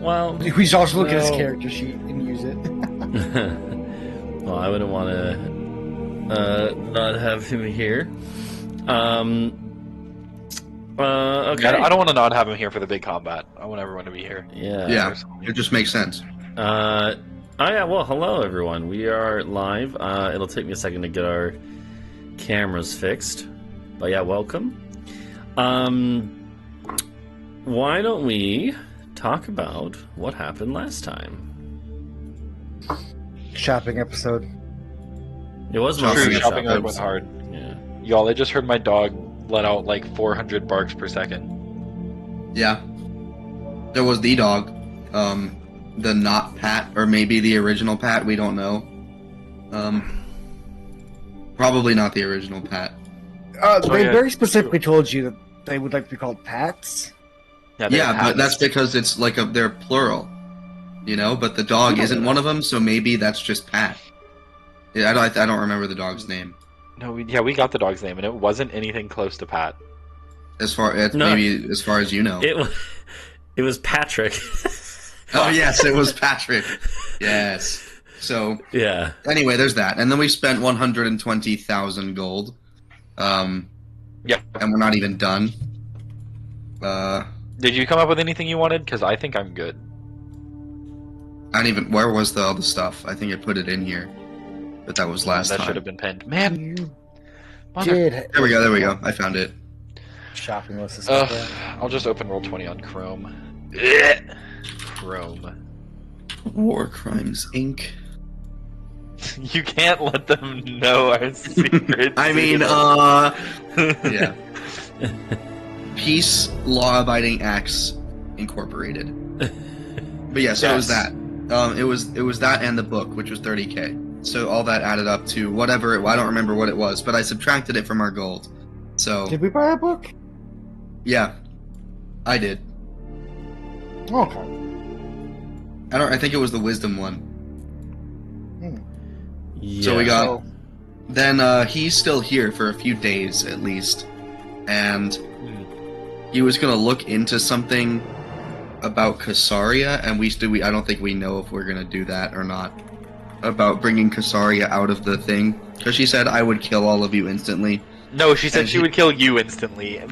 well... We should also look at his character sheet and use it. Well, I wouldn't want to not have him here. Okay. I don't want to not have him here for the big combat. I want everyone to be here. Yeah. It just makes sense. Oh yeah, well, hello everyone. We are live. It'll take me a second to get our cameras fixed. But yeah, welcome. Why don't we talk about what happened last time? Shopping episode. It was True, mostly shopping went hard. Yeah. Y'all, I just heard my dog let out like 400 barks per second. Yeah. There was the dog. The not Pat, or maybe the original Pat, we don't know. Probably not the original Pat. They very specifically told you that they would like to be called Pats. Yeah, but that's because it's like they're plural, you know. But the dog isn't one of them, so maybe that's just Pat. Yeah, I don't remember the dog's name. No, we got the dog's name, and it wasn't anything close to Pat. Maybe as far as you know, it was Patrick. Oh yes, it was Patrick. Yes. So yeah. Anyway, there's that, and then we spent 120,000 gold. Yeah, and we're not even done. Did you come up with anything you wanted? Because I think I'm good. Where was all the stuff? I think I put it in here, but that was last time. That should have been pinned. Man, There we go. I found it. Shopping list is stuff. I'll just open Roll20 on Chrome. Chrome. War Crimes Inc. You can't let them know our secrets. I mean, yeah. Peace, Law-Abiding Acts Incorporated. But yeah, so Yes. it was that. It was that and the book, which was 30k. So all that added up to whatever. I don't remember what it was, but I subtracted it from our gold. So Did we buy a book? yeah, I did. Okay. I think it was the Wisdom one. Yeah. So we got. Then he's still here for a few days at least, and he was gonna look into something about Casaria, and I don't think we know if we're gonna do that or not. About bringing Casaria out of the thing, because she said I would kill all of you instantly. No, she said she would kill you instantly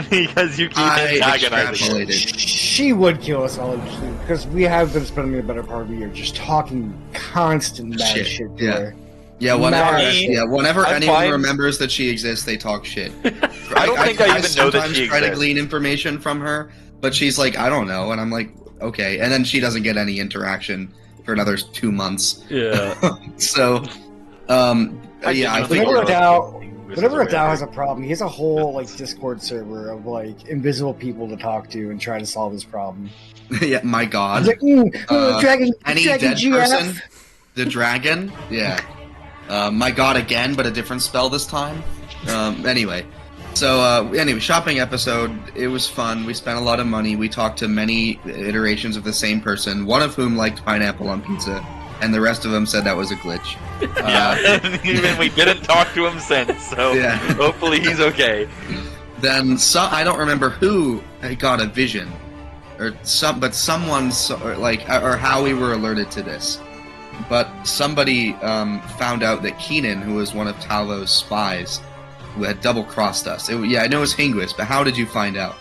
because you keep antagonizing her. She would kill us all because we have been spending the better part of the year just talking constant mad shit to her. Yeah, whenever I'm anyone fine. remembers that she exists, they talk shit. I don't think I even know that she sometimes try to exists. glean information from her, but she's like, I don't know, and I'm like, okay, and then she doesn't get any interaction for another 2 months. Yeah. So, I think Whenever Adau has a problem, he has a whole Discord server of invisible people to talk to and try to solve his problem. yeah, my God. He's like, dragon, Any dragon dead GF. person? The dragon? Yeah. My God again, but a different spell this time. Anyway. So, shopping episode. It was fun. We spent a lot of money. We talked to many iterations of the same person, one of whom liked pineapple on pizza, and the rest of them said that was a glitch. Even we didn't talk to him since, so Yeah. hopefully he's okay. Then I don't remember who got a vision, or someone or how we were alerted to this. But somebody found out that Keenan, who was one of Talvo's spies, who had double-crossed us. I know it was Hingwis, but how did you find out?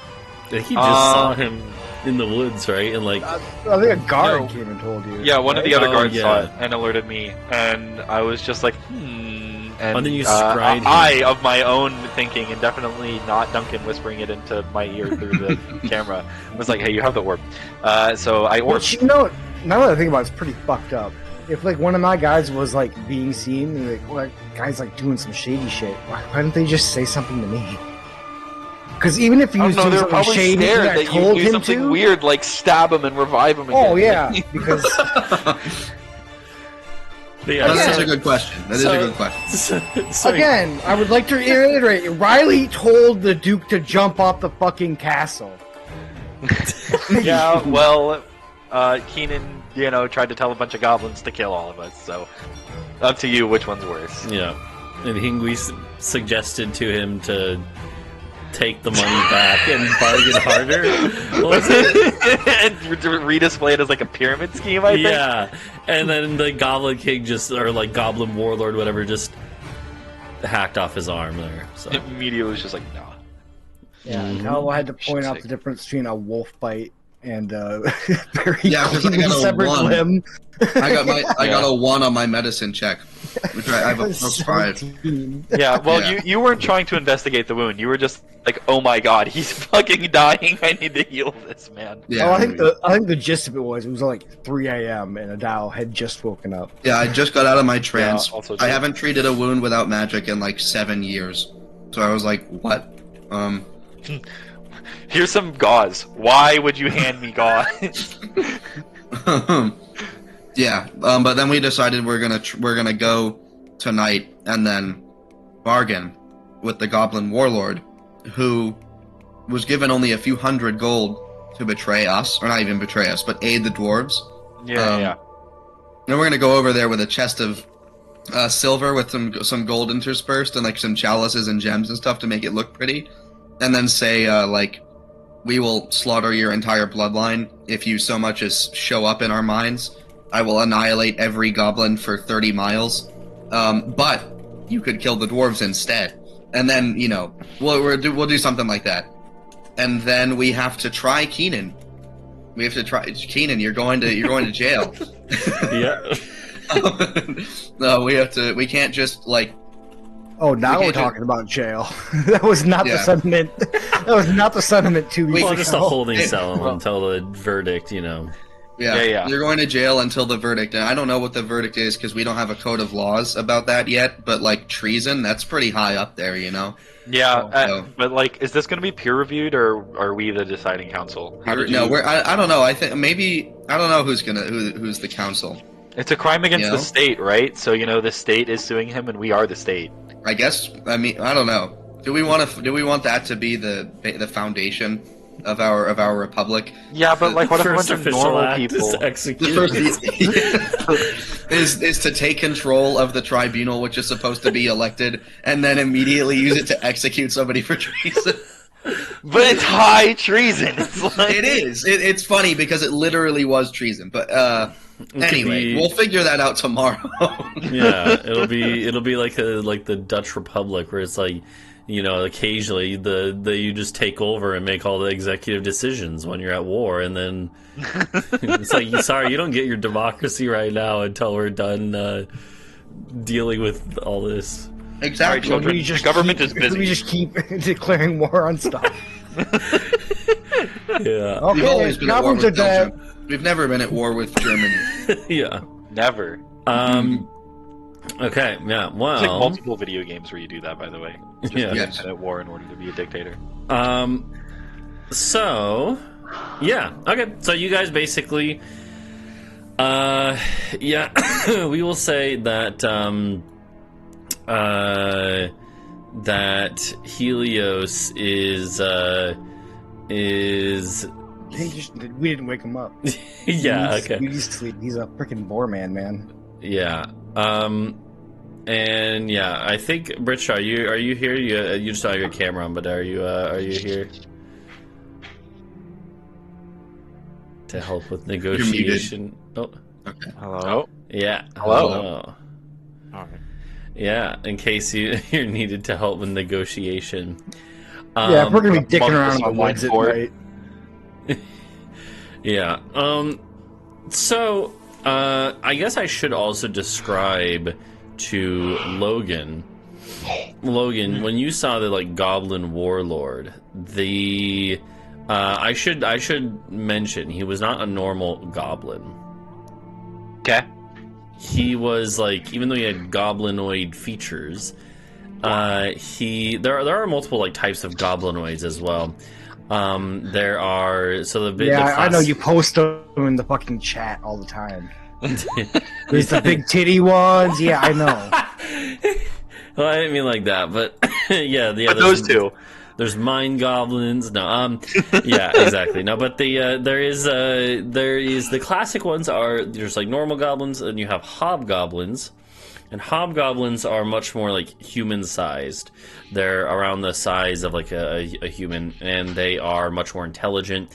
He just saw him in the woods, right? And I think a guard came and told you. Yeah, one of the other guards yeah. saw it and alerted me, and I was just like, And then you scried him. I, of my own thinking, and definitely not Duncan whispering it into my ear through the camera, was like, hey, you have the orb. So I orbed. Which, now that I think about it, it's pretty fucked up. If one of my guys was being seen, and that guy's doing some shady shit, why didn't they just say something to me? Because even if he was doing they're something probably shady scared that I that you told do him something to, weird, like stab him and revive him again. oh yeah, because That's a good question. That is a good question. again, I would like to reiterate: Riley told the Duke to jump off the fucking castle. Yeah, well, Keenan, tried to tell a bunch of goblins to kill all of us, so up to you which one's worse. Yeah. And Hingwis suggested to him to take the money back and bargain harder. What was it? and redisplay it as like a pyramid scheme. I think. Yeah, and then the Goblin King or like Goblin Warlord, whatever, just hacked off his arm there. So Immediately was just like, nah. Yeah, Talvo had to point out the difference between a wolf bite and very because I got a severed 1. limb. I got a 1 on my medicine check, which I have a +5. 17. Yeah, well, Yeah. you weren't trying to investigate the wound. You were just like, oh my god, he's fucking dying. I need to heal this man. Yeah, Oh, I think the gist of it was like 3 a.m. and Adau had just woken up. yeah. I just got out of my trance. Yeah, also I true. haven't treated a wound without magic in like 7 years, so I was like, what? Here's some gauze. Why would you hand me gauze? Yeah, but then we decided we're gonna go tonight and then bargain with the Goblin Warlord, who was given only a few hundred gold to betray us, or not even betray us, but aid the dwarves. Yeah. Then we're gonna go over there with a chest of silver with some gold interspersed and like some chalices and gems and stuff to make it look pretty, and then say like, we will slaughter your entire bloodline if you so much as show up in our mines. I will annihilate every goblin for 30 miles, but you could kill the dwarves instead. And then, you know, we'll do something like that. And then we have to try Keenan. We have to try Keenan. You're going to jail. yeah, No, we can't just like. Oh, now We we're can't talking about jail. That was not the Yeah. sentiment. That was not the sentiment 2 weeks well, ago. just a holding It- cell until the verdict, you know. Yeah. You're going to jail until the verdict. And I don't know what the verdict is because we don't have a code of laws about that yet. But like treason, that's pretty high up there, you know. Yeah, So- but like, is this going to be peer reviewed, or are we the deciding council? How did No, you- I don't know. I think maybe I don't know who's the council. It's a crime against You the know? state, right? So you know the state is suing him, and we are the state. I guess. I mean, I don't know. Do we want that to be the foundation of our republic? Yeah, but like, what if a bunch First of official normal act is people? to The execute. first is to take control of the tribunal, which is supposed to be elected, and then immediately use it to execute somebody for treason. But it's high treason. It's like It is. It's funny because it literally was treason. But anyway, be- we'll figure that out tomorrow. Yeah, it'll be like the Dutch Republic, where it's like, you know, occasionally you just take over and make all the executive decisions when you're at war, and then it's like, sorry, you don't get your democracy right now until we're done dealing with all this. Exactly. children. We just The government keep, is busy. We just keep declaring war on stuff. Yeah, We've Okay, always been at war goblins with are dead. Belgium. We've never been at war with Germany. yeah. never. Okay, yeah. There's like Well, multiple video games where you do that, by the way. Just Yeah. be Yes. at war in order to be a dictator. So, yeah. Okay, so you guys basically, yeah, we will say that, that Helios is, We didn't wake him up. yeah, He's- okay. He's asleep. He's a freaking Boarman, man. Yeah. And yeah, I think Britsha, are you here? You just don't have your camera on, but are you here to help with negotiation? Oh, Okay. Hello. yeah. Hello. All right. Yeah, in case you're needed to help with negotiation. Yeah, we're gonna be dicking monk around is in the online woods at for it. night. Yeah. So, I guess I should also describe to Logan. Logan, when you saw the Goblin Warlord, I should mention he was not a normal goblin. Okay. He was even though he had goblinoid features, there are multiple types of goblinoids as well. There are I know you post them in the fucking chat all the time. There's the big titty ones. Yeah, I know. Well, I didn't mean like that, but yeah, But those two. There's mind goblins. No, yeah, exactly. No, but there is the classic ones there's normal goblins, and you have hobgoblins, and hobgoblins are much more human sized. They're around the size of a human, and they are much more intelligent.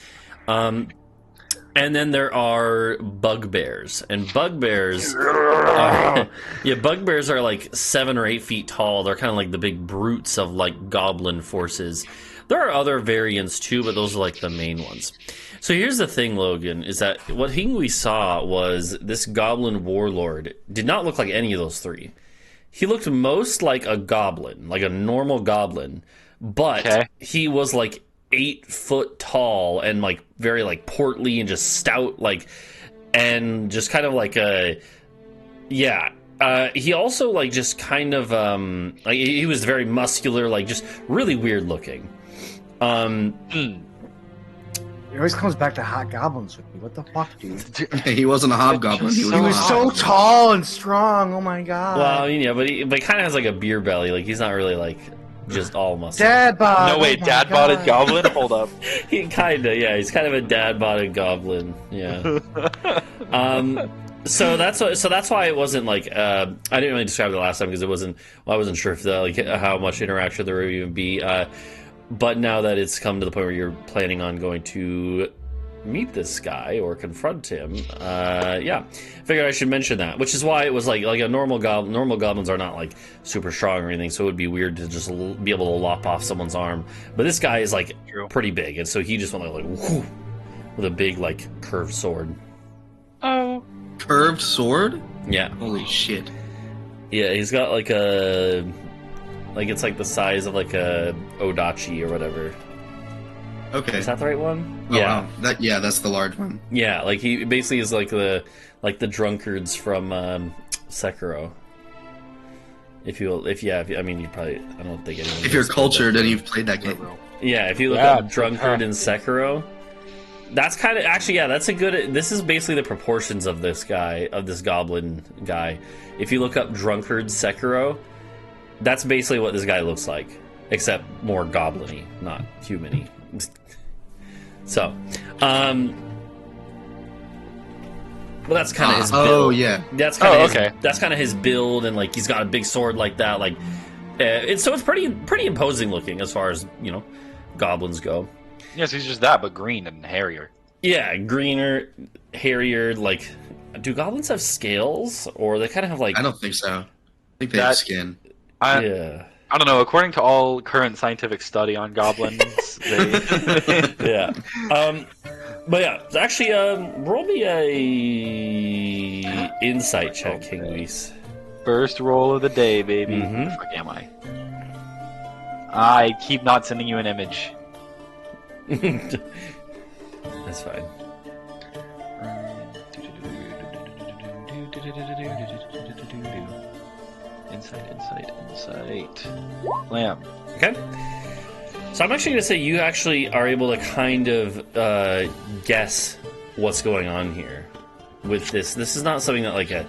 And then there are bugbears, and bugbears, bugbears are like 7 or 8 feet tall. They're kind of like the big brutes of like goblin forces. There are other variants too, but those are like the main ones. So here's the thing, Logan, is that what Hingwis saw was this goblin warlord did not look like any of those 3. He looked most like a goblin, like a normal goblin, but he was like 8 foot tall and like very like portly and just stout, like, and just kind of like a he also like just kind of like he was very muscular, like just really weird looking. It always comes back to hot goblins with me. What the fuck, dude? He wasn't a hobgoblin. He was so tall and strong. Oh my god. Well, yeah, but he kind of has like a beer belly. Like he's not really like just all muscle. Dad bod. No wait, dad botted goblin. Hold up. He kind of, yeah. He's kind of a dad botted goblin. Yeah. So that's why it wasn't like I didn't really describe it last time because it wasn't. Well, I wasn't sure if how much interaction there would even be. But now that it's come to the point where you're planning on going to meet this guy or confront him, figured I should mention that. Which is why it was like a normal goblin. Normal goblins are not like super strong or anything, so it would be weird to just be able to lop off someone's arm. But this guy is like pretty big, and so he just went like whoo, with a big like curved sword. Oh, curved sword? Yeah. Holy shit. Yeah, he's got like a. Like, it's like the size of like a Odachi or whatever. Okay. Is that the right one? Oh, yeah. Wow. That's the large one. Yeah, like he basically is like the drunkards from Sekiro. I mean, you probably, I don't think anyone. If you're cultured and you've played that game. Yeah, if you look up drunkard in Sekiro, that's kind of, actually, yeah, that's a good, this is basically the proportions of this guy, of this goblin guy. If you look up drunkard Sekiro, that's basically what this guy looks like, except more goblin-y, not human-y. So, well, that's kind of his build. Oh, yeah. That's kind of his build, and like he's got a big sword like that. Like, it's pretty imposing looking as far as goblins go. Yes, he's just that, but green and hairier. Yeah, greener, hairier. Like, do goblins have scales, or they kind of have like? I don't think so. I think they have skin. I don't know. According to all current scientific study on goblins, yeah. But yeah, actually, roll me a insight check, Hingwis. First roll of the day, baby. Mm-hmm. Fuck am I? I keep not sending you an image. That's fine. Insight. Lamp. Okay. So I'm actually going to say you actually are able to kind of guess what's going on here with this. This is not something that like a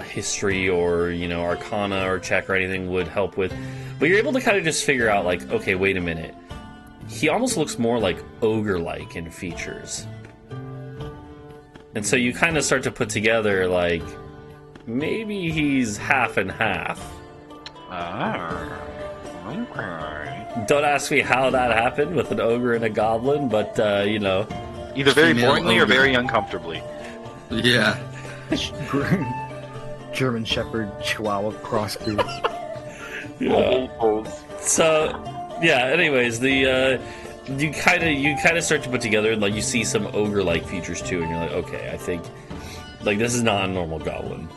history or, arcana or check or anything would help with. But you're able to kind of just figure out like, okay, wait a minute. He almost looks more like ogre-like in features. And so you kind of start to put together like, maybe he's half and half. Okay. Don't ask me how that happened with an ogre and a goblin, but, Either very boringly or very uncomfortably. Yeah. German Shepherd, Chihuahua crossbreed. Yeah. So, yeah, anyways, you kind of start to put together, like, you see some ogre-like features, too, and you're like, okay, I think, like, this is not a normal goblin.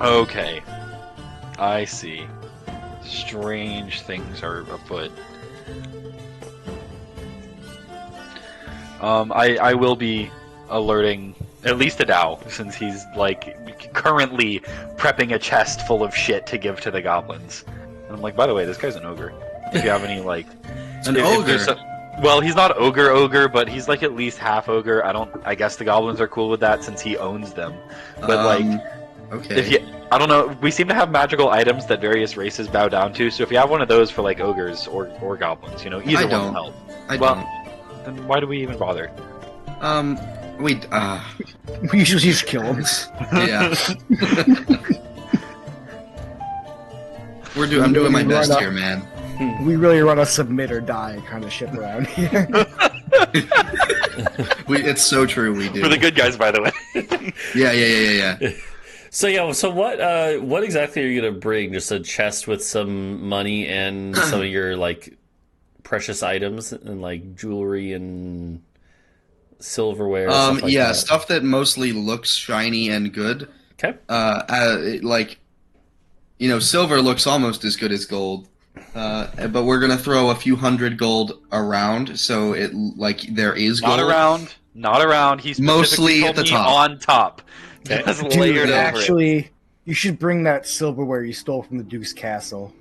Okay. I see. Strange things are afoot. I will be alerting at least Adau, since he's like currently prepping a chest full of shit to give to the goblins. And I'm like, by the way, this guy's an ogre. If you have any like ogre. Well, he's not ogre, but he's like at least half ogre. I guess the goblins are cool with that since he owns them. But okay. I don't know. We seem to have magical items that various races bow down to. So if you have one of those for like ogres or goblins, either one will help. I don't. Then why do we even bother? We usually just kill them. Yeah. I'm doing my best here, man. We really run a submit or die kind of ship around here. It's so true. We do. For the good guys, by the way. Yeah. So what exactly are you gonna bring? Just a chest with some money and some of your like precious items and like jewelry and silverware. Stuff like that. Stuff that mostly looks shiny and good. Okay. Silver looks almost as good as gold. But we're gonna throw a few hundred gold around, so it there is gold. Not around. He's mostly at the top. On top. Okay. Just Dude, layered over actually, you should bring that silverware you stole from the Duke's castle.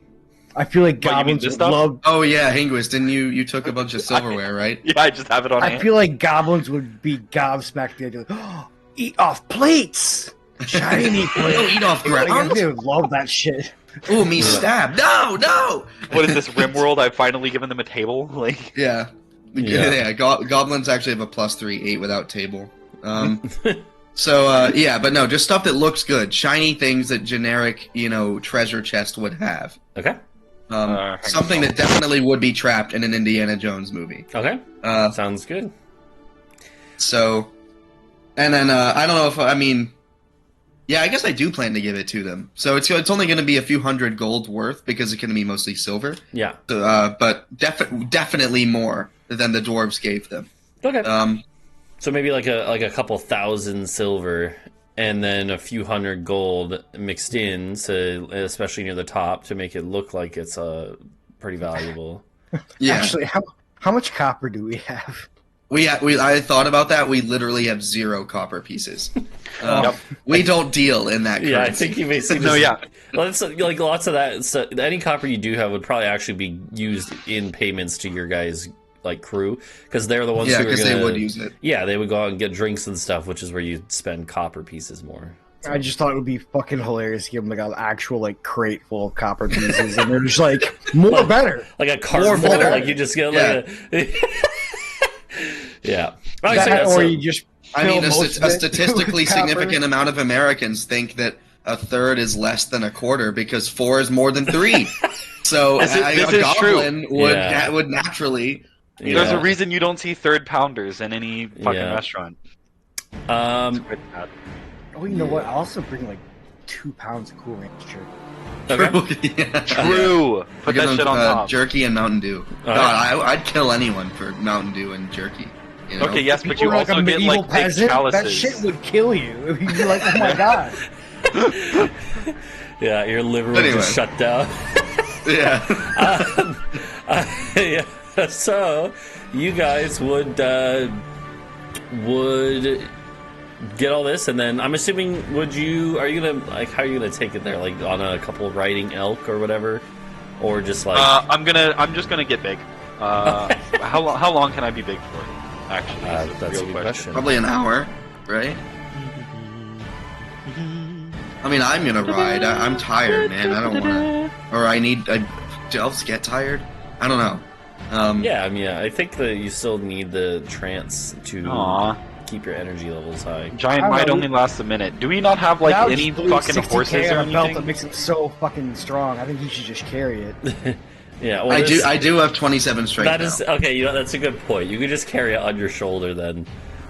I feel like What, you mean goblins this would stuff? love. Oh yeah, Hingwis, didn't you took a bunch of silverware, right? it. Yeah, I just have it on I hand. feel like goblins would be gobsmacked. They'd be like, oh, eat off plates, shiny plates. Oh, eat off Like, ground. they would love that shit. Oh, me stabbed. No. What is this RimWorld? I've finally given them a table. Like, Yeah. Goblins actually have a +3 8 without table. But no, just stuff that looks good, shiny things that generic, treasure chest would have. Okay. Something that definitely would be trapped in an Indiana Jones movie. Okay. Sounds good. So, and then I don't know if I guess I do plan to give it to them. So it's only going to be a few hundred gold worth because it's going to be mostly silver. Yeah. But definitely more than the dwarves gave them. Okay. So maybe like a couple thousand silver, and then a few hundred gold mixed in, so especially near the top to make it look like it's pretty valuable. Yeah. Actually, how much copper do we have? I thought about that. We literally have 0 copper pieces. We don't deal in that currency. Yeah, I think you basically well, it's like lots of that. So any copper you do have would probably actually be used in payments to your guys' like crew, because they're the ones who are because they would use it. Yeah, they would go out and get drinks and stuff, which is where you spend copper pieces more. I just thought it would be fucking hilarious to give them like an actual like crate full of copper pieces, and they're just like more better, like a cart More full, better. like you just get like yeah. Or you just A most of it statistically with copper. significant amount of Americans think that a third is less than a quarter because 4 is more than 3. So This a is true. goblin would naturally. there's a reason you don't see third pounders in any fucking restaurant. Um, Oh, you know what? I'll also bring like 2 pounds of Cool Ranch jerky. okay. Yeah. True. Put Give that them, shit on top. jerky and Mountain Dew. All God, I'd kill anyone for Mountain Dew and jerky. Okay, yes, but People you are like also a get medieval like big peasant. chalices. That shit would kill you. You'd be like, oh my god. Yeah, your liver would just shut down. Yeah. Yeah. So you guys would get all this, and then I'm assuming how are you gonna take it there, like on a couple riding elk or whatever, or just like I'm just gonna get big. How long can I be big for? Actually, that's a good question. Probably an hour, right? I mean, I'm gonna ride. I'm tired, man. I don't want to. Or do elves get tired? I don't know. Yeah, I mean, I think that you still need the trance to keep your energy levels high. Giant might only last a minute. Do we not have like Now any just blew fucking 60K horses or on a belt that anything? makes it so fucking strong. I think he should just carry it. Yeah, well, I do have 27 strength. That now. is okay. That's a good point. You could just carry it on your shoulder then.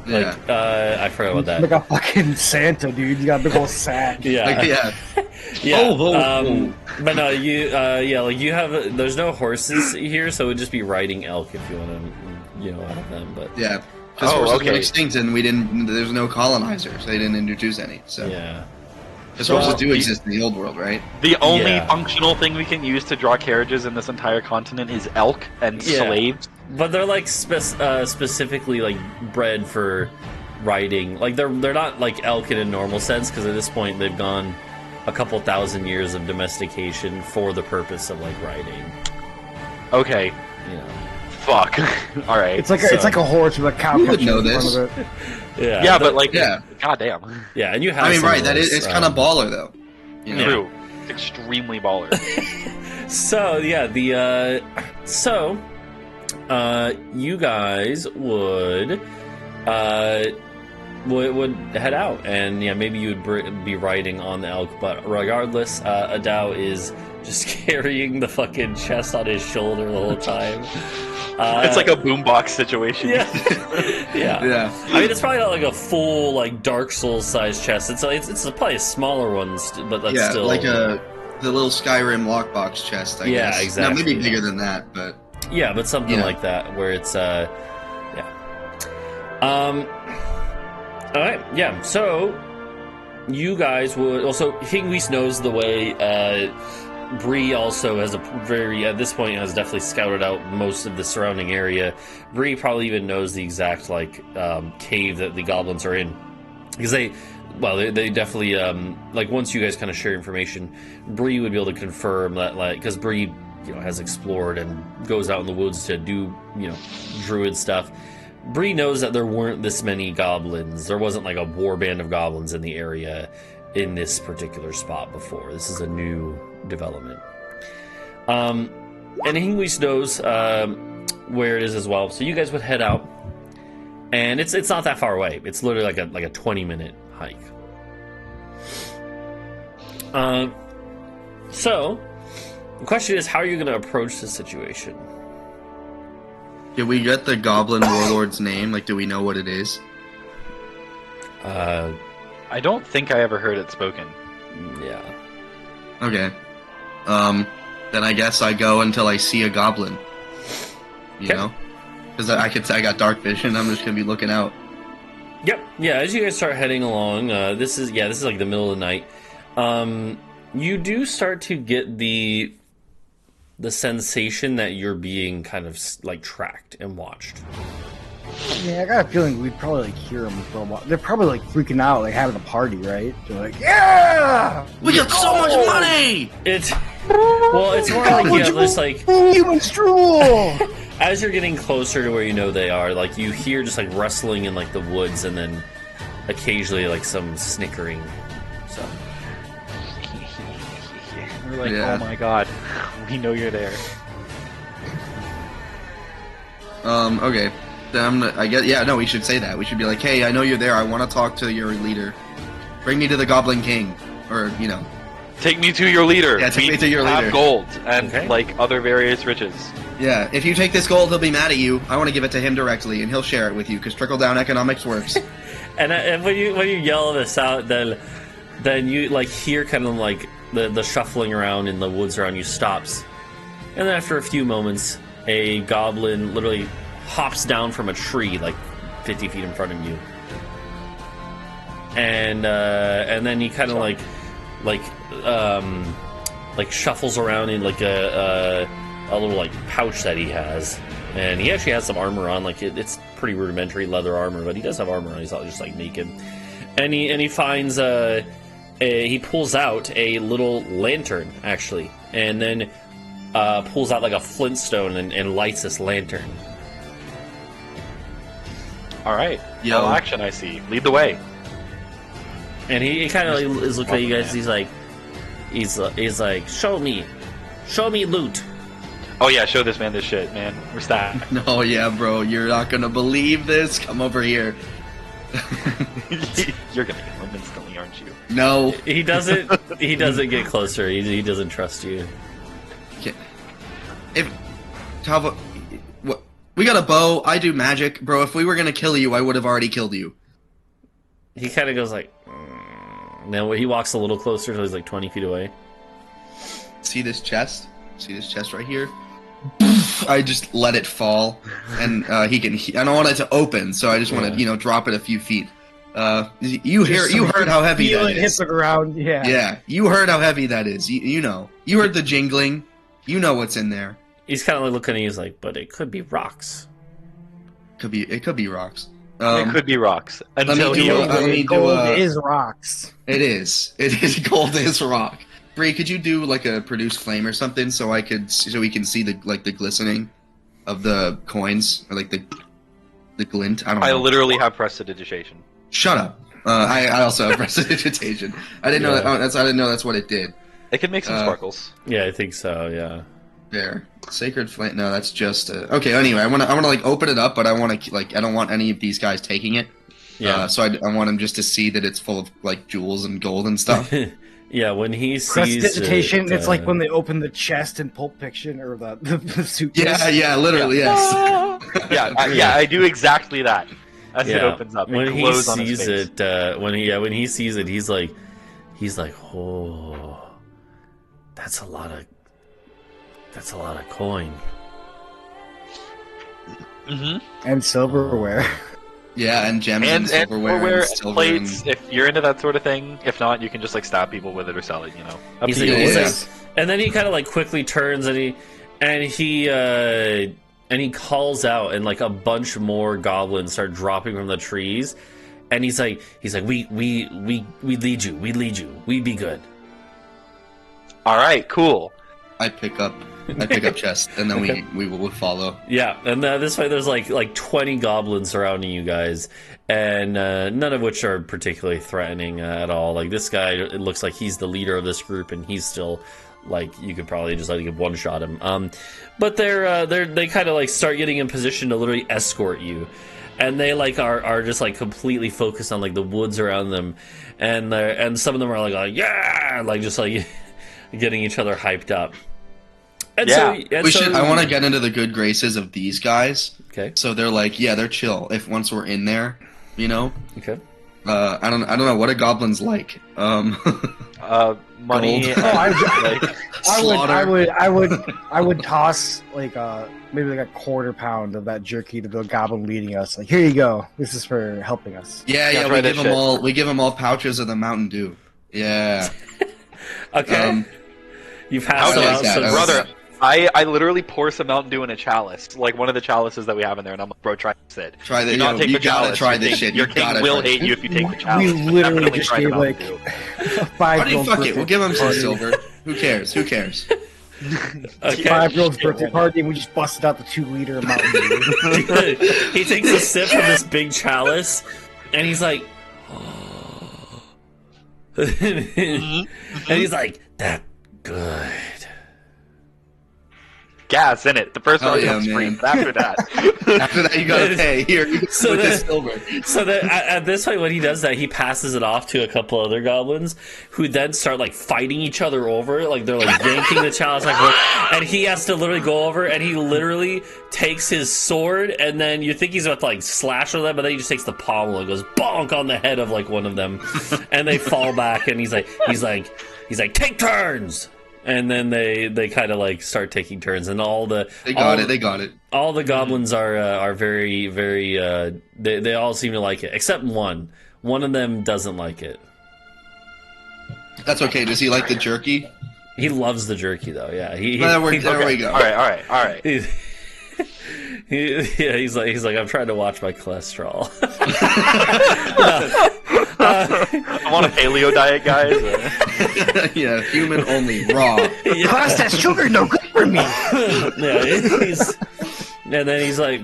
Yeah. Like, I forgot about that. Like a fucking Santa, dude. You got a big old sack. Yeah, Like, yeah. yeah. Oh. But no, you have. There's no horses here, so it would just be riding elk if you want to, have them. But Yeah. Because horses went extinct and there's no colonizers. They didn't introduce any. So yeah. Because horses do exist in the old world, right? The only Yeah. functional thing we can use to draw carriages in this entire continent is elk and Yeah. slaves. But they're like specifically like bred for riding. Like they're not like elk in a normal sense, because at this point they've gone a couple thousand years of domestication for the purpose of like riding. Okay. Fuck. All right. It's like a horse with a cow. You would know in front this. of it. Yeah, but like, Yeah. goddamn. yeah, and you have. I mean, some right? of That is. those, It's kind of baller, though. You know? True. It's extremely baller. So yeah, you guys would head out, and yeah, maybe you would be riding on the elk, but regardless, Adau is just carrying the fucking chest on his shoulder the whole time. It's like a boombox situation. Yeah. Yeah. Yeah. I mean, it's probably not like a full like Dark Souls sized chest. It's probably a smaller one, but that's Yeah, still like the little Skyrim lockbox chest, I guess. exactly. No, maybe bigger than that, but... Yeah, but something like that, where it's, yeah. Alright, yeah, so, you guys would, also, Hingwis knows the way, Bree also has at this point, has definitely scouted out most of the surrounding area. Bree probably even knows the exact, like, cave that the goblins are in. Because they definitely, like, once you guys kind of share information, Bree would be able to confirm that, like, because Bree, has explored and goes out in the woods to do, druid stuff. Bree knows that there weren't this many goblins. There wasn't, like, a war band of goblins in the area in this particular spot before. This is a new development. And Hingwis knows where it is as well. So you guys would head out, and it's not that far away. It's literally like a 20-minute hike. So the question is, how are you going to approach the situation? Did we get the Goblin Warlord's name? Like, do we know what it is? I don't think I ever heard it spoken. Yeah. Okay. Then I guess I go until I see a goblin. You know? Because I got dark vision, I'm just going to be looking out. Yep. Yeah, as you guys start heading along, this is like the middle of the night. You do start to get the sensation that you're being kind of like tracked and watched. Yeah, I got a feeling we'd probably like hear them for a while. They're probably like freaking out, like having a party, right? They're like, yeah, we got so much money. It's more like just like human drool. As you're getting closer to where they are, like you hear just like rustling in like the woods, and then occasionally like some snickering. So. We're like, oh my god, we know you're there. Okay. Then I guess, we should say that. We should be like, hey, I know you're there. I want to talk to your leader. Bring me to the Goblin King. Or, Take me to your leader. Yeah, take me to your leader. Have gold and, like, other various riches. Yeah, if you take this gold, he'll be mad at you. I want to give it to him directly, and he'll share it with you, because trickle-down economics works. and when you yell this out, then you, like, hear kind of, like, the shuffling around in the woods around you stops. And then after a few moments, a goblin literally hops down from a tree, like 50 feet in front of you. And then he kind of like shuffles around in like a little like pouch that he has. And he actually has some armor on, like it's pretty rudimentary leather armor, but he does have armor on. He's not just like naked. And he finds he pulls out a little lantern, actually, and then pulls out like a flintstone and lights this lantern. All right. No action, I see. Lead the way. And he kind of like is looking at you guys. He's like, show me loot. Oh yeah, show this man this shit, man. We're stacked. No, yeah, bro, you're not gonna believe this. Come over here. You're gonna get him instantly, aren't you? No. He doesn't get closer. He doesn't trust you. If Talvo, what? We got a bow. I do magic, bro. If we were gonna kill you, I would have already killed you. He kind of goes like, then he walks a little closer until he's like 20 feet away. See this chest? See this chest right here? I just let it fall, and he can. I don't want it to open, so I just want to, drop it a few feet. You heard how heavy that is. Hit the ground, yeah. Yeah, you heard how heavy that is. You know, you heard the jingling. You know what's in there. He's kind of like looking at you. He's like, but it could be rocks. It could be rocks. It could be rocks. Gold is rocks. It is. Gold is rock. Bree, could you do like a produce flame or something so we can see the glistening of the coins or like the glint? I don't know. I literally have prestidigitation. Shut up. I also have prestidigitation. I didn't know that. I didn't know that's what it did. It can make some sparkles. Yeah, I think so. Yeah. There, sacred flame. No, that's just okay. Anyway, I want to like open it up, but I want to I don't want any of these guys taking it. Yeah. So I want them just to see that it's full of like jewels and gold and stuff. Yeah, when he sees Prestidigitation, it, it's like when they open the chest in Pulp Fiction, or the suitcase. Yeah, literally, yes. yeah, I do exactly that. As it opens up, when it he glows on his sees face. it, when he sees it, he's like, oh, that's a lot of coin. And silverware. Yeah, and gems And silverware and silver plates. If you're into that sort of thing, if not, you can just like stab people with it or sell it. You know, up He's to like, you. and then he kind of like quickly turns and he calls out, and like a bunch more goblins start dropping from the trees, and he's like we lead you, we be good. All right, cool. I pick up chest, and then we will follow. Yeah, and this way there's like 20 goblins surrounding you guys, and none of which are particularly threatening at all. Like this guy, it looks like he's the leader of this group, and he's still like you could probably just like one shot him. But they kind of like start getting in position to literally escort you, and they like are just like completely focused on like the woods around them, and some of them are like yeah, like just like getting each other hyped up. And Yeah. I want to get into the good graces of these guys. Okay. So they're like, yeah, they're chill. If once we're in there, you know. Okay. I don't know what a goblin's like. Money. Gold. I would toss like maybe like a quarter pound of that jerky to the goblin leading us. Like, here you go. This is for helping us. Yeah, try that shit. we give them all pouches of the Mountain Dew. Yeah. Okay. You pass How them does out, that, so- brother? I literally pour some Mountain Dew in a chalice, like one of the chalices that we have in there, and I'm like, bro, try this shit. Try Do that. not take You the gotta chalice. try Your this king- shit. Your You king gotta will try hate you if you take the We chalice. literally Definitely just try the gave Mountain like Dew. five. Buddy, fuck it. We'll give him some silver. Who cares? Who cares? Okay. 5-year-old's birthday party, and we just busted out the 2-liter Mountain Dew. He takes a sip from this big chalice, and he's like, and he's like, that good. Gas in it. The first Oh, one yeah, comes free. man. But after that, After that, you gotta pay. Here, you can So put that- this silver. So that at this point, when he does that, he passes it off to a couple other goblins, who then start like fighting each other over it. Like they're like yanking the chalice, like, and he has to literally go over, and he literally takes his sword, and then you think he's about to like slash with them, but then he just takes the pommel and goes bonk on the head of like one of them, and they fall back, and he's like, take turns. And then they kind of like start taking turns, and They got it. all the goblins are very very they all seem to like it except one. One of them doesn't like it. That's okay. Does he like the jerky? He loves the jerky though. Yeah, There we go. all right. He's like I'm trying to watch my cholesterol. I want a paleo diet, guys. Yeah, human only, raw. Processed sugar, no good for me. Yeah, and then he's like,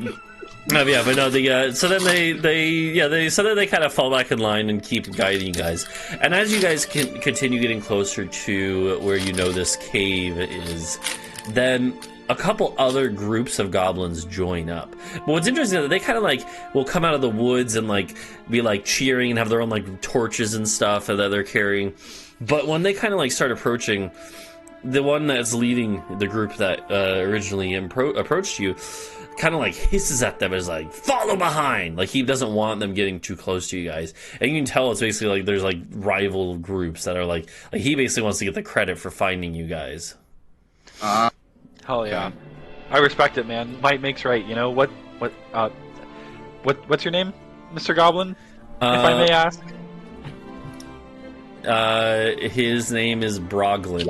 yeah, but no, so then they kind of fall back in line and keep guiding you guys. And as you guys can continue getting closer to where you know this cave is, then a couple other groups of goblins join up. But what's interesting is that they kind of like will come out of the woods and like be like cheering and have their own like torches and stuff that they're carrying. But when they kind of like start approaching, the one that's leading the group that originally approached you kind of like hisses at them as like, follow behind. Like he doesn't want them getting too close to you guys. And you can tell it's basically like there's like rival groups that are like he basically wants to get the credit for finding you guys. Hell yeah. I respect it, man. Might makes right. You know what's your name, Mr. Goblin? If I may ask. His name is Broglin.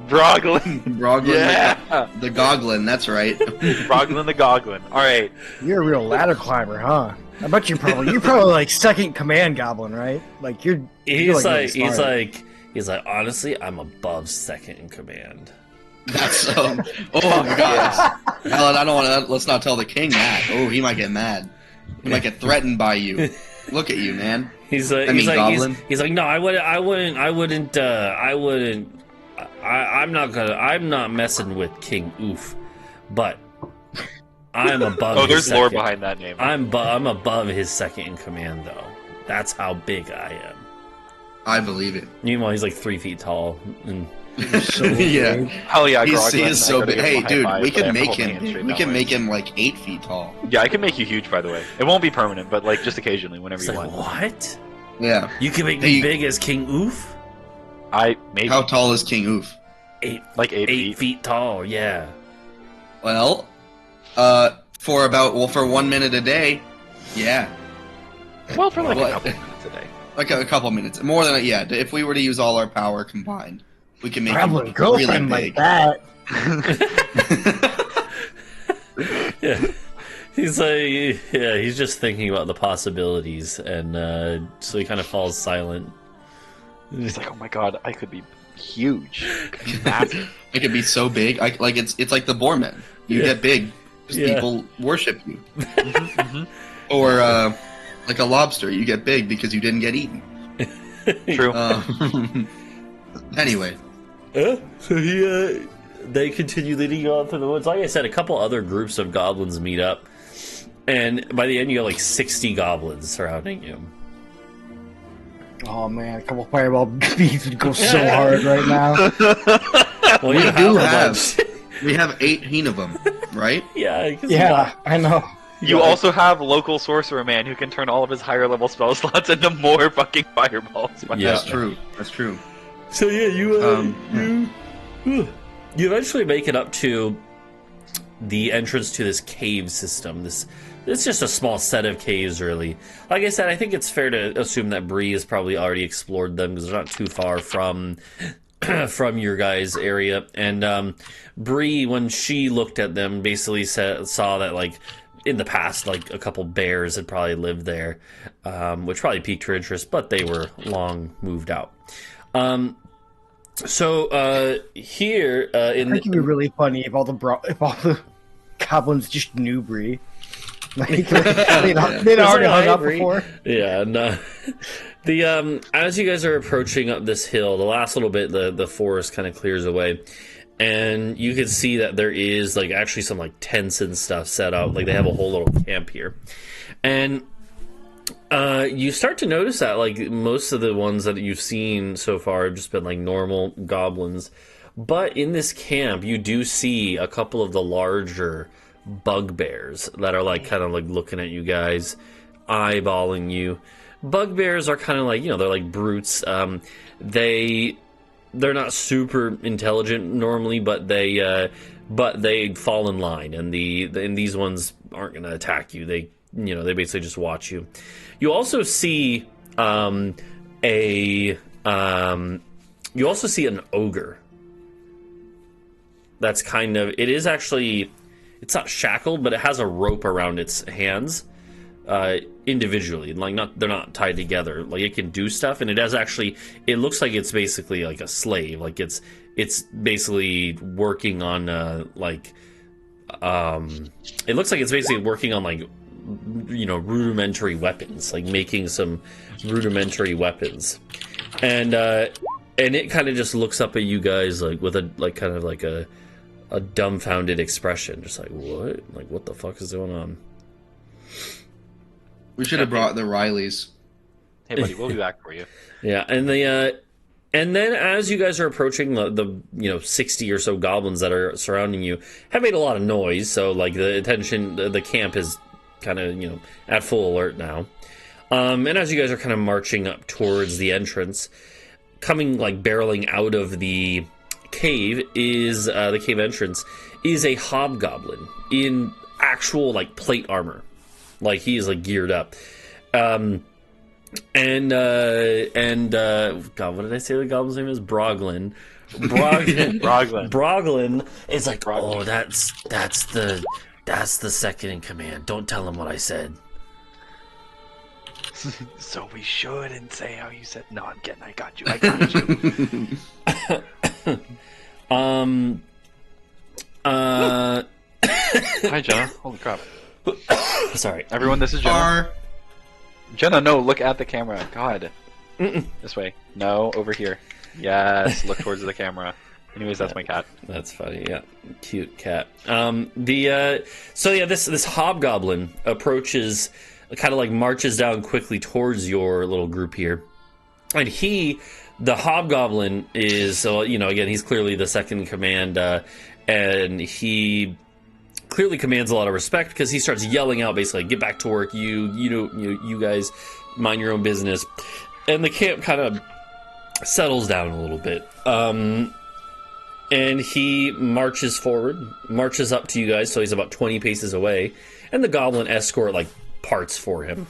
Broglin. Yeah. the Goblin. That's right. Broglin the Goblin. All right. You're a real ladder climber, huh? I bet you're probably like second command goblin, right? Like you're He's like honestly, I'm above second in command. That's oh my god. Helen, I don't want to. Let's not tell the king that. Oh, he might get mad. He might get threatened by you. Look at you, man. He's like, no, I'm not messing with King Oof, but I'm above. Oh, there's his lore second. behind that name. I'm above his second in command, though. That's how big I am. I believe it. Meanwhile, he's like 3 feet tall. And So Yeah. big. Hell yeah, He Goblin. is so big. Hey, dude, we can can make him. We can make him like 8 feet tall. Yeah, I can make you huge, by the way. It won't be permanent, but like just occasionally, whenever it's you like, want. what? Yeah. You can make me big as King Oof? Maybe How tall is King Oof? like 8 8 feet tall, yeah. Well, for 1 minute a day, yeah, Well, for like What? a couple minutes a day. like a couple minutes, more than yeah. If we were to use all our power combined, we can make Probably him girlfriend really like big. that. Yeah. He's like, yeah, he's just thinking about the possibilities, and so he kind of falls silent. He's like, oh my god, I could be huge. I could be massive. It could be so big, like it's like the Boarman. You Yeah. get big, 'cause Yeah. people worship you. Mhm. Or like a lobster, you get big because you didn't get eaten. True. Anyway, So they continue leading you on through the woods. Like I said, a couple other groups of goblins meet up, and by the end you have like 60 goblins surrounding you. Oh man, a couple fireball beads would go so hard right now. Well, we you do a have bunch. we have 18 of them, right? Yeah, 'cause Yeah, I know. You also have local sorcerer man who can turn all of his higher level spell slots into more fucking fireballs. Yeah. That's true. That's true. So yeah, you eventually make it up to the entrance to this cave system. It's just a small set of caves, really. Like I said, I think it's fair to assume that Bree has probably already explored them because they're not too far from from your guys' area. And Bree, when she looked at them, basically saw that like in the past, like a couple bears had probably lived there, which probably piqued her interest, but they were long moved out. So here I in think it'd be really funny if all the goblins just knew Bree. Like, they'd already hung up before. yeah, and the as you guys are approaching up this hill, the last little bit, the forest kind of clears away, and you can see that there is like actually some like tents and stuff set up. Like they have a whole little camp here, and you start to notice that like most of the ones that you've seen so far have just been like normal goblins, but in this camp you do see a couple of the larger bugbears that are like kind of like looking at you guys, eyeballing you. Bugbears are kind of like, they're like brutes. They're not super intelligent normally, but they fall in line, and these ones aren't going to attack you. They basically just watch you. You also see an ogre. That's kind of, it is actually, it's not shackled, but it has a rope around its hands, individually. Like they're not tied together. Like it can do stuff, and it looks like it's basically like a slave. Like it's basically working on it looks like it's basically working on like rudimentary weapons, like making some rudimentary weapons, and it kind of just looks up at you guys like with a dumbfounded expression, just like what the fuck is going on? We should have brought the Rileys. Hey buddy, we'll be back for you. Yeah, and then as you guys are approaching the 60 or so goblins that are surrounding you have made a lot of noise, so like the camp is kind of at full alert now. And as you guys are kind of marching up towards the entrance, coming like barreling out of the cave is the cave entrance is a hobgoblin in actual like plate armor. Like he is like geared up. God, what did I say the goblin's name is? Broglin. Broglin is like, oh, that's the second in command. Don't tell him what I said. So we shouldn't say how you said. No, I'm kidding. I got you. Hi, Jenna. Holy crap. Sorry. Everyone, this is Jenna. Jenna, no, look at the camera. God. This way. No, over here. Yes, look towards the camera. Anyways, that's my cat. That's funny, yeah. Cute cat. This hobgoblin approaches, kind of like marches down quickly towards your little group here. And the Hobgoblin is, so again, he's clearly the second in command, and he clearly commands a lot of respect because he starts yelling out, basically, "Get back to work, you guys, mind your own business." And the camp kind of settles down a little bit. And he marches forward, marches up to you guys, so he's about 20 paces away, and the goblin escort, parts for him.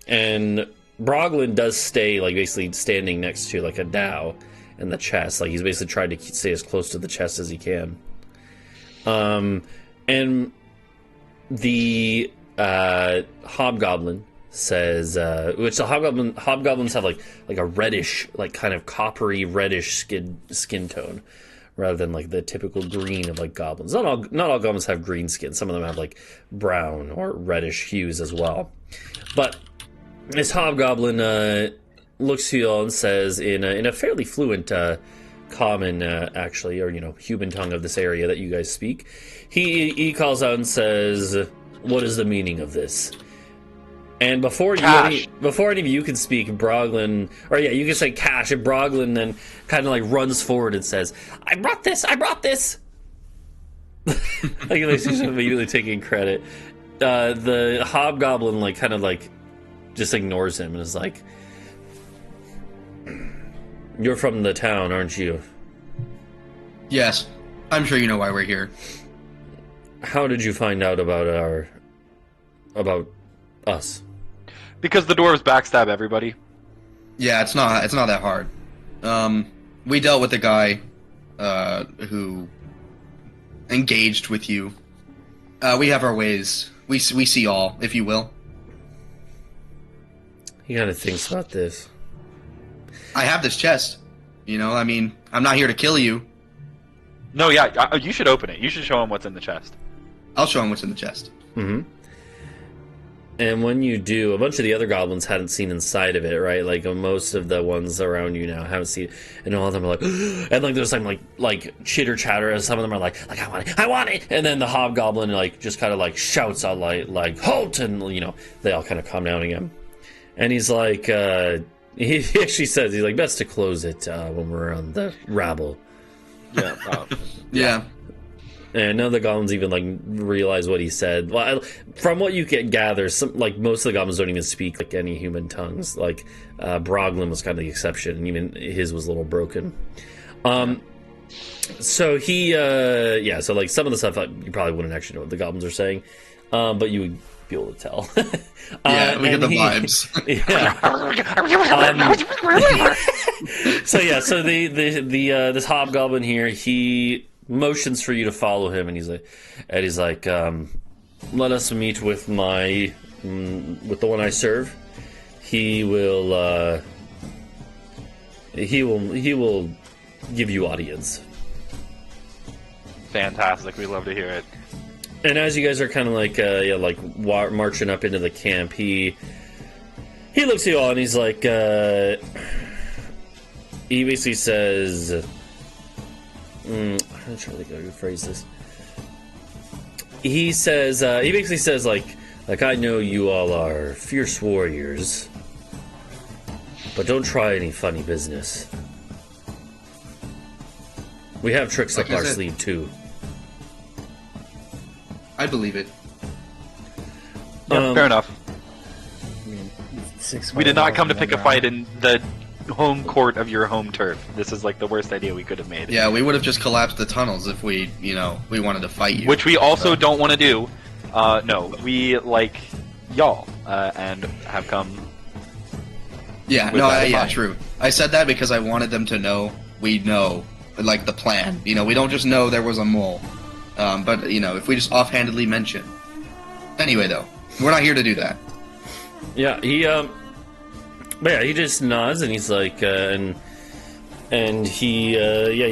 And Broglin does stay, basically standing next to, Adau in the chest. He's basically tried to stay as close to the chest as he can. And the Hobgoblin says, which the hobgoblins have a reddish, kind of coppery reddish skin tone, rather than the typical green of goblins. Not all goblins have green skin. Some of them have brown or reddish hues as well. But this hobgoblin looks to you all and says in a fairly fluent common, actually, or human tongue of this area that you guys speak, he calls out and says, "What is the meaning of this?" And before any of you can speak, Broglin, or you can say cash, and Broglin then kind of runs forward and says, I brought this! He's immediately taking credit. The hobgoblin just ignores him and is like, "You're from the town, aren't you?" Yes. I'm sure you know why we're here. How did you find out about us? Because the dwarves backstab everybody. Yeah, it's not that hard. We dealt with the guy who engaged with you. We have our ways. We see all, if you will. He kind of thinks about this. I have this chest. I'm not here to kill you. No, yeah, you should open it. You should show him what's in the chest. I'll show him what's in the chest. Mm-hmm. And when you do, a bunch of the other goblins hadn't seen inside of it, right? Most of the ones around you now haven't seen it, and all of them are and there's some chitter chatter, as some of them are I want it, and then the hobgoblin just kind of shouts out halt, and they all kind of calm down again, and he's he actually says he's best to close it when we're on the rabble. Yeah. Yeah. And none of the goblins even realize what he said. Well, from what you can gather, most of the goblins don't even speak any human tongues. Broglin was kind of the exception, and even his was a little broken. So he, so some of the stuff you probably wouldn't actually know what the goblins are saying, but you would be able to tell. Yeah, we get the vibes. Yeah. So this hobgoblin here, he motions for you to follow him, and he's like, let us meet with the one I serve. He will give you audience. Fantastic. We love to hear it. And as you guys are kind of marching up into the camp, he looks at you all and he's he basically says, I'm trying to think how to phrase this. He says, he basically says, I know you all are fierce warriors, but don't try any funny business. We have tricks up our sleeve, too. I believe it. Fair enough. We did not come to pick a fight in. in the home court of your home turf. This is the worst idea we could have made. Yeah, we would have just collapsed the tunnels if we wanted to fight you. Which we also don't want to do. No, we like y'all and have come. Yeah, true. I said that because I wanted them to know we know, the plan. We don't just know there was a mole. But, if we just offhandedly mention. Anyway, though, we're not here to do that. Yeah, he just nods and he's he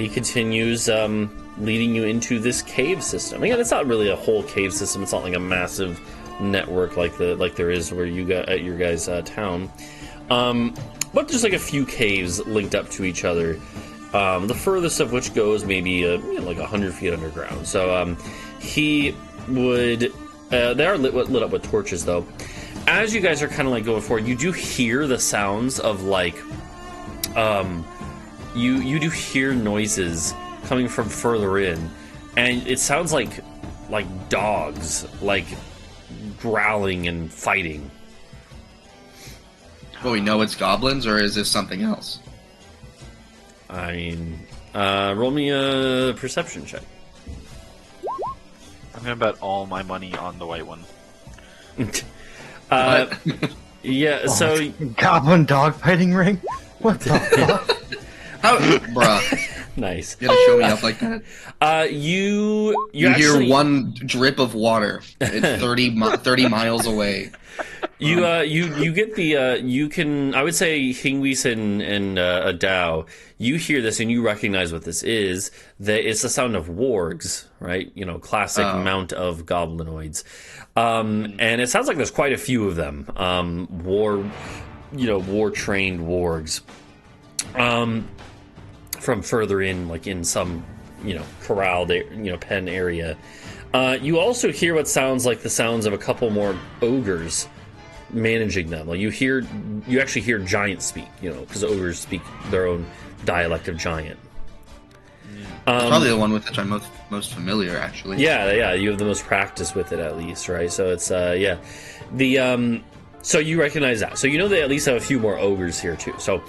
continues leading you into this cave system. Again, it's not really a whole cave system. It's not a massive network like there is where you got at your guys' town. But there's a few caves linked up to each other. The furthest of which goes maybe 100 feet underground. So he would they are lit up with torches though, as you guys are kind of like going forward, you do hear the sounds of like, you do hear noises coming from further in, and it sounds like dogs, like growling and fighting. Well, we know it's goblins, or is this something else? I mean, roll me a perception check. I'm gonna bet all my money on the white one. Yeah, so Goblin dog fighting ring? What the fuck? How, bruh? nice. You gotta show me up like that. You hear actually, one drip of water. It's 30 miles away. you get the you can, I would say, Hingwis and Adau, you hear this and you recognize what this is. That it's the sound of wargs, right? You know, classic mount of goblinoids. And it sounds like there's quite a few of them. War-trained wargs. From further in, like in some, corralled, pen area. You also hear what sounds like the sounds of a couple more ogres managing them. Like you actually hear giants speak, because ogres speak their own dialect of giant. Probably the one with which I'm most familiar, actually. Yeah, you have the most practice with it, at least, right? So it's so you recognize that. So you know they at least have a few more ogres here too. So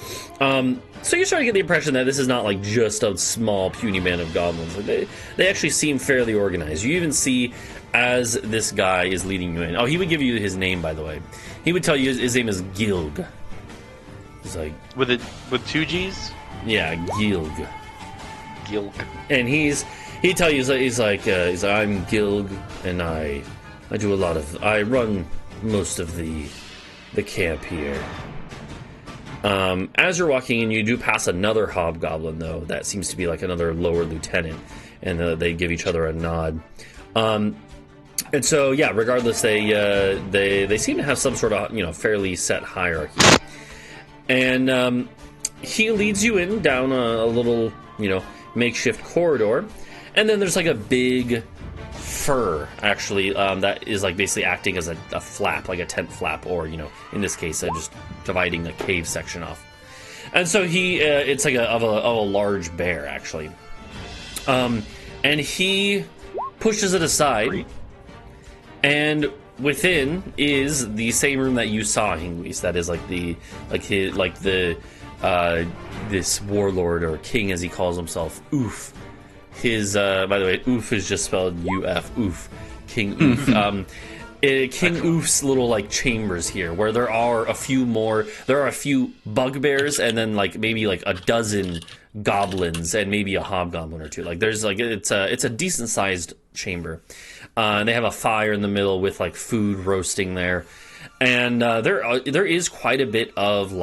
you're starting to get the impression that this is not like just a small puny band of goblins. Like they actually seem fairly organized. You even see as this guy is leading you in. Oh, he would give you his name, by the way. He would tell you his name is Gilg. He's like with two G's. Yeah, Gilg. Gilg. And he tell you he's like I'm Gilg, and I run most of the camp here. As you're walking in, you do pass another hobgoblin, though. That seems to be like another lower lieutenant, and they give each other a nod. And so, yeah, regardless, they seem to have some sort of fairly set hierarchy. And he leads you in down a little makeshift corridor, and then there's like a big fur, actually, that is like basically acting as a flap, like a tent flap, or in this case, just dividing the cave section off. And so it's like of a large bear, actually, and he pushes it aside, and within is the same room that you saw, Hingwis. That is this warlord, or king as he calls himself, Oof. His, by the way, Oof is just spelled U-F, Oof. King Oof. King Oof's little, chambers here, where there are a few bugbears, and then, maybe, a dozen goblins, and maybe a hobgoblin or two. It's a decent-sized chamber. They have a fire in the middle with, food roasting there. And there is quite a bit of,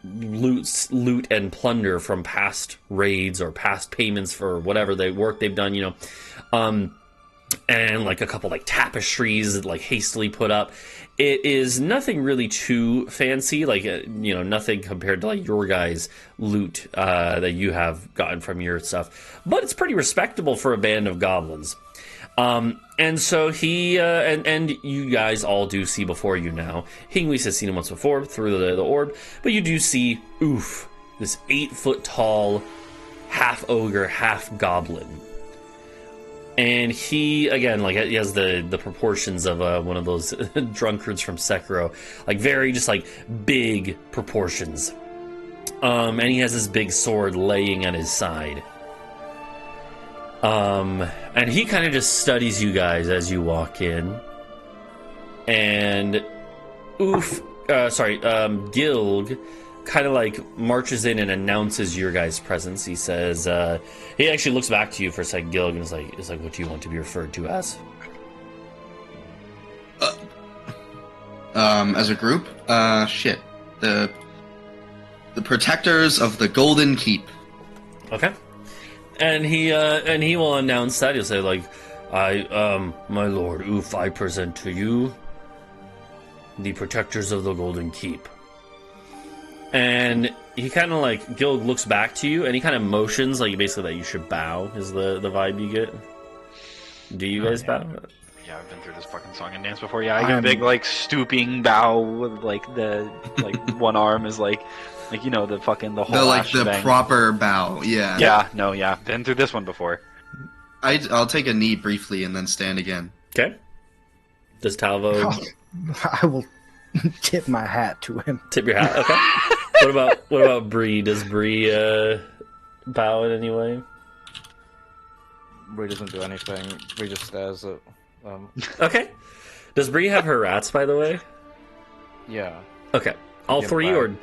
loot and plunder from past raids or past payments for whatever work they've done, and a couple tapestries hastily put up. It is nothing really too fancy, nothing compared to your guys' loot that you have gotten from your stuff, but it's pretty respectable for a band of goblins. And so he, and you guys all do see before you now. Hingwis has seen him once before through the orb, but you do see Oof, this 8-foot tall, half ogre, half goblin. And he, again, he has the proportions of one of those drunkards from Sekiro, very just big proportions. And he has this big sword laying at his side. And he kind of just studies you guys as you walk in. And Gilg kind of marches in and announces your guys' presence. He says, he actually looks back to you for a second, Gilg, and is like, what do you want to be referred to as? As a group? Shit. The protectors of the Golden Keep. Okay. And he will announce that. He'll say, my lord Oof, I present to you the protectors of the Golden Keep. And he kind of Gilg looks back to you, and he kind of motions, basically that you should bow, is the vibe you get. Do you guys bow? Yeah, I've been through this fucking song and dance before. Yeah, I get a big like stooping bow with like the like one arm is like the whole the proper bow. Yeah. Yeah. No. Yeah. Been through this one before. I'll take a knee briefly and then stand again. Okay. Does Talvo I will tip my hat to him. tip your hat? Okay. what about Bree? Does Bree bow in any way? Bree doesn't do anything. Bree just stares at. Okay. Does Bree have her rats, by the way? Yeah. Okay. All Yeah, three, bye. or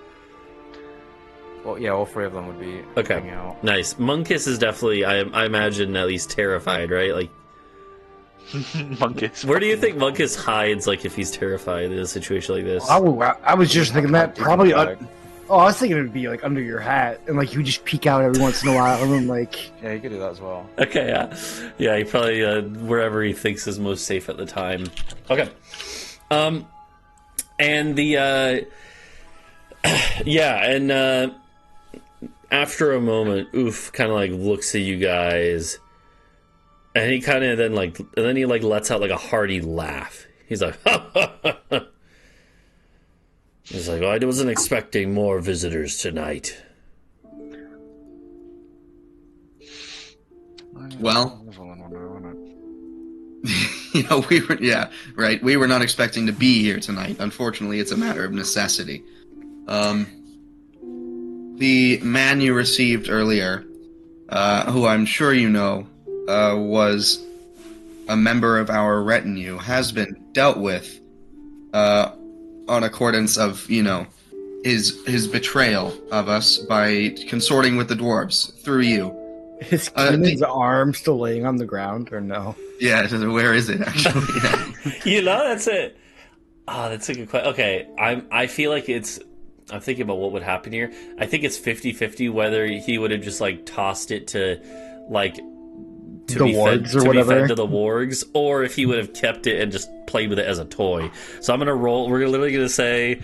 Well, yeah, all three of them would be okay. hanging out. Nice. Monkus is definitely, I imagine, at least terrified, right? Like, Monkus. where do you think Monkus hides, like, if he's terrified in a situation like this? I was just thinking that probably. Like, I was thinking it'd be like under your hat, and like you just peek out every once in a while, and then like. yeah, you could do that as well. Okay, yeah, he probably wherever he thinks is most safe at the time. Okay, and the yeah, and after a moment, Oof kind of like looks at you guys, and he kind of then he lets out like a hearty laugh. He's like, he's like, I wasn't expecting more visitors tonight. Well, we were not expecting to be here tonight. Unfortunately, it's a matter of necessity. The man you received earlier, who I'm sure you know, was a member of our retinue, has been dealt with, on accordance of, his betrayal of us by consorting with the dwarves through you. Is Keenan's arm still laying on the ground, or no? Yeah, where is it, actually? That's it. Oh, that's a good question. Okay, I feel like I'm thinking about what would happen here. I think it's 50-50 whether he would have just, like, tossed it to, like, to be fed to the wargs, or if he would have kept it and just played with it as a toy. So I'm going to roll. We're literally going to say...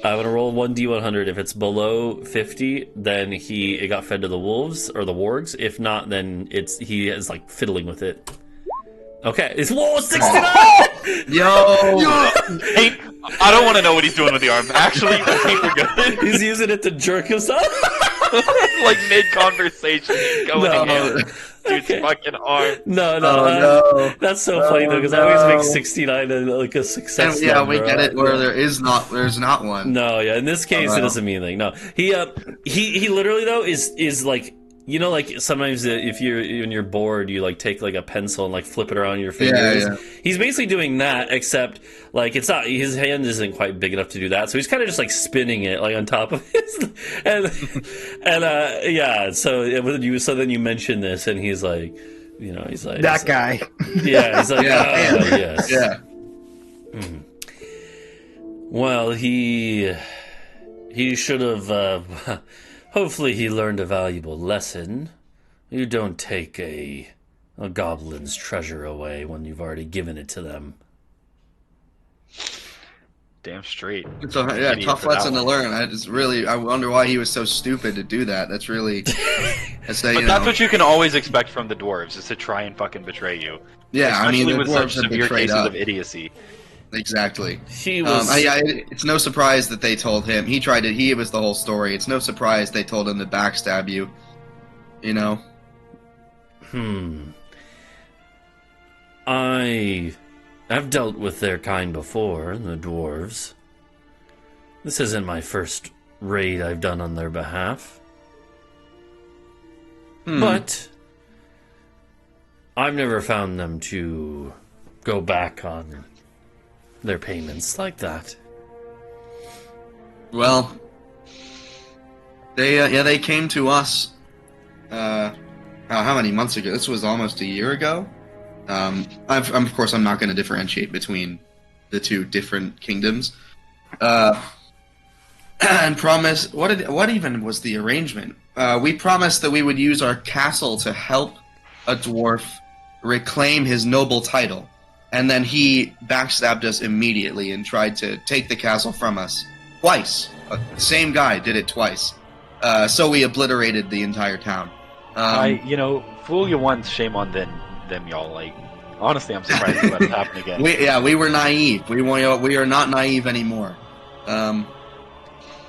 I'm going to roll 1d100. If it's below 50, then it got fed to the wolves or the wargs. If not, then he is like fiddling with it. Okay, it's 69! Yo! Hey, I don't want to know what he's doing with the arm. Actually, I think we're good. He's using it to jerk himself? Like mid-conversation, he's going in. Dude's fucking arm. No. That's so funny though, because I always make 69 like a success. Yeah, number. we get it where there's not one. No, yeah. In this case, it doesn't mean anything. No, he literally though is like, like sometimes if you're bored, you like take like a pencil and like flip it around your fingers. Yeah. He's basically doing that, except like it's not, his hand isn't quite big enough to do that, so he's kind of just like spinning it like on top of his yeah. So then you mention this, and he's like, he's like that guy. Yeah, he's like, yes, yeah. Mm. Well, he should have. Hopefully he learned a valuable lesson. You don't take a goblin's treasure away when you've already given it to them. Damn straight. So, yeah, tough lesson to learn. I wonder why he was so stupid to do that. That's really... That's what you can always expect from the dwarves, is to try and fucking betray you. Yeah, especially with such dwarves severe cases of idiocy. Exactly. He was... it's no surprise that they told him. He was the whole story. It's no surprise they told him to backstab you. I've dealt with their kind before, the dwarves. This isn't my first raid I've done on their behalf. But I've never found them to go back on their payments like that. Well, they came to us. How many months ago? This was almost a year ago. Of course, I'm not going to differentiate between the two different kingdoms. And promise. What even was the arrangement? We promised that we would use our castle to help a dwarf reclaim his noble title. And then he backstabbed us immediately and tried to take the castle from us. Twice. The same guy did it twice. So we obliterated the entire town. Fool you once, shame on them, y'all. Like, Honestly, I'm surprised you let it happen again. We were naive. We are not naive anymore.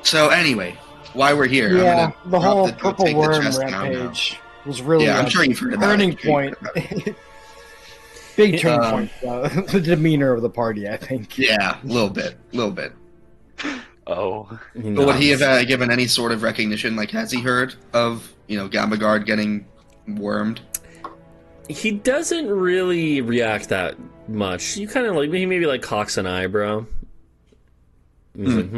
So anyway, why we're here? Yeah, I'm the whole take purple the worm chest down now. rampage was really Yeah, I'm a sure you've heard about turning it. point. Big turning point. The demeanor of the party, I think. Yeah, a little bit. Oh. But would he have given any sort of recognition? Like, has he heard of Gambagard getting wormed? He doesn't really react that much. You kind of like he maybe like cocks an eyebrow. He's like,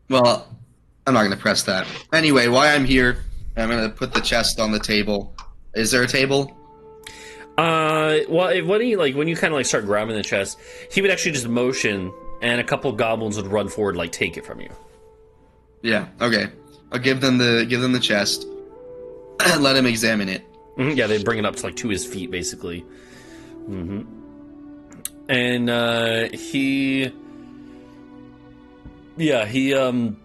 Well, I'm not going to press that. Anyway, why I'm here, I'm going to put the chest on the table. Is there a table? Well, when you kind of like start grabbing the chest, he would actually just motion, and a couple of goblins would run forward, like take it from you. Yeah. Okay. I'll give them the chest. Let him examine it. Mm-hmm. Yeah, they bring it up to his feet, basically. Mm-hmm. And he kind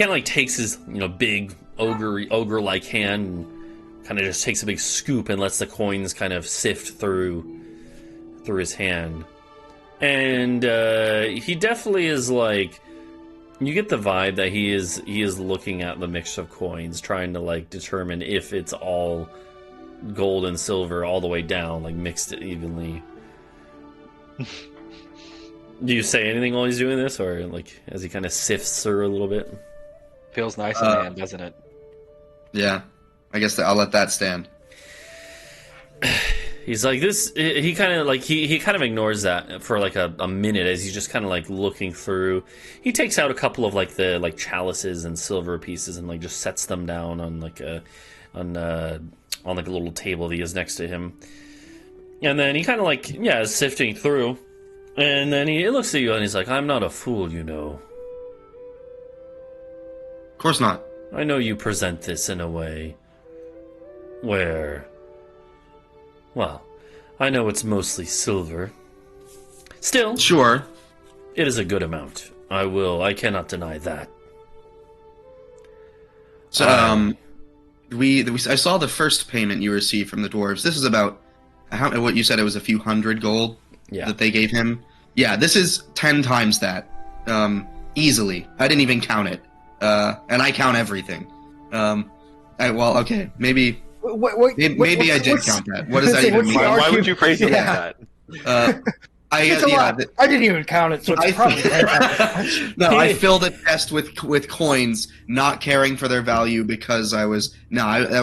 of like takes his big ogre like hand and kind of just takes a big scoop and lets the coins kind of sift through his hand. And he definitely is like, you get the vibe that he is looking at the mix of coins, trying to like determine if it's all gold and silver all the way down, like mixed evenly. Do you say anything while he's doing this, or like as he kind of sifts through a little bit? Feels nice in the hand, doesn't it? Yeah, I guess I'll let that stand. He's like this. He kind of like he kind of ignores that for like a minute as he's just kind of like looking through. He takes out a couple of like the chalices and silver pieces and like just sets them down on like a little table that he has next to him. And then he kind of like is sifting through, and then he looks at you and he's like, "I'm not a fool, you know. Of course not. I know you present this in a way where, well, I know it's mostly silver. Still, Sure. it is a good amount. I cannot deny that. So, I saw the first payment you received from the dwarves. This is about what you said. It was a few hundred gold that they gave him. Yeah, this is 10 times that, easily. I didn't even count it, and I count everything. Okay, maybe. Maybe I did count that. What does that even mean? Why would you praise it like that? I didn't even count it, so it's probably No, I filled a chest with coins, not caring for their value because that was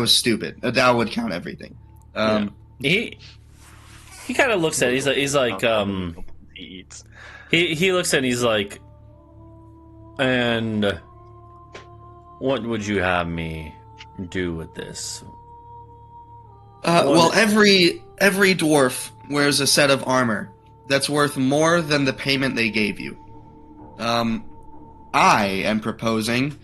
stupid. Adau would count everything. He kind of looks at it. He's like he eats. He looks at it and he's like, and what would you have me do with this? Well, every dwarf wears a set of armor that's worth more than the payment they gave you. I am proposing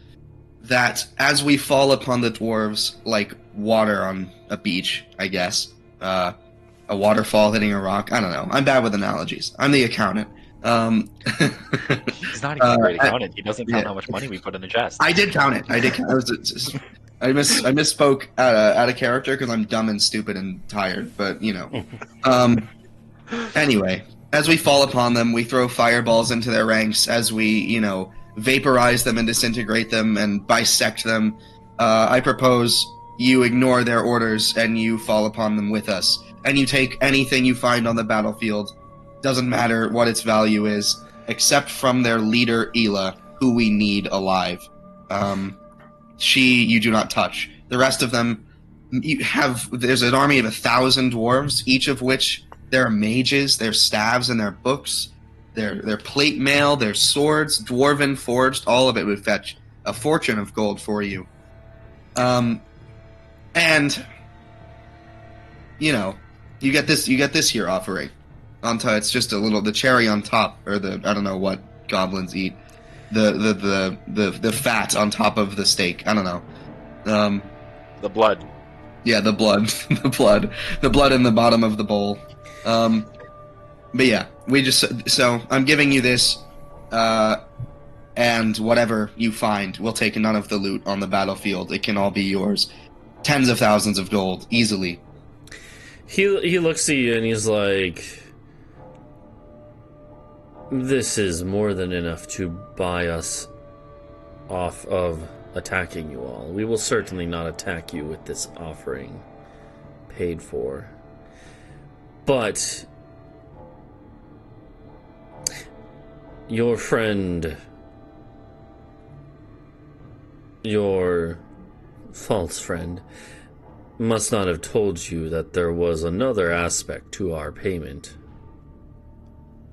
that as we fall upon the dwarves like water on a beach, I guess, a waterfall hitting a rock. I don't know. I'm bad with analogies. I'm the accountant. He's not even a great accountant. He doesn't count how much money we put in the chest. I did count it. I misspoke out of character because I'm dumb and stupid and tired. But anyway, as we fall upon them, we throw fireballs into their ranks. As we vaporize them and disintegrate them and bisect them, I propose you ignore their orders and you fall upon them with us, and you take anything you find on the battlefield. Doesn't matter what its value is, except from their leader Ela, who we need alive. You do not touch. The rest of them, there's an army of 1,000 dwarves, each of which there are mages, their staves, and their books, their plate mail, their swords, dwarven, forged. All of it would fetch a fortune of gold for you. And you get this here offering. It's just the cherry on top, or I don't know what goblins eat. The fat on top of the steak. I don't know. The blood. Yeah, the blood. the blood in the bottom of the bowl. But yeah, so I'm giving you this, and whatever you find, we'll take none of the loot on the battlefield. It can all be yours. Tens of thousands of gold, easily. He looks at you and he's like, this is more than enough to buy us off of attacking you all. We will certainly not attack you with this offering paid for. But your friend, your false friend, must not have told you that there was another aspect to our payment.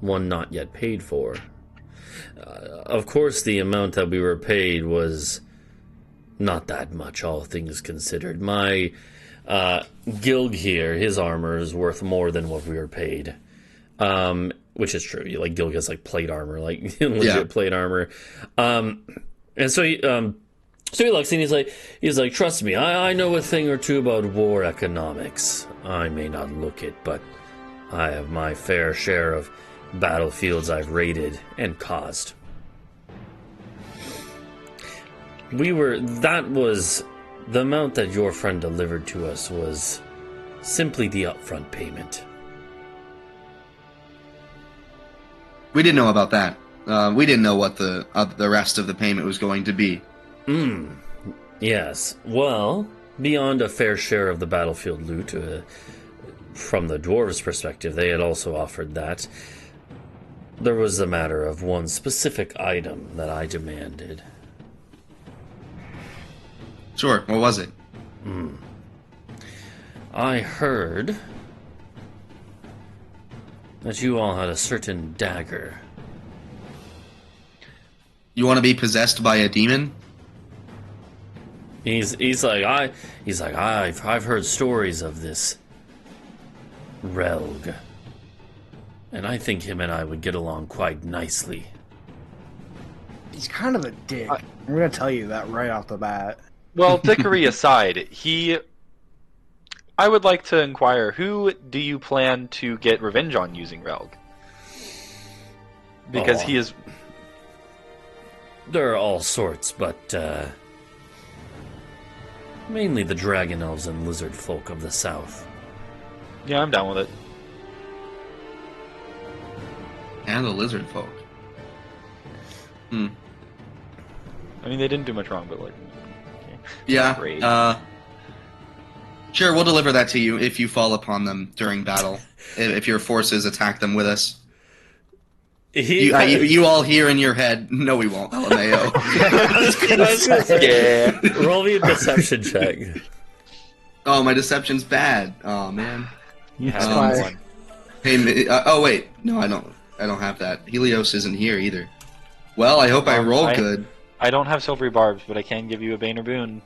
One not yet paid for. Of course, the amount that we were paid was not that much, all things considered. My Gilg here, his armor is worth more than what we were paid. Which is true. Like, Gilg has, like, plate armor, like, legit plate armor. And so he looks and he's like, trust me, I know a thing or two about war economics. I may not look it, but I have my fair share of battlefields I've raided and caused. That was the amount that your friend delivered to us was simply the upfront payment. We didn't know about that. We didn't know what the rest of the payment was going to be. Yes. Well, beyond a fair share of the battlefield loot, from the dwarves' perspective, they had also offered that. There was a matter of one specific item that I demanded. Sure, what was it? I heard that you all had a certain dagger. You want to be possessed by a demon? He's like I've heard stories of this Relg, and I think him and I would get along quite nicely. He's kind of a dick. I'm gonna tell you that right off the bat. Well, dickery aside, I would like to inquire, who do you plan to get revenge on using Relg? Because he is... There are all sorts, but mainly the dragon elves and lizard folk of the south. Yeah, I'm down with it. And the lizard folk. I mean, they didn't do much wrong, but like... Okay. Yeah, Great. Sure, we'll deliver that to you if you fall upon them during battle. If your forces attack them with us. You all hear in your head, no we won't, LMAO. Yeah. Roll me a deception check. Oh, my deception's bad. Oh, man. You have fine. one. Hey, oh wait, no, I don't have that. Helios isn't here either. Well, I hope I roll good. I don't have silvery barbs, but I can give you a bane or boon.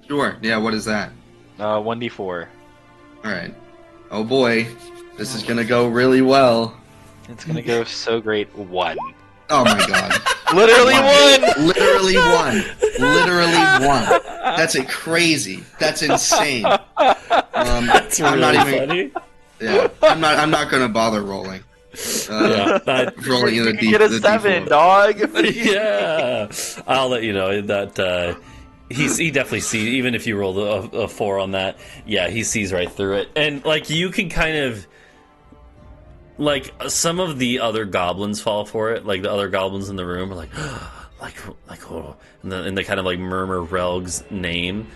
Sure, yeah, what is that? 1d4. Alright. Oh boy, this is gonna go really well. It's gonna go so great. 1. Oh my god. Literally 1! Literally 1. Literally 1. That's crazy. That's insane. That's really I'm not even, funny. Yeah, I'm not gonna bother rolling. Rolling in You the can get a 7, D4. dog! Yeah, I'll let you know that he definitely sees. Even if you roll a 4 on that, yeah, he sees right through it, and like you can kind of like some of the other goblins fall for it. Like the other goblins in the room are like, oh, and they kind of like murmur Relg's name.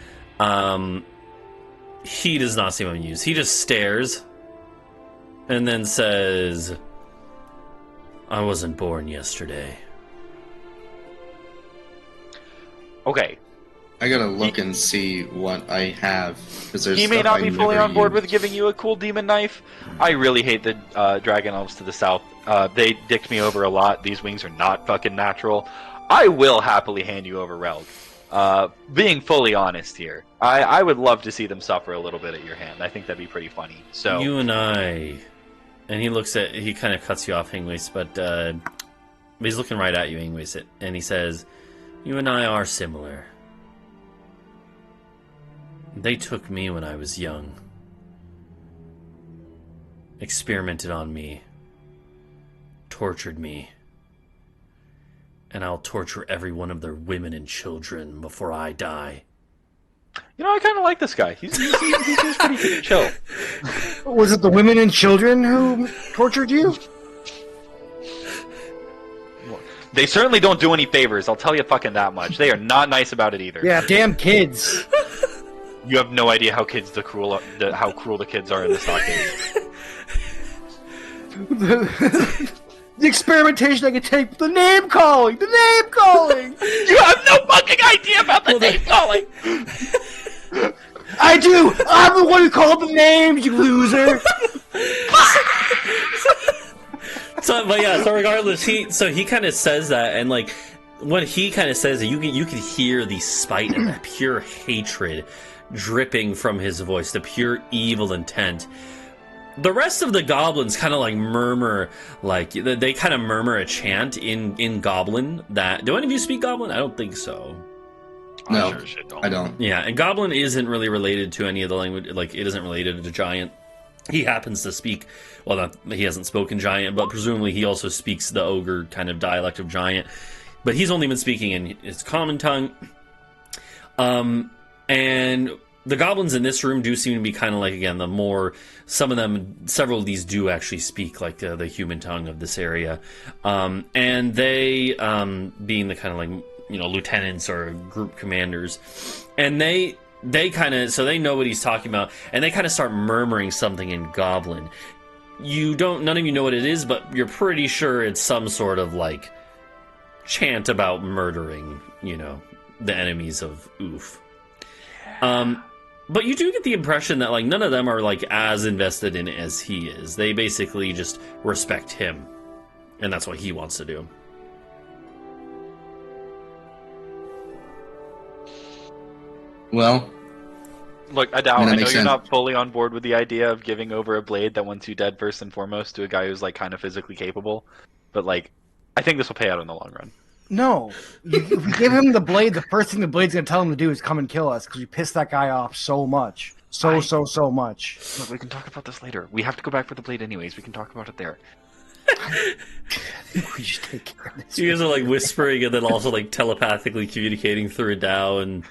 He does not seem amused. He just stares, and then says, "I wasn't born yesterday." Okay. I gotta look and see what I have, because there's He may stuff not I be fully never on board used. with giving you a cool demon knife. I really hate the dragon elves to the south. They dicked me over a lot. These wings are not fucking natural. I will happily hand you over Relg. Being fully honest here, I would love to see them suffer a little bit at your hand. I think that'd be pretty funny. So You and I, and he kind of cuts you off, Hingwis, but he's looking right at you, Hingwis, and he says, "You and I are similar. They took me when I was young, experimented on me, tortured me, and I'll torture every one of their women and children before I die." You know, I kind of like this guy. He seems pretty chill. Was it the women and children who tortured you? They certainly don't do any favors. I'll tell you fucking that much. They are not nice about it either. Yeah, damn kids. You have no idea how cruel the kids are in the stockades. The experimentation I could take, the name calling. You have no fucking idea about the name calling. I do. I'm the one who called the names, you loser. So regardless, he kind of says that, and like when he kind of says it, you can hear the spite and the pure hatred dripping from his voice, the pure evil intent. The rest of the goblins kind of like murmur, like they kind of murmur a chant in Goblin. That do any of you speak Goblin? I don't think so. No, Sure shit don't. I don't. Yeah, and Goblin isn't really related to any of the language. Like it isn't related to Giant. He happens to speak. Well, he hasn't spoken Giant, but presumably he also speaks the Ogre kind of dialect of Giant. But he's only been speaking in his common tongue. And the goblins in this room do seem to be kind of like, again, several of these do actually speak like the human tongue of this area. And they, being the kind of like, lieutenants or group commanders, and they know what he's talking about, and they kind of start murmuring something in Goblin. None of you know what it is, but you're pretty sure it's some sort of like chant about murdering, the enemies of Oof. But you do get the impression that like none of them are like as invested in it as he is. They basically just respect him, and that's what he wants to do. Well, Look, Adau, I know you're sense. not fully on board with the idea of giving over a blade that wants you dead first and foremost to a guy who's like kind of physically capable, but like, I think this will pay out in the long run. No, if we give him the blade, the first thing the blade's gonna tell him to do is come and kill us because we pissed that guy off so much, so much. Look, we can talk about this later. We have to go back for the blade anyways. We can talk about it there. I think we should take care of this. You guys are like whispering and then also like telepathically communicating through Adau. And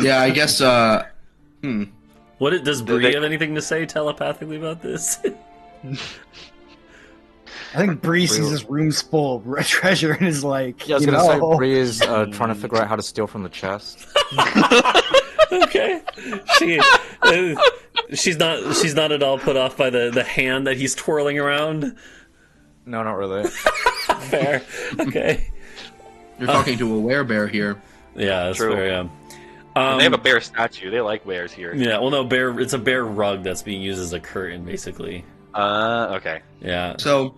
yeah, I guess. does Bree have anything to say telepathically about this? I think Bree sees this room's full of treasure and is like, Yeah, I was gonna say Bree is trying to figure out how to steal from the chest. Okay, she's not at all put off by the hand that he's twirling around. No, not really. Fair. Okay. You're talking to a werebear here. Yeah, that's True. fair. And they have a bear statue. They like bears here. Yeah, well, no, it's a bear rug that's being used as a curtain, basically. Okay. Yeah. So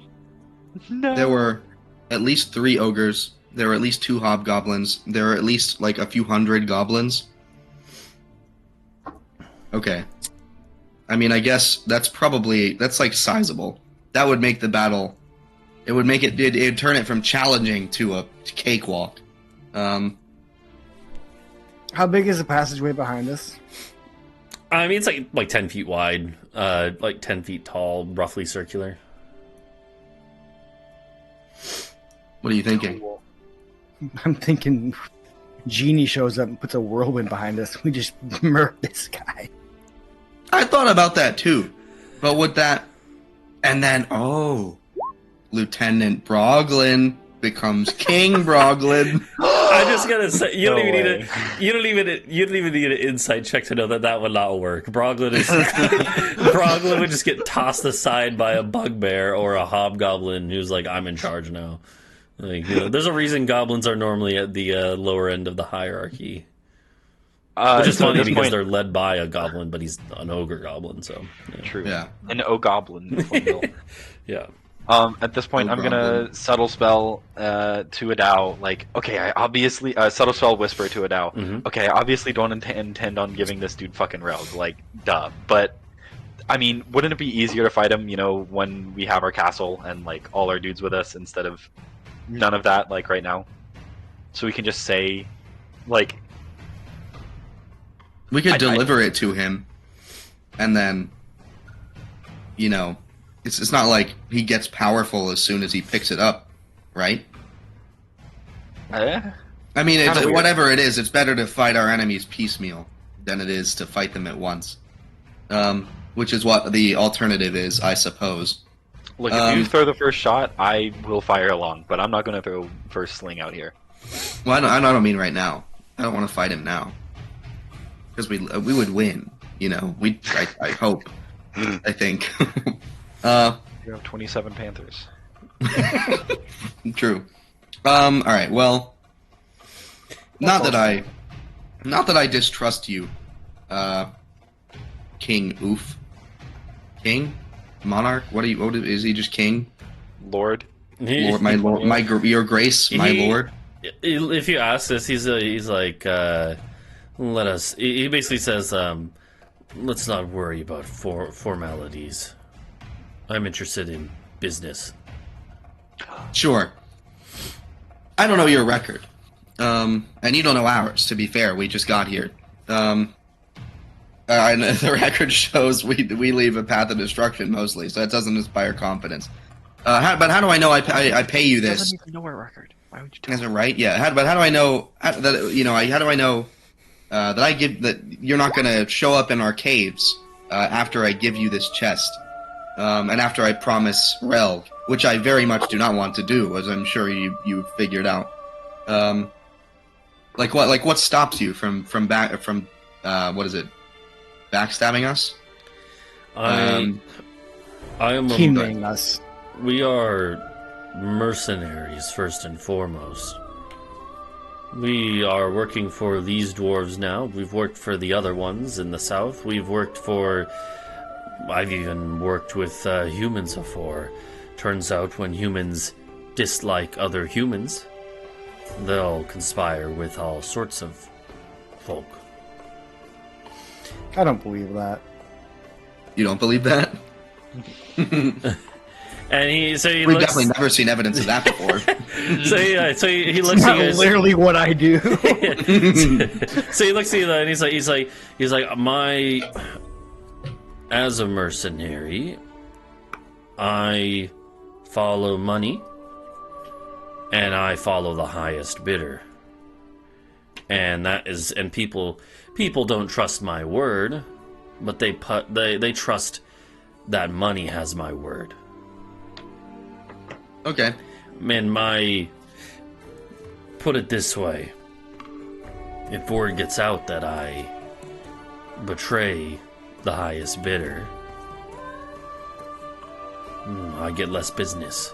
No. there were at least 3 ogres. There were at least 2 hobgoblins. There were at least like a few hundred goblins. Okay. I mean, I guess that's like sizable. That would make the battle. It would make it'd turn it from challenging to a cakewalk. How big is the passageway behind us? I mean, it's like 10 feet wide, like 10 feet tall, roughly circular. What are you thinking? I'm thinking Genie shows up and puts a whirlwind behind us. We just murk this guy. I thought about that too, but with that, and then Lieutenant Broglin becomes King Broglin. I'm just gonna say you don't No even way. need you don't even need an insight check to know that would not work. Broglin would just get tossed aside by a bugbear or a hobgoblin who's like, I'm in charge now. Like, there's a reason goblins are normally at the lower end of the hierarchy. Which is so at funny this because point- they're led by a goblin, but he's an ogre goblin, so yeah. True. Yeah. An goblin. Yeah. At this point, I'm gonna Goblin. subtle spell to Adau. Like, okay, I obviously subtle spell whisper to Adau. Mhm. Okay, I obviously don't intend on giving this dude fucking rails. Like, duh. But I mean, wouldn't it be easier to fight him? When we have our castle and like all our dudes with us instead of none of that. Like right now, so we can just say, like, We could I- deliver it to him, and then, it's not like he gets powerful as soon as he picks it up, right? eh? I mean, Kinda weird. whatever it is, it's better to fight our enemies piecemeal. than it is to fight them at once. Which is what the alternative is, I suppose. Look, if you throw the first shot, I will fire along, but I'm not going to throw first sling out here. Well, I don't mean right now. I don't want to fight him now. Because we would win, you know. I hope. I think. You have 27 Panthers. True. All right. Well, not that I distrust you, King Oof. King, Monarch. What is he? Just King? Lord, Lord, your Grace, my Lord. If you ask this, he's like, let us. He basically says, let's not worry about formalities. I'm interested in business. Sure. I don't know your record, and you don't know ours. To be fair, we just got here. And the record shows we leave a path of destruction mostly, so that doesn't inspire confidence. But how do I know I pay you this? doesn't even know our record. Why would you tell Is it right? Yeah. How do I know that How do I know that you're not going to show up in our caves after I give you this chest, and after I promise Rel, which I very much do not want to do, as I'm sure you figured out. What stops you from what is it? Backstabbing us? I am Teaming us. We are mercenaries first and foremost. We are working for these dwarves now. We've worked for the other ones in the south. I've even worked with humans before. Turns out when humans dislike other humans, they'll conspire with all sorts of folk. I don't believe that. You don't believe that? And We've looks, definitely never seen evidence of that before. so he looks It's at not you guys. literally what I do. So he looks at you and he's like, as a mercenary, I follow money, and I follow the highest bidder. And people don't trust my word, but they trust that money has my word. Okay. And put it this way, if word gets out that I betray the highest bidder, I get less business.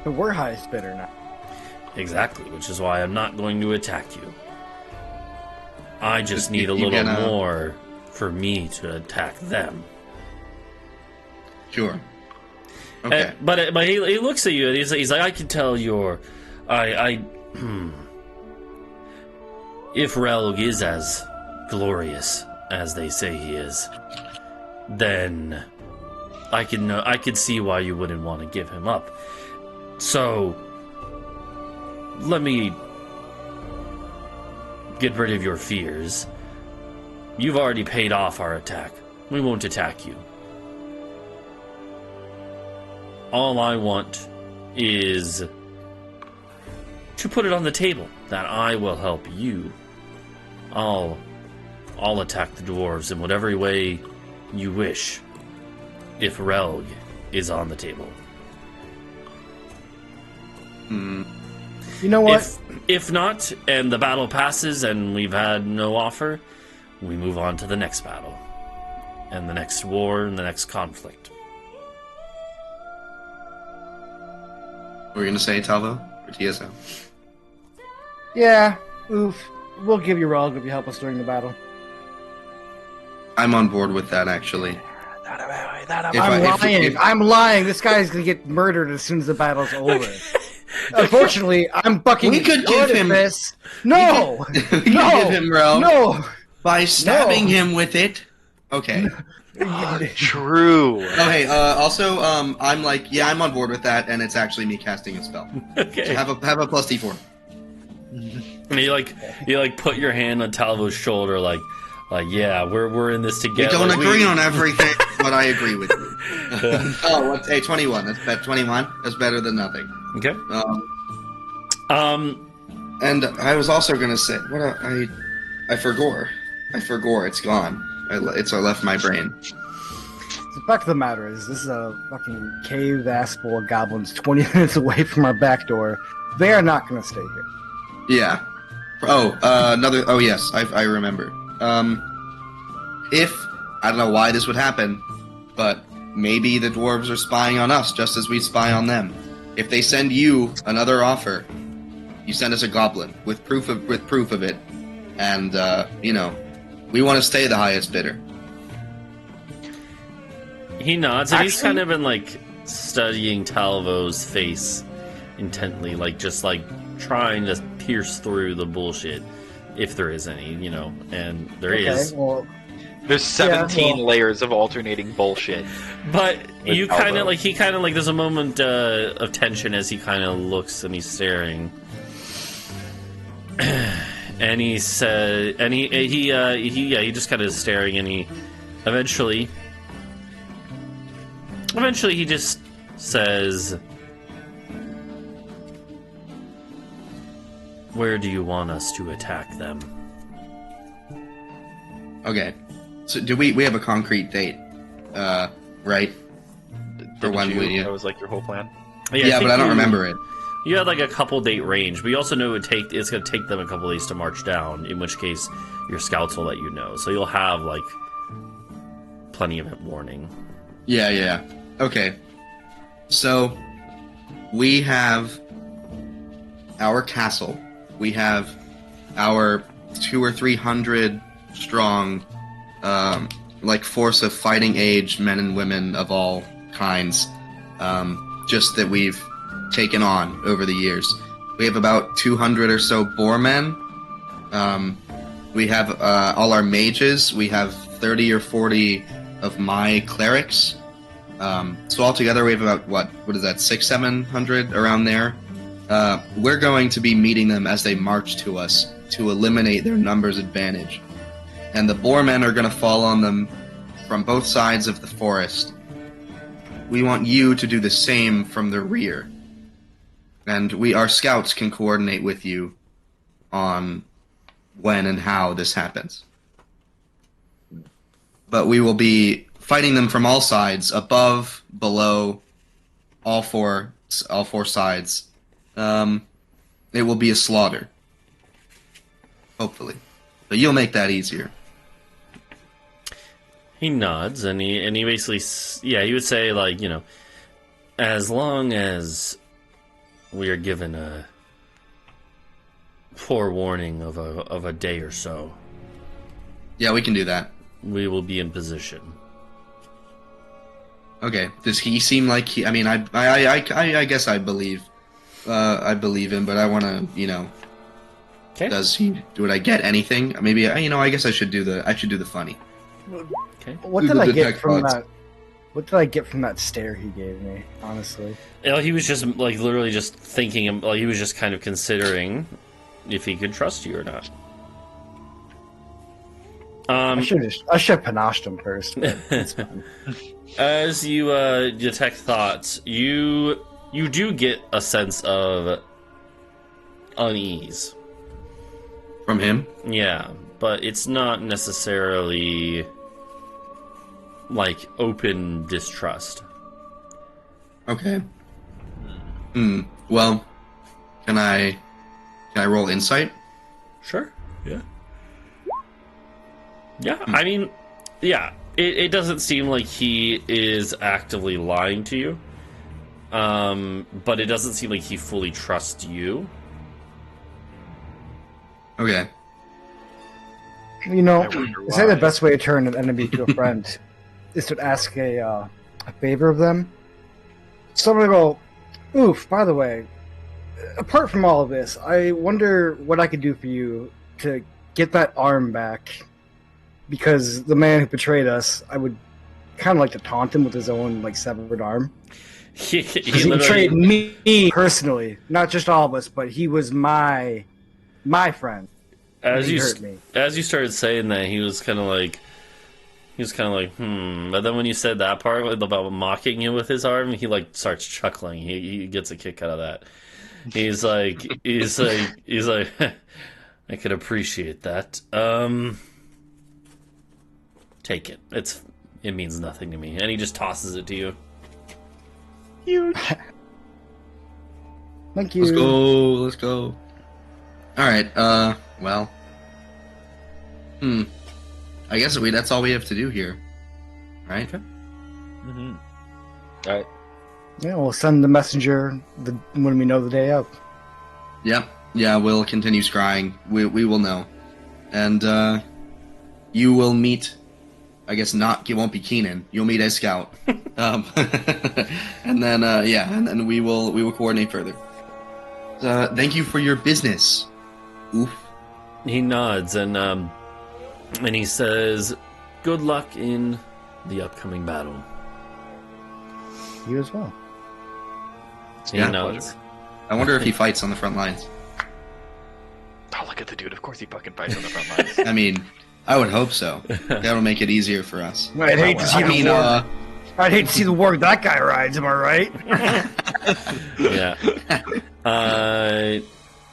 But we're highest bidder now. Exactly, which is why I'm not going to attack you. I just need a little more for me to attack them. Sure. Okay. But he looks at you and he's like, I can tell if Relg is as glorious as they say he is, then I could see why you wouldn't want to give him up. So let me get rid of your fears. You've already paid off our attack. We won't attack you. All I want is to put it on the table that I will help you. I'll attack the dwarves in whatever way you wish, if Relg is on the table. You know what? If not, and the battle passes and we've had no offer, we move on to the next battle, and the next war, and the next conflict. What were you going to say, Talvo? Or TSO? Yeah, oof. We'll give you Relg if you help us during the battle. I'm on board with that, actually. I'm lying. This guy's gonna get murdered as soon as the battle's over. Unfortunately, I'm fucking We could good give him- at this. No! We could No! give him Relg No! by stabbing him with it. Okay. True. Oh, hey, also, I'm like, yeah, I'm on board with that, and it's actually me casting a spell. Okay. So have a plus D4. And you put your hand on Talvo's shoulder, like yeah, we're in this We together. don't agree on everything, but I agree with you. Hey, 21. That's better. 21. That's better than nothing. Okay. And I was also gonna say, I forgot. I forgot. It's gone. I left my brain. The fact of the matter is, this is a fucking cave-ass full of goblins 20 minutes away from our back door. They are not going to stay here. Yeah. Oh, another. Oh, yes, I remember. If I don't know why this would happen, but maybe the dwarves are spying on us just as we spy on them. If they send you another offer, you send us a goblin with proof of it, and we want to stay the highest bidder. He nods, and he's kind of been like studying Talvo's face intently, just trying to pierce through the bullshit, if there is any, and there is. Well, There's 17 layers of alternating bullshit. But you kind Talvo. of there's a moment of tension as he kind of looks and he's staring. And he said, and he just kind of is staring, and he eventually he just says, "Where do you want us to attack them?" Okay. So do we have a concrete date? Right? For when we. That was like your whole plan. Yeah, but I don't remember it. You had like a couple date range, but you also know it's going to take them a couple days to march down, in which case your scouts will let you know. So you'll have like plenty of warning. Yeah. Okay. So we have our castle. We have our 200 or 300 strong force of fighting age men and women of all kinds, just that we've taken on over the years. We have about 200 or so boarmen. We have all our mages. We have 30 or 40 of my clerics. So altogether we have about, what is that, 600-700 around there. We're going to be meeting them as they march to us to eliminate their numbers advantage. And the boarmen are going to fall on them from both sides of the forest. We want you to do the same from the rear. And our scouts can coordinate with you on when and how this happens. But we will be fighting them from all sides, above, below, all four sides. It will be a slaughter. Hopefully. But you'll make that easier. He nods, and he basically, he would say, as long as we are given a forewarning of a day or so. Yeah, we can do that. We will be in position. Okay. Does he seem like he? I mean, I guess I believe him, but I want to, Okay. Does he? Would I get anything? Maybe I guess I should do the funny. Okay. what Do did the I get detect from bots. that? What did I get from that stare he gave me? Honestly, He was just literally just thinking. He was just kind of considering if he could trust you or not. I should have panached him first. But it's fine. As you detect thoughts, you do get a sense of unease. From him? Yeah, but it's not necessarily open distrust. Okay. Well, can I roll insight? Sure. Yeah. Yeah. I mean, yeah. It doesn't seem like he is actively lying to you, but it doesn't seem like he fully trusts you. Okay. You know, I wonder they say the why. best way to turn an enemy to a friend is to ask a favor of them. So I'm gonna go, oof, by the way, apart from all of this, I wonder what I could do for you to get that arm back. Because the man who betrayed us, I would kind of like to taunt him with his own severed arm. He He betrayed me personally, not just all of us, but he was my friend. as He you hurt me. as you started saying that, he was kind of like, But then when you said that part about mocking you with his arm, he starts chuckling. He gets a kick out of that. He's like, I could appreciate that. Take it. It means nothing to me. And he just tosses it to you. Huge. Thank you. Let's go. Alright, well. I guess that's all we have to do here. Right? Okay. Mm-hmm. All right. Yeah, we'll send the messenger when we know the day up. Yep. Yeah, we'll continue scrying. We will know. And, you will meet... I guess it won't be Keenan. You'll meet a scout. And then, and then we will coordinate further. Thank you for your business. Oof. He nods and he says, "Good luck in the upcoming battle." You as well. He Yeah, nods. I wonder if he fights on the front lines. Oh, look at the dude. Of course he fucking fights on the front lines. I mean, I would hope so. That'll make it easier for us. I'd hate to see I'd hate to see the warg that guy rides. Am I right? Yeah. Yeah. Oh,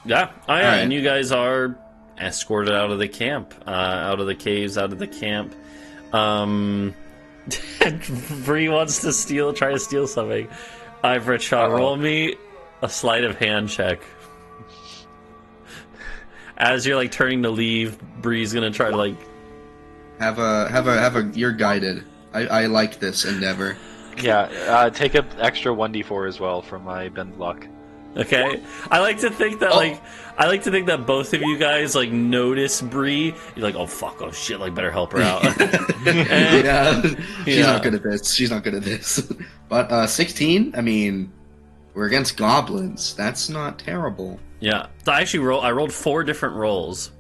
yeah. Right. And you guys are escorted out of the camp, out of the caves, out of the camp. Bree wants to try to steal something. Britsha, roll me a sleight of hand check. As you're like turning to leave, Bree's gonna try to like have a. You're guided. I like this endeavor. Yeah. Take an extra 1d4 as well from my bend luck. Okay, I like to think that both of you guys like notice Bree. You're like, oh fuck, oh shit, like better help her out. She's not good at this. She's not good at this. But 16. I mean, we're against goblins. That's not terrible. Yeah, so I rolled 4 different rolls,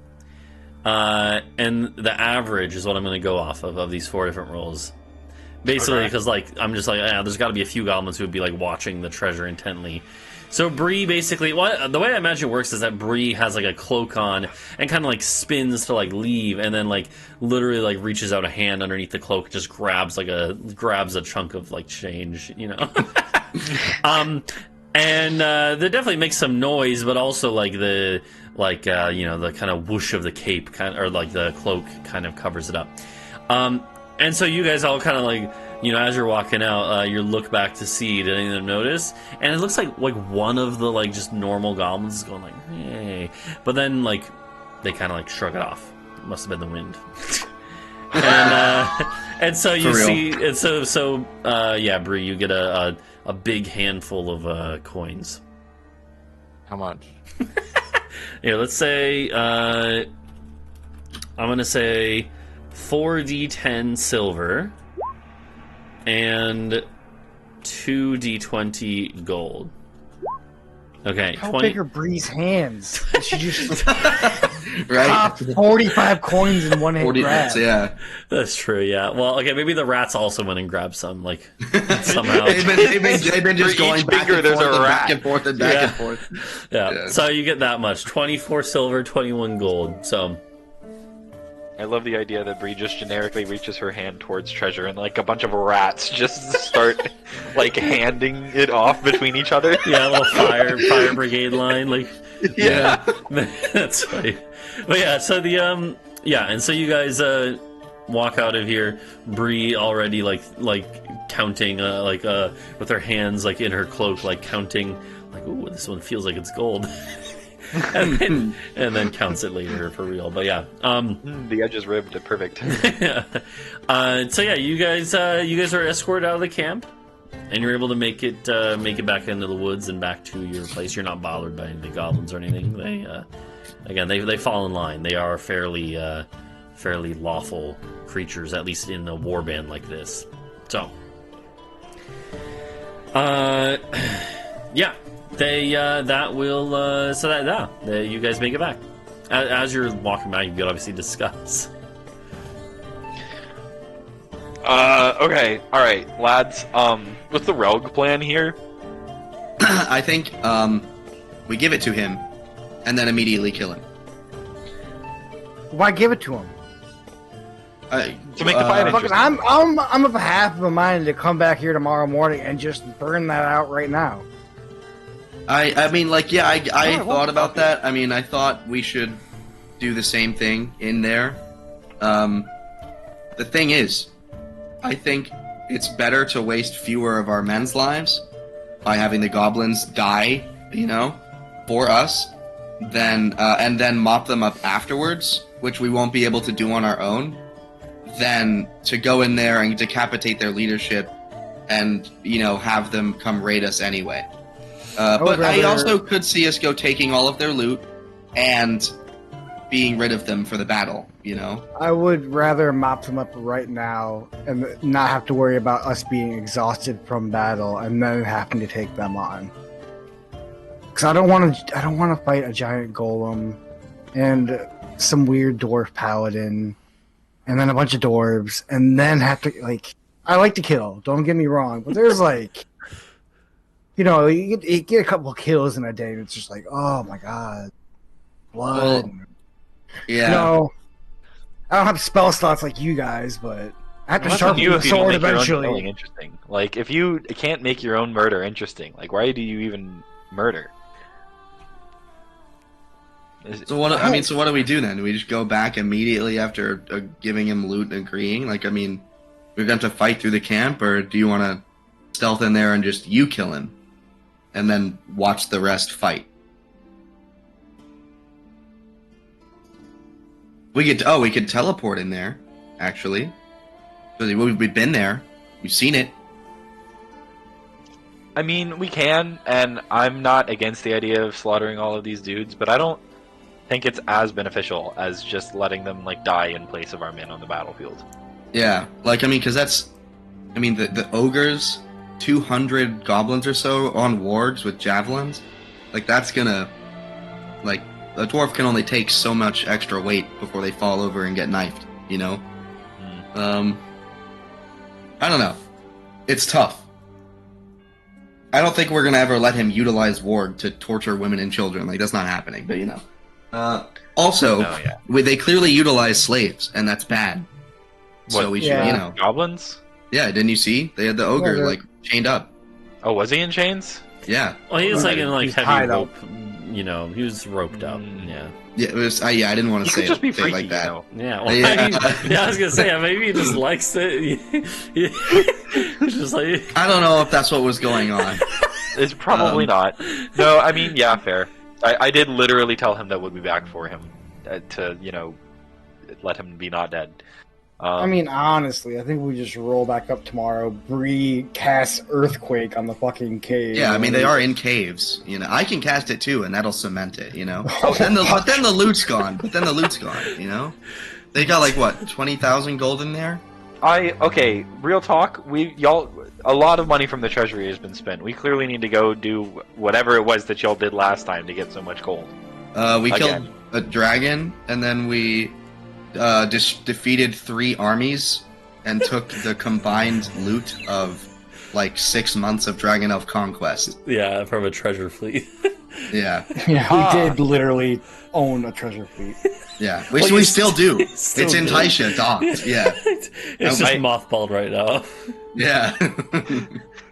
and the average is what I'm going to go off of these 4 different rolls. Basically, because like I'm just like, there's got to be a few goblins who would be like watching the treasure intently. So Bree basically, the way I imagine it works is that Bree has like a cloak on and kind of like spins to like leave, and then like literally like reaches out a hand underneath the cloak, just grabs a chunk of like change, you know. And that definitely makes some noise, but also like the kind of whoosh of the cape or like the cloak kind of covers it up. And so you guys all kind of like, as you're walking out, you look back to see, did any of them notice? And it looks like one of the like just normal goblins is going like, hey, but then like they kind of like shrug it off. It must have been the wind. And so you see, and so Bree, you get a big handful of coins. How much? Here, let's say I'm gonna say 4d10 silver and 2d20 gold. Okay. How big are Bree's hands? She just Right? popped 45 coins in one hand grab. Yeah. That's true, yeah. Well, okay, maybe the rats also went and grabbed some, like, somehow. they've been just For going each back finger, and there's forth a and rat. back and forth and back and forth. Yeah, so you get that much. 24 silver, 21 gold, so... I love the idea that Bree just generically reaches her hand towards treasure and like a bunch of rats just start like handing it off between each other. Yeah, a little fire brigade line, like... Yeah. That's right. But yeah, so and so you guys walk out of here. Bree already like counting with her hands like in her cloak, like counting, like, ooh, this one feels like it's gold. and then counts it later for real. But yeah, The edge is ribbed. Perfect. so yeah, you guys are escorted out of the camp, and you're able to make it back into the woods and back to your place. You're not bothered by any of the goblins or anything. They fall in line. They are fairly lawful creatures, at least in a warband like this. So, yeah. You guys make it back. As you're walking back, you could obviously discuss. Okay, alright, lads, what's the rogue plan here? I think we give it to him and then immediately kill him. Why give it to him? To make the fight Fucking, interesting. I'm of half of a mind to come back here tomorrow morning and just burn that out right now. I mean, like, yeah, I I thought won't about fuck that. I mean, I thought we should do the same thing in there. the thing is, I think it's better to waste fewer of our men's lives by having the goblins die, for us, than and then mop them up afterwards, which we won't be able to do on our own, than to go in there and decapitate their leadership and, have them come raid us anyway. But I also could see us go taking all of their loot and being rid of them for the battle, I would rather mop them up right now and not have to worry about us being exhausted from battle and then having to take them on. Because I don't want to fight a giant golem and some weird dwarf paladin and then a bunch of dwarves and then have to I like to kill. Don't get me wrong, but there's you get a couple of kills in a day and it's just oh my god, blood. Yeah. I don't have spell slots like you guys, but I have to Well, sharpen the if you don't sword make your own eventually. killing interesting. If you can't make your own murder interesting, why do you even murder? So what do we do then? Do we just go back immediately after giving him loot and agreeing? We're going to fight through the camp, or do you want to stealth in there and just you kill him, and then watch the rest fight? We could teleport in there, actually. We've been there. We've seen it. I mean, we can, and I'm not against the idea of slaughtering all of these dudes, but I don't think it's as beneficial as just letting them die in place of our men on the battlefield. Yeah, because the ogres, 200 goblins or so on wargs with javelins, that's gonna, a dwarf can only take so much extra weight before they fall over and get knifed, I don't know. It's tough. I don't think we're gonna ever let him utilize warg to torture women and children. That's not happening, but Also, they clearly utilize slaves, and that's bad. So we should, Goblins? Yeah, didn't you see? They had the ogre, chained up. Oh, was he in chains? Yeah. Well, he was in He's heavy tied rope. He was roped up. Yeah. Yeah, it was. I didn't want to say just be it freaky, like that. Yeah. Well, Yeah. I was gonna say maybe he just likes it. Just I don't know if that's what was going on. It's probably not. No, I mean, yeah, fair. I did literally tell him that we'd be back for him to let him be not dead. Honestly, I think we just roll back up tomorrow. Bree casts Earthquake on the fucking cave. Yeah, they are in caves. I can cast it too, and that'll cement it. But then the loot's gone. They got 20,000 gold in there. Okay, real talk. A lot of money from the treasury has been spent. We clearly need to go do whatever it was that y'all did last time to get so much gold. We killed a dragon, and then we defeated 3 armies and took the combined loot of 6 months of Dragon Elf conquest. Yeah, from a treasure fleet. Yeah. Yeah, we did literally own a treasure fleet. Yeah, we still do. It's in Taisha docked. Yeah. It's just mothballed right now. Yeah.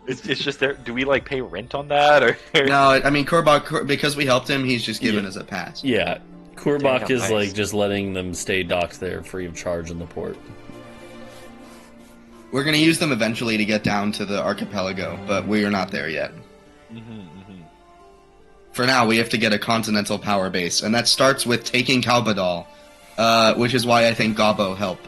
It's just there. Do we pay rent on that or? No, Kurbak, because we helped him, he's just given us a pass. Yeah. Kurbak is nice. just letting them stay docked there free of charge in the port. We're going to use them eventually to get down to the archipelago, but we are not there yet. For now, we have to get a continental power base, and that starts with taking Calbadal, which is why I think Gobbo help,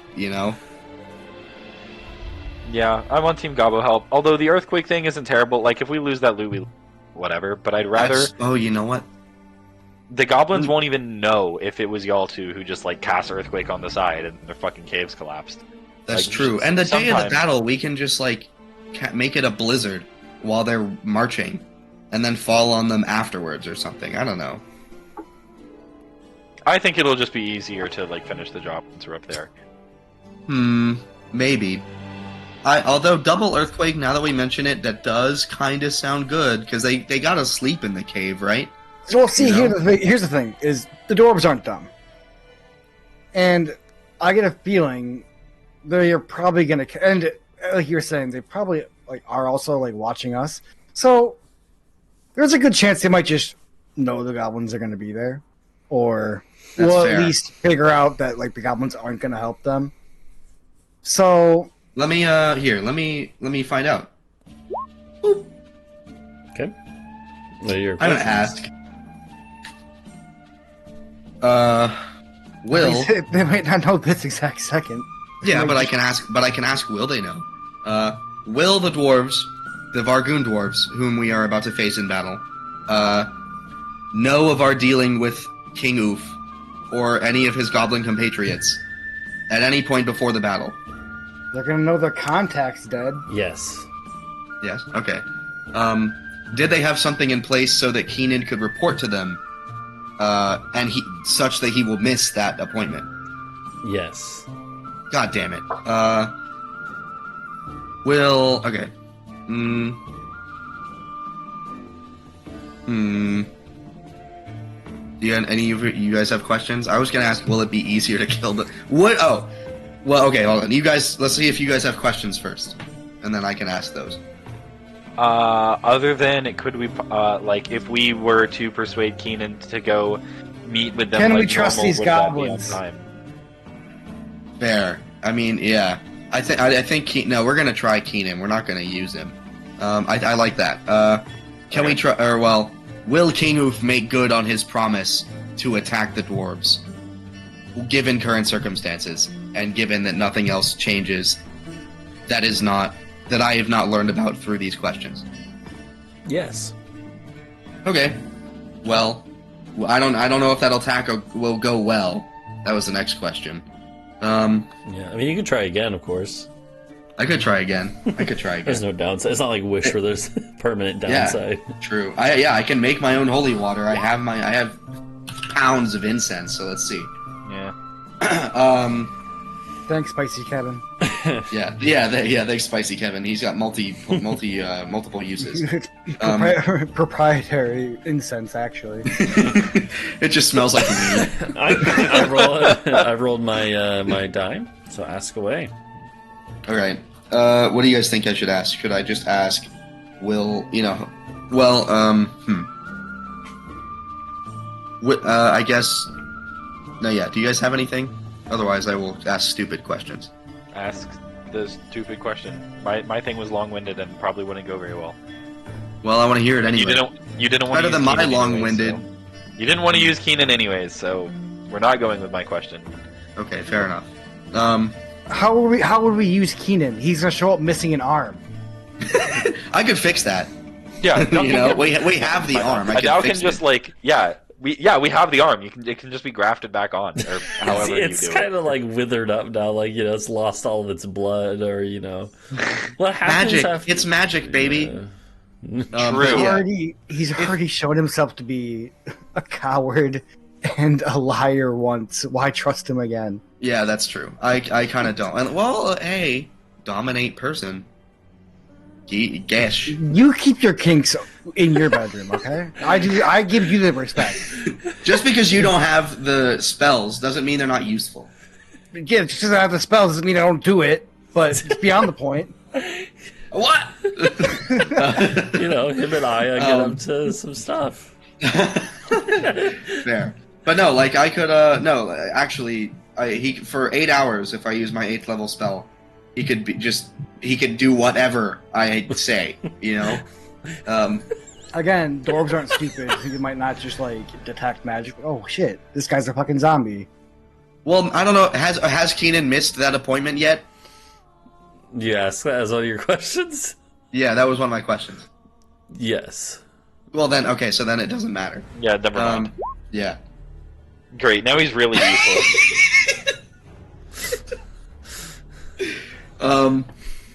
Yeah, I want Team Gobbo help. Although the earthquake thing isn't terrible. If we lose that loot, whatever. But I'd rather. Oh, you know what? The goblins won't even know if it was y'all two who just cast earthquake on the side and their fucking caves collapsed. That's true. And the day of the battle, we can just make it a blizzard while they're marching, and then fall on them afterwards or something. I don't know. I think it'll just be easier to finish the job once we're up there. Maybe. Although double earthquake, now that we mention it, that does kind of sound good because they gotta sleep in the cave, right? Well, see, here's the thing: is the dwarves aren't dumb, and I get a feeling they're probably gonna, and like you're saying, they probably are also watching us. So there's a good chance they might just know the goblins are gonna be there, or That's will fair. at least figure out that the goblins aren't gonna help them. So Let me let me find out. Okay. What are your I'm gonna questions? ask. Will. they might not know this exact second. Yeah, but I can ask. But I can ask. Will they know? Will the dwarves, the Vargoon dwarves, whom we are about to face in battle, know of our dealing with King Oof or any of his goblin compatriots at any point before the battle? They're gonna know their contact's dead. Yes. Yes. Okay. Did they have something in place so that Keenan could report to them, and such that he will miss that appointment? Yes. God damn it. Will. Okay. Do any of you guys have questions? I was gonna ask, will it be easier to kill the... What? Oh. Well, okay, hold on. You guys, let's see if you guys have questions first. And then I can ask those. Other than, could we, like, if we were to persuade Keenan to go meet with them, Can like we trust normal, these would that be on goblins? time? Fair. I mean, yeah. I think no, we're gonna try Keenan. We're not gonna use him. I like that. Can we try? Or well, will King Oof make good on his promise to attack the dwarves, given current circumstances, and given that nothing else changes? That I have not learned about through these questions. Yes. Okay. Well, I don't know if that attack will go well. That was the next question. Yeah. I mean, you can try again, of course. I could try again. There's no downside. It's not like Wish where there's permanent downside. Yeah, true. I can make my own holy water. I have pounds of incense. So let's see. Yeah. Thanks, Spicy Kevin. Thanks, Spicy Kevin. He's got multiple uses. Proprietary incense, actually. It just smells like weed. I rolled my die, so ask away. All right. What do you guys think I should ask? Should I just ask? Will Well, I guess. No, yeah. Do you guys have anything? Otherwise, I will ask stupid questions. Ask the stupid question. My thing was long-winded and probably wouldn't go very well. Well, I want to hear it anyway. You didn't want Better to use than my Keenan long-winded. anyways, so. You didn't want to use Keenan anyways, so we're not going with my question. Okay, fair enough. How would we use Keenan? He's gonna show up missing an arm. I could fix that. Yeah, we have the arm. I Adau can can just like we have the arm. It can just be grafted back on, or however It's you do kind of like withered up now, like it's lost all of its blood, or what happens magic. after... It's magic, baby. True. He's already shown himself to be a coward and a liar once. Why trust him again? Yeah, that's true. I kind of don't. And well, hey, dominate person. Gesh. You keep your kinks in your bedroom, okay? I give you the respect. Just because you don't have the spells doesn't mean they're not useful. Yeah, just because I have the spells doesn't mean I don't do it. But it's beyond the point. What? Him and I get up to some stuff. Fair, but no, like I could. No, actually, for 8 hours, if I use my 8th level spell, he could do whatever I say. Again, dwarves aren't stupid. You might not just detect magic. Oh shit, this guy's a fucking zombie. Well, I don't know. Has Keenan missed that appointment yet? You ask that as one of your questions? Yeah, that was one of my questions. Yes. Well then, okay, so then it doesn't matter. Yeah, never mind. Yeah. Great. Now he's really useless.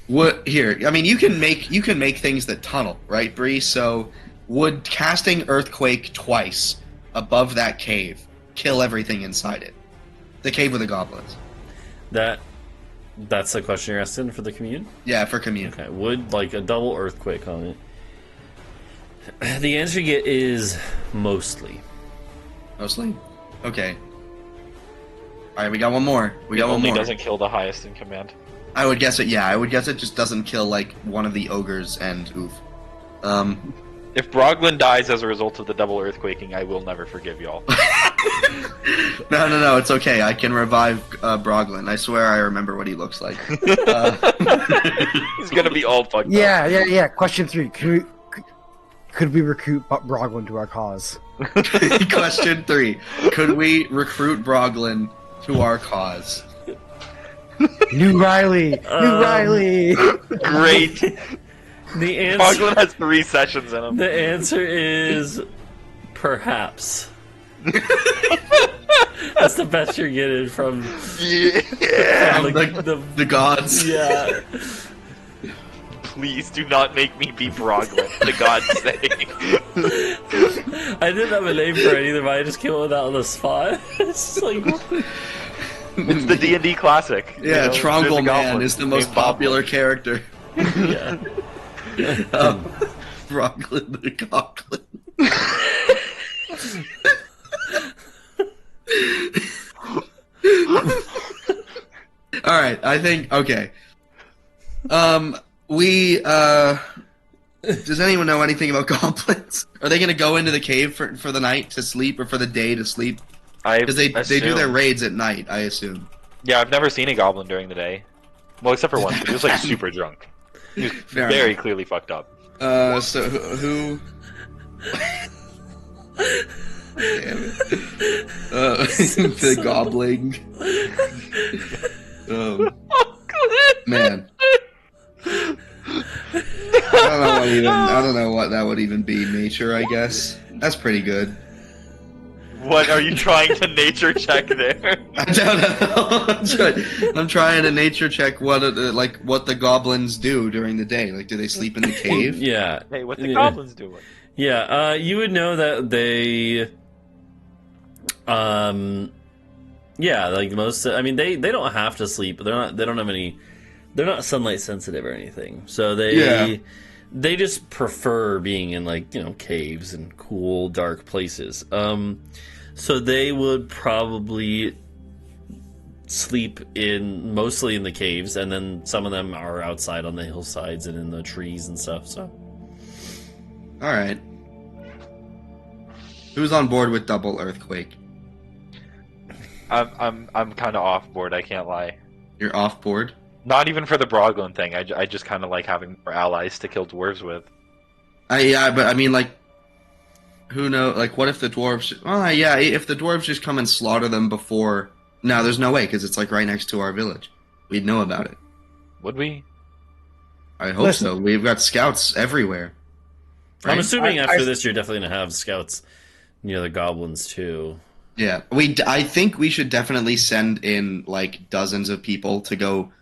What here? I mean, you can make things that tunnel, right, Bree? So, would casting Earthquake twice above that cave kill everything inside it? The cave with the goblins. That's the question you're asking for the commune? Yeah, for commune. Okay, would a double earthquake on it? The answer you get is mostly. Mostly? Okay. Alright, we got one more. It only doesn't kill the highest in command. I would guess it, yeah. I would guess it just doesn't kill, one of the ogres and oof. If Broglin dies as a result of the double earthquaking, I will never forgive y'all. No, it's okay. I can revive Broglin. I swear I remember what he looks like. He's gonna be all fucked up. Yeah. Question 3. Could we recruit Broglin to our cause? Question 3. Could we recruit Broglin to our cause? New Riley! New Riley! Great. The answer. Boglin has 3 sessions in him. The answer is perhaps. That's the best you're getting from, Yeah. from The gods. Yeah. Please do not make me be Boglin, for God's sake. I didn't have a name for it either, but I just came up with that on the spot. It's just like. It's the D&D classic. Yeah, There's a Trongle Man goblin is the most named popular character. Yeah. Broglin the Goblin. Alright, I think, okay. Does anyone know anything about goblins? Are they gonna go into the cave for the night to sleep, or for the day to sleep? Because they do their raids at night, I assume. Yeah, I've never seen a goblin during the day. Well, except for once, but he was like super drunk. He was very clearly fucked up. So who? Damn it. The goblin. Man. I don't know what that would even be. Nature, I guess. That's pretty good. What are you trying to nature check there? I don't know. I'm trying to nature check what the goblins do during the day. Like, do they sleep in the cave? Yeah. Hey, what the goblins doing? Yeah. You would know that they. Yeah, like most. I mean, they don't have to sleep. They're not. They don't have any. They're not sunlight sensitive or anything. So they just prefer being in, like, you know, caves and cool, dark places. So they would probably sleep mostly in the caves, and then some of them are outside on the hillsides and in the trees and stuff. So, all right. Who's on board with double earthquake? I'm kind of off board. I can't lie. You're off board. Not even for the Boglin thing. I just kind of like having more allies to kill dwarves with. Yeah, but I mean, like, who knows? Like, what if the dwarves? Oh, yeah, if the dwarves just come and slaughter them before. No, there's no way, because it's like right next to our village. We'd know about it. Would we? I hope so. We've got scouts everywhere. Right? I'm assuming after this, you're definitely gonna have scouts near the goblins too. Yeah, I think we should definitely send in like dozens of people to go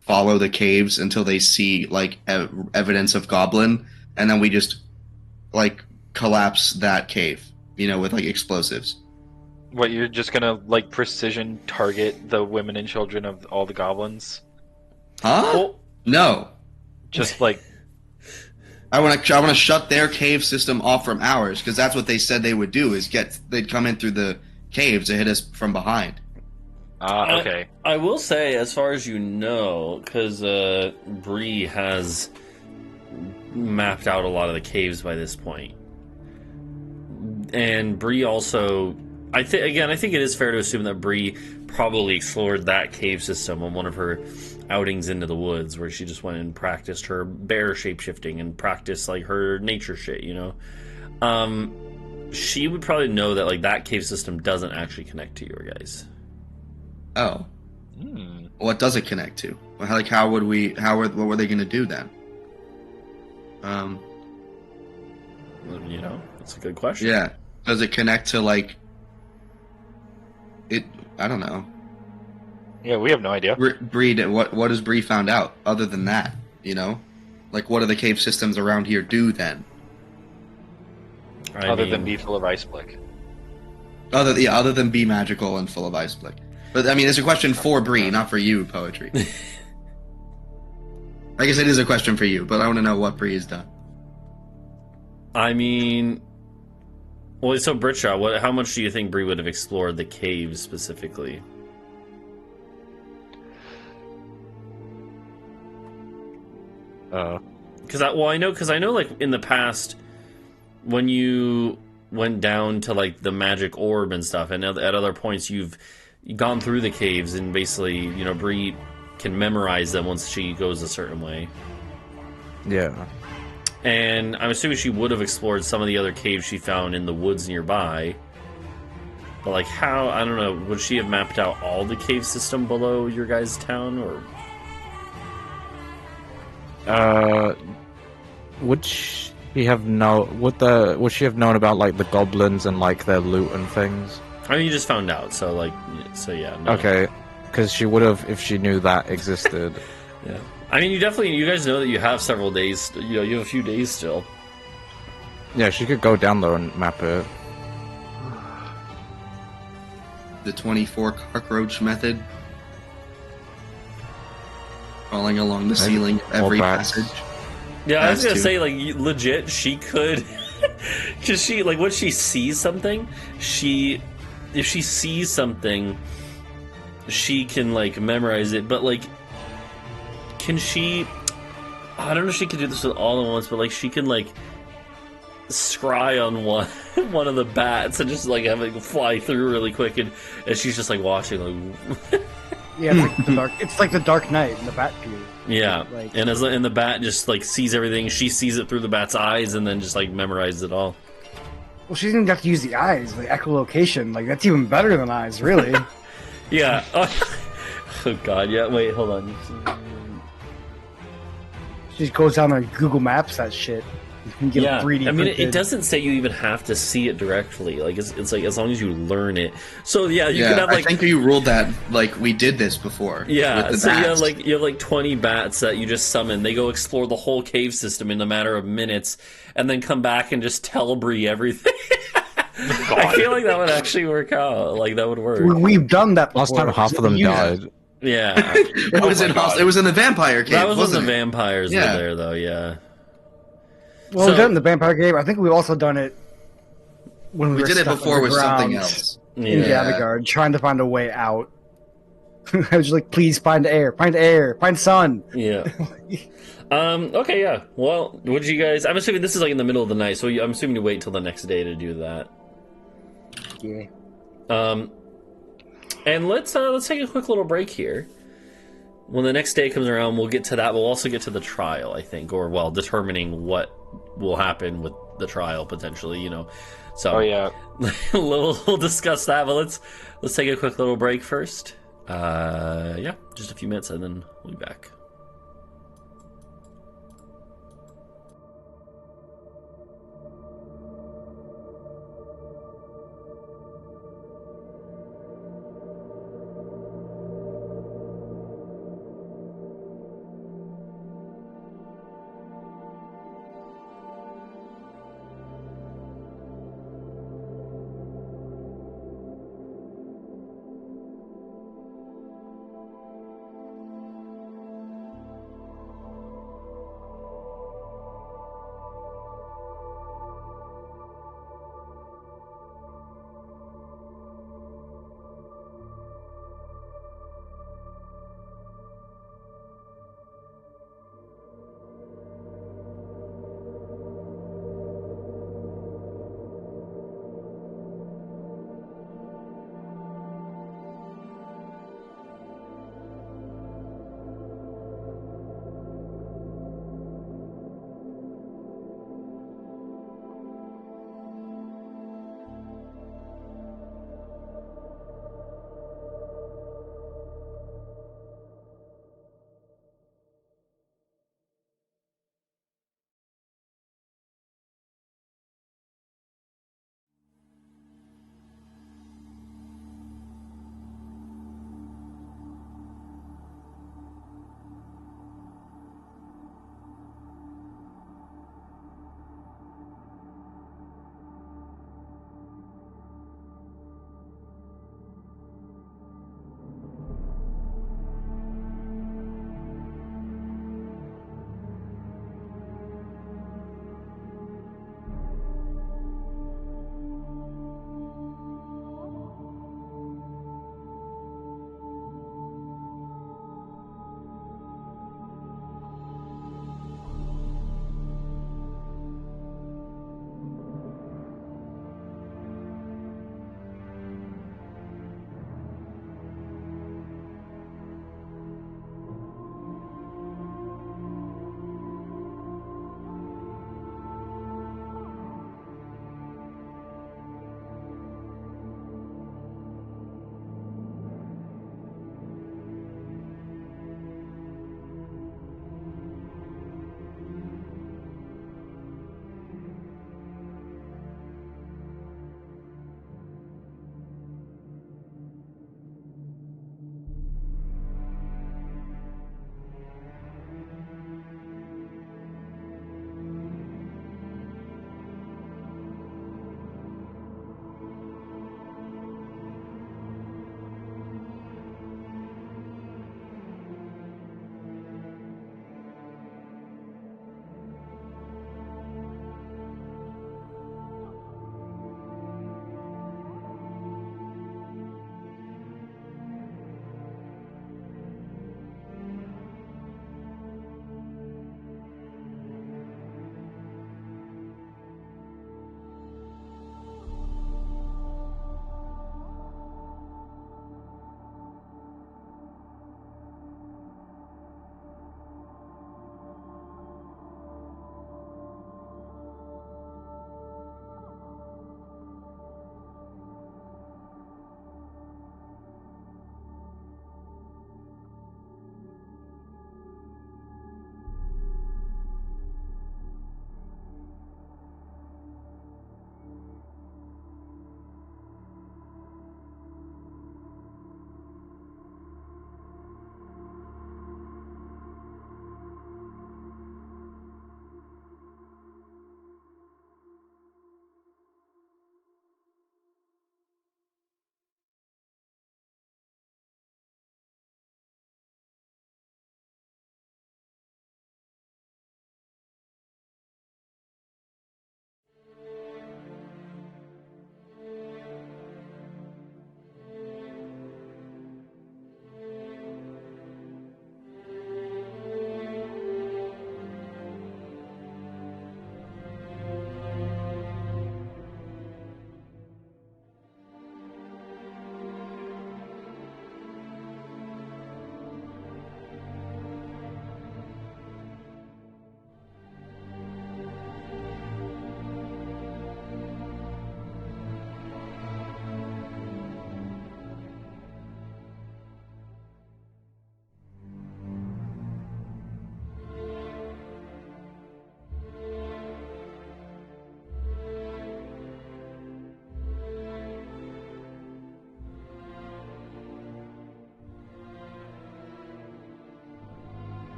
follow the caves until they see like evidence of goblin, and then we just like collapse that cave, you know, with like explosives. What, you're just gonna like precision target the women and children of all the goblins? Huh? Well, no. Just like I want to shut their cave system off from ours, because that's what they said they would do. They'd come in through the caves and hit us from behind. Okay. I will say, as far as you know, because Bree has mapped out a lot of the caves by this point, and Bree also, I think it is fair to assume that Bree probably explored that cave system on one of her outings into the woods, where she just went and practiced her bear shapeshifting and practiced like her nature shit, you know. She would probably know that like that cave system doesn't actually connect to your guys. Oh. What does it connect to? Like, what were they going to do then? You know, that's a good question. Yeah. Does it connect to like it? I don't know. Yeah, we have no idea. Bree, what has Bree found out other than that? You know, like what do the cave systems around here do then? Other than be full of ice blick. Other than be magical and full of ice blick. But I mean, it's a question for Bree, not for you, Poetry. I guess it is a question for you, but I want to know what Bree has done. I mean, well, so Britsha, how much do you think Bree would have explored the caves specifically? Because I know, like in the past, when you went down to like the magic orb and stuff, and at other points you've gone through the caves, and basically, you know, Bree can memorize them once she goes a certain way. Yeah. And I'm assuming she would have explored some of the other caves she found in the woods nearby. But like how, I don't know, would she have mapped out all the cave system below your guys' town, or? Would she have would she have known about like the goblins and like their loot and things? I mean, you just found out, so like, so yeah. No. Okay, because she would have if she knew that existed. Yeah. I mean, you guys know that you have several days, you know, you have a few days still. Yeah, she could go down there and map it. The 24 cockroach method. Crawling along the ceiling every passage. Yeah, I was gonna say, like, legit, she could, because she, like, when she sees something, if she sees something, she can, like, memorize it, but, like, can she, I don't know if she can do this with all at once, but, like, she can, like, scry on one of the bats and just, like, have it fly through really quick, and she's just, like, watching, like... Yeah, it's like the Dark Knight in the Bat Pew. Yeah, Like, and the bat just like sees everything. She sees it through the bat's eyes, and then just like memorizes it all. well, she didn't have to use the eyes, like echolocation. Like that's even better than eyes, really. Yeah. Oh God. Yeah. Wait. Hold on. She just goes down there and Google Maps that shit. You can get Yeah. 3D I mean, it printed. doesn't say you even have to see it directly. Like it's like as long as you learn it. So yeah, you Yeah, could have like. I think you ruled that like we did this before. Yeah, with the so bats. you have like 20 bats that you just summon. They go explore the whole cave system in a matter of minutes, and then come back and just tell Bree everything. I feel like that would actually work out. Like that would work. We've done that before. Last time half of them died. Yeah, it was it was in the vampire cave. that was when the wasn't it? vampires Yeah. were there, though. Yeah. Well, we've done it in the Vampire Cave. I think we've also done it when we were did it stuck before with something underground else. in Yeah. Gavigard, trying to find a way out. I was just like, please find air, find sun. Yeah. Okay. Yeah. Well, would you guys? I'm assuming this is like in the middle of the night, so I'm assuming you wait till the next day to do that. Yeah. And let's take a quick little break here. When the next day comes around, we'll get to that. We'll also get to the trial, I think, or well, determining what will happen with the trial potentially. You know, so Oh yeah. we'll discuss that. But let's take a quick little break first. Yeah, just a few minutes, and then we'll be back.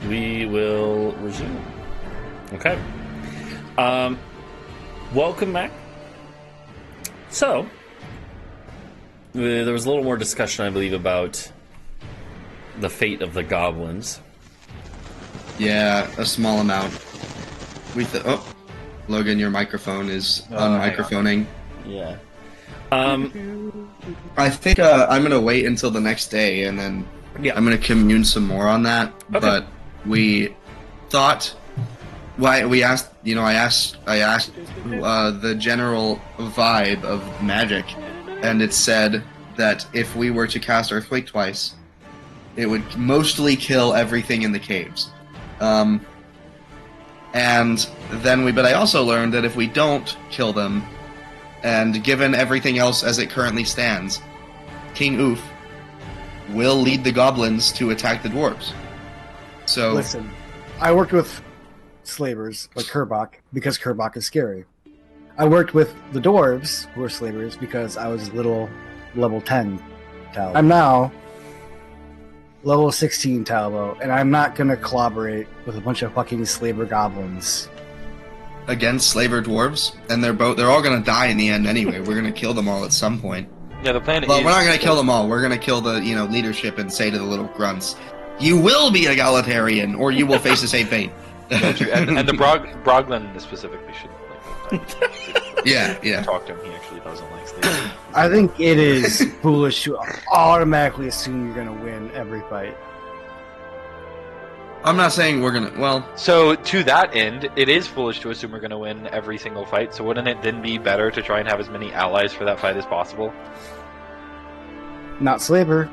we will resume. Okay. Welcome back. So, there was a little more discussion, I believe, about the fate of the goblins. Yeah, a small amount. Logan, your microphone is unmicrophoning. Yeah. I think I'm gonna wait until the next day, and then I'm gonna commune some more on that. Okay. But we thought, I asked the general vibe of magic, and it said that if we were to cast Earthquake twice, it would mostly kill everything in the caves. But I also learned that if we don't kill them, and given everything else as it currently stands, King Oof will lead the goblins to attack the dwarves. So Listen, I worked with slavers like Kerbach because Kerbach is scary. I worked with the dwarves who are slavers because I was little level 10 Talvo. I'm now level 16 Talvo, and I'm not gonna collaborate with a bunch of fucking slaver goblins. against slaver dwarves, and they're all gonna die in the end anyway. We're gonna kill them all at some point. Yeah, the plan Well, is... we're not gonna kill them all. We're gonna kill the leadership and say to the little grunts, "You will be egalitarian, or you will face the same fate." and the Broglin specifically should Yeah. talk to him. He actually doesn't like slavery. I think it is foolish to automatically assume you're gonna win every fight. I'm not saying we're gonna. Well, So, to that end, it is foolish to assume we're going to win every single fight, so wouldn't it then be better to try and have as many allies for that fight as possible? Not slaver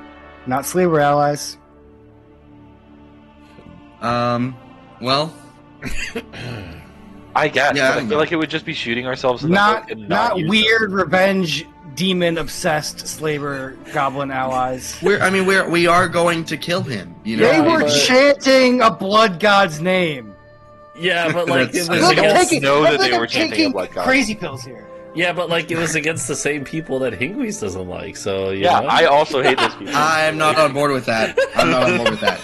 allies. well, I guess, Yeah, I but I don't feel know. like it would just be shooting ourselves in the Not foot and not use weird revenge demon obsessed slaver goblin allies. we are going to kill him. You know, They were but- chanting a blood god's name. Yeah, but like it That's- was Look, I'm against. taking- know that I feel they like were I'm chanting a taking blood god. crazy pills here. Yeah, but like it was against the same people that Hingwis doesn't like. So you Yeah, know? I also hate those people. I'm not on board with that. I'm not on board with that.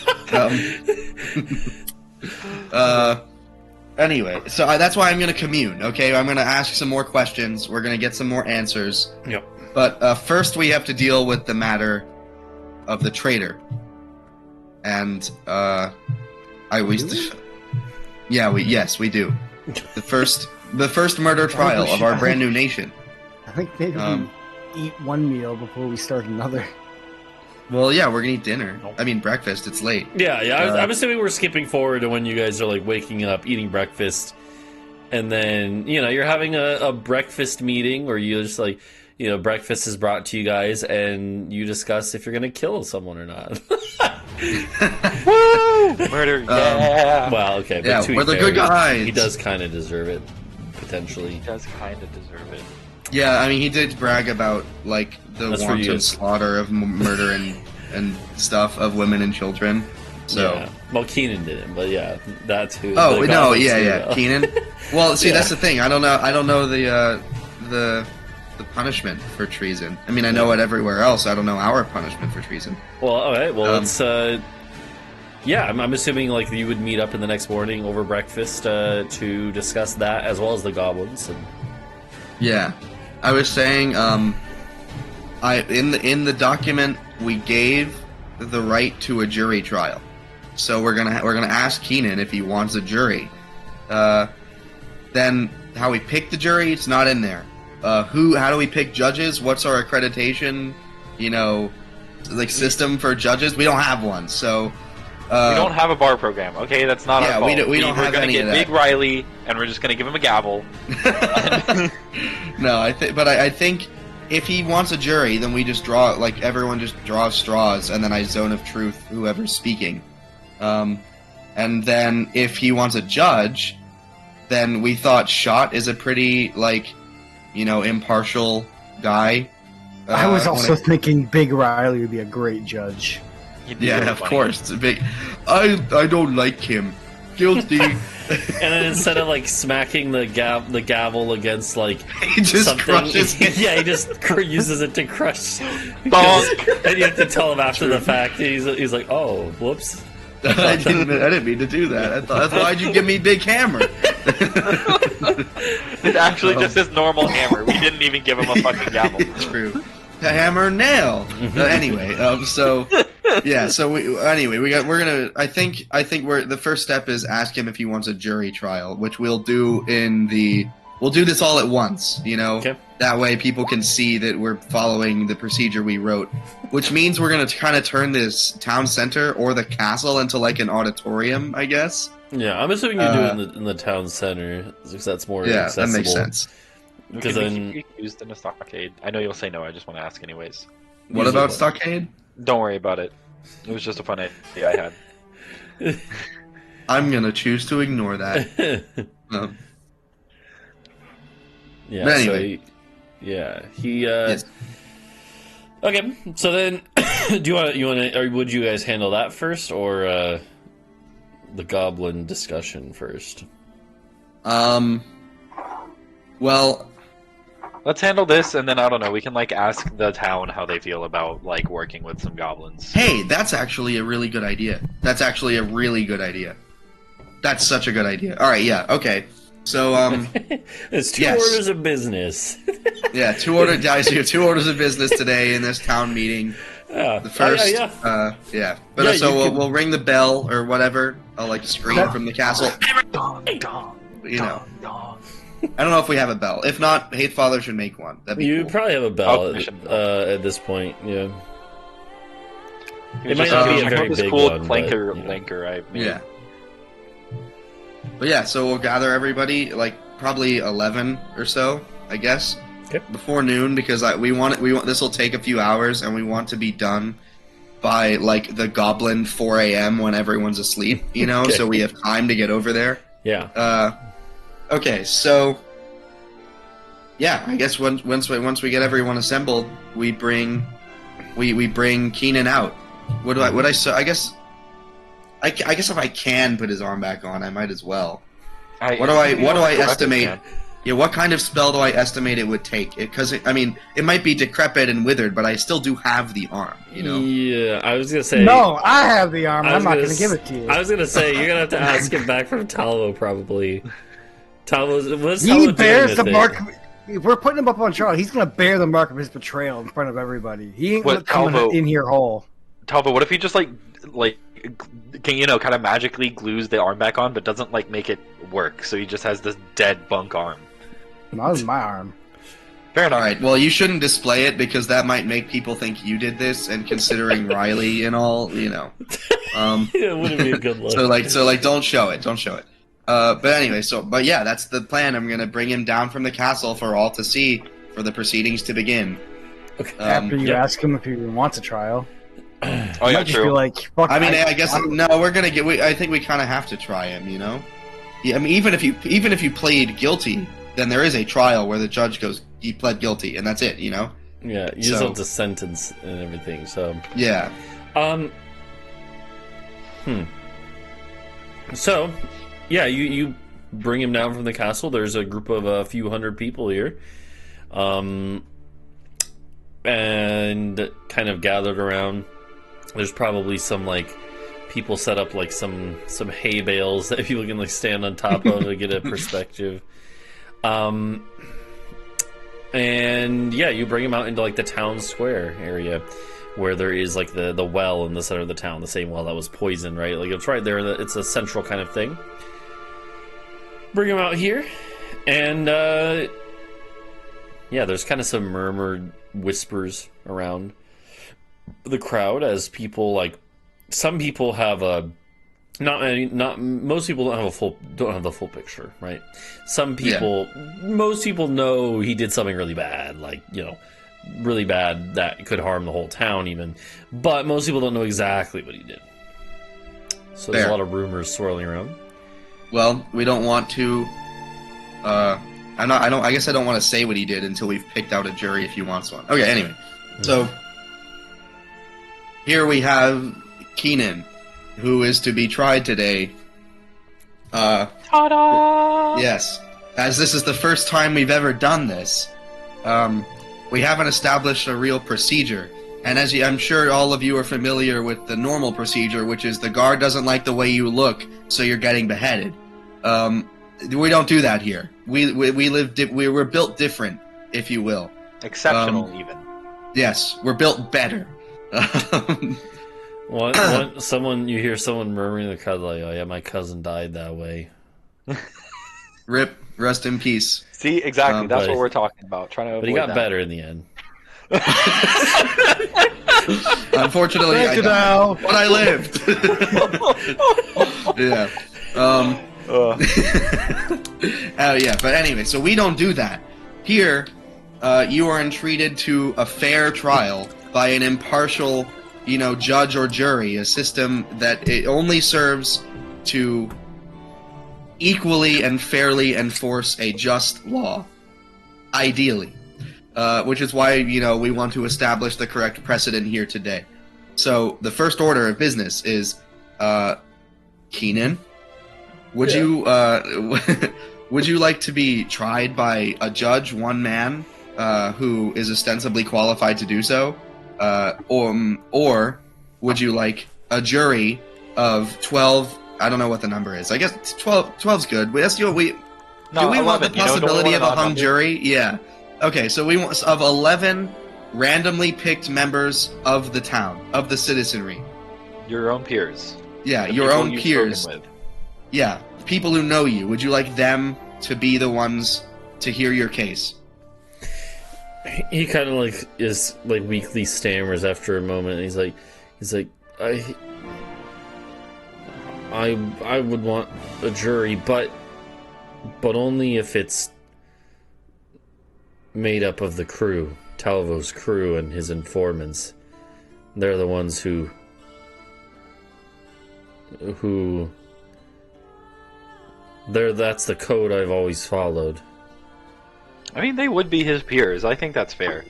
Anyway, so that's why I'm gonna commune. Okay, I'm gonna ask some more questions. We're gonna get some more answers. Yep. But first, we have to deal with the matter of the traitor. And yes, we do. The first murder trial of our brand new nation. I think maybe we eat one meal before we start another. Well, yeah, we're gonna eat dinner. I mean, breakfast. It's late. Yeah. I'm assuming we're skipping forward to when you guys are like waking up, eating breakfast, and then you're having a breakfast meeting where you just like breakfast is brought to you guys, and you discuss if you're gonna kill someone or not. Woo! Murder, yeah! Well, okay, but Yeah, to be we're the fair, good guys. He does kind of deserve it, potentially. He does kind of deserve it. Yeah, I mean, he did brag about like the That's for you. wanton slaughter of murder and stuff of women and children. So. Yeah. Well, Keenan didn't, but yeah, that's who. Oh the no, goblins yeah, do, yeah, though. Keenan. Well, see, Yeah. that's the thing. I don't know the punishment for treason. I mean, I know it everywhere else. I don't know our punishment for treason. Well, all right. Well, it's yeah. I'm assuming like you would meet up in the next morning over breakfast to discuss that as well as the goblins. And... Yeah, I was saying, in the document we gave the right to a jury trial, so we're gonna ask Keenan if he wants a jury. Then how we pick the jury, it's not in there. How do we pick judges? What's our accreditation? System for judges? We don't have one, so. We don't have a bar program, okay? That's not our Yeah, fault. we don't have We're gonna any get of that. Big Riley, and we're just gonna give him a gavel. No, I think if he wants a jury, then we just draw, like, everyone just draws straws, and then I zone of truth whoever's speaking. And then if he wants a judge, then we thought Shot is a pretty, impartial guy. I was when also it- thinking Big Riley would be a great judge. He'd be Yeah, really of funny. course. It's a big. I don't like him. Guilty. And then instead of like smacking the gavel against like He just something, crushes it. yeah, he just uses it to crush. Bonk. And you have to tell him after the fact. He's like, oh, whoops. I didn't mean to do that. I thought, why'd you give me big hammer? It's actually just his normal hammer. We didn't even give him a fucking gavel. True. A hammer nail. Anyway, so we're gonna. I think the first step is ask him if he wants a jury trial, which we'll do We'll do this all at once, you know? Okay. That way people can see that we're following the procedure we wrote. Which means we're going to kind of turn this town center or the castle into like an auditorium, I guess. Yeah, I'm assuming you do it in the town center, because that's more accessible. Yeah, that makes sense. Because then... be used in a stockade. I know you'll say no, I just want to ask anyways. What about stockade? Don't worry about it. It was just a fun idea I had. I'm going to choose to ignore that. Yeah, but anyway. He yes. Okay, so then you want to or would you guys handle that first or the goblin discussion first? Well, let's handle this and then I don't know, we can like ask the town how they feel about like working with some goblins. Hey, that's actually a really good idea. That's such a good idea. All right, yeah, okay. So, it's two orders of business. Yeah, two orders of business today in this town meeting. Yeah. The first, But we'll ring the bell or whatever. I'll like scream from the castle. You know. I don't know if we have a bell. If not, Hatefather should make one. That'd be You cool. probably have a bell at this point. Yeah. It might not be a very big one. Flanker I made. Yeah. But yeah, so we'll gather everybody, like probably 11 or so, I guess, before noon, because we want this will take a few hours, and we want to be done by like the Goblin 4 a.m. when everyone's asleep, you know, so we have time to get over there. Yeah. Okay, so yeah, I guess once we get everyone assembled, we bring Keenan out. I guess if I can put his arm back on, I might as well. What do I estimate? Yeah, what kind of spell do I estimate it would take? Because it might be decrepit and withered, but I still do have the arm. You know? Yeah, I was gonna say. No, I have the arm. I'm not gonna give it to you. I was gonna say you're gonna have to ask him back from Talvo probably. He bears the mark. If we're putting him up on trial, he's gonna bear the mark of his betrayal in front of everybody. He ain't gonna come in here whole. Talvo, what if he just like can kind of magically glues the arm back on, but doesn't like make it work? So he just has this dead bunk arm. That was my arm. Fair enough. All right. Well, you shouldn't display it because that might make people think you did this. And considering Riley and all, it wouldn't be a good look. So don't show it. Don't show it. But anyway, but yeah, that's the plan. I'm gonna bring him down from the castle for all to see for the proceedings to begin. Okay. After you ask him if he wants a trial. Oh yeah, true. Fuck, I guess no. We're gonna get. I think we kind of have to try him. You know. Yeah. I mean, even if you plead guilty, then there is a trial where the judge goes, "He pled guilty," and that's it. You know. Yeah. You just have to sentence and everything. So. Yeah. So, yeah, you bring him down from the castle. There's a group of a few hundred people here, and kind of gathered around. There's probably some like people set up like some hay bales that people can like stand on top of to get a perspective. And yeah, you bring him out into like the town square area where there is like the well in the center of the town, the same well that was poisoned, right? Like it's right there. It's a central kind of thing. Bring him out here, and yeah, there's kind of some murmured whispers around the crowd as people like some people have most people don't have the full picture, right? Most people know he did something really bad, like really bad that could harm the whole town even, but most people don't know exactly what he did. So there's a lot of rumors swirling around. Well, we don't want to. I guess I don't want to say what he did until we've picked out a jury if he wants one. Okay, anyway. So, here we have Keenan, who is to be tried today. Ta-da! Yes. As this is the first time we've ever done this, we haven't established a real procedure. And I'm sure all of you are familiar with the normal procedure, which is the guard doesn't like the way you look, so you're getting beheaded. We don't do that here. We're built different, if you will. Exceptional, even. Yes, we're built better. You hear someone murmuring in the crowd like, "Oh yeah, my cousin died that way." Rip, rest in peace. See, exactly. That's what we're talking about. Trying to avoid But he got that. better in the end. Unfortunately, I died, but I lived. Yeah. Yeah. But anyway, so we don't do that here. You are entreated to a fair trial by an impartial, judge or jury. A system that it only serves to equally and fairly enforce a just law, ideally. Which is why, we want to establish the correct precedent here today. So, the first order of business is, Keenan, would you like to be tried by a judge, one man, who is ostensibly qualified to do so? Or would you like a jury of 12, I don't know what the number is. I guess 12's good. Do we want the possibility of a hung jury? Yeah. Okay, so we want of 11 randomly picked members of the town, of the citizenry. Your own peers. Yeah, The your people own you've peers. spoken with. Yeah, people who know you. Would you like them to be the ones to hear your case? He kind of is weakly stammers after a moment. And he's like, I would want a jury, but only if it's made up of the crew, Talvo's crew and his informants. They're the ones who that's the code I've always followed. I mean, they would be his peers. I think that's fair.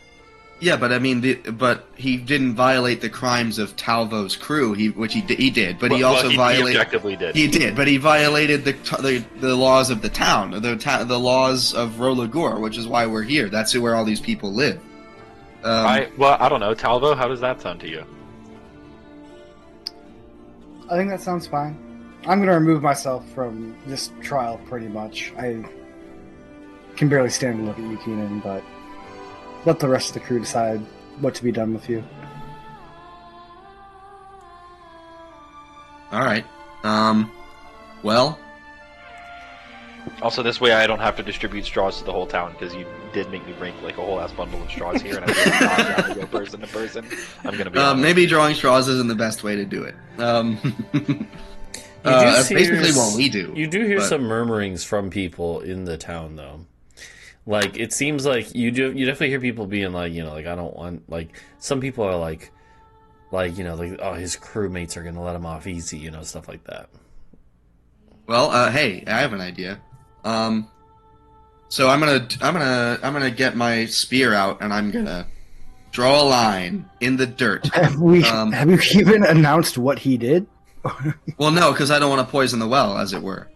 Yeah, but I mean, but he didn't violate the crimes of Talvo's crew, which he did. But he also violated. He objectively did. He did, but he violated the laws of the town, the laws of Rolagur, which is why we're here. That's where all these people live. I don't know, Talvo. How does that sound to you? I think that sounds fine. I'm going to remove myself from this trial pretty much. I can barely stand and look at you, Keenan, but let the rest of the crew decide what to be done with you. All right. Well. Also, this way I don't have to distribute straws to the whole town, because you did make me bring a whole ass bundle of straws here, and I'm going to go person to person. I'm going to be maybe drawing straws isn't the best way to do it. That's basically what we do. You do hear some murmurings from people in the town, though. It seems like you definitely hear people being I don't want, some people are oh, his crewmates are gonna let him off easy, stuff like that. Well, hey, I have an idea. So I'm gonna get my spear out and I'm gonna draw a line in the dirt. Have you even announced what he did? Well, no, because I don't want to poison the well, as it were.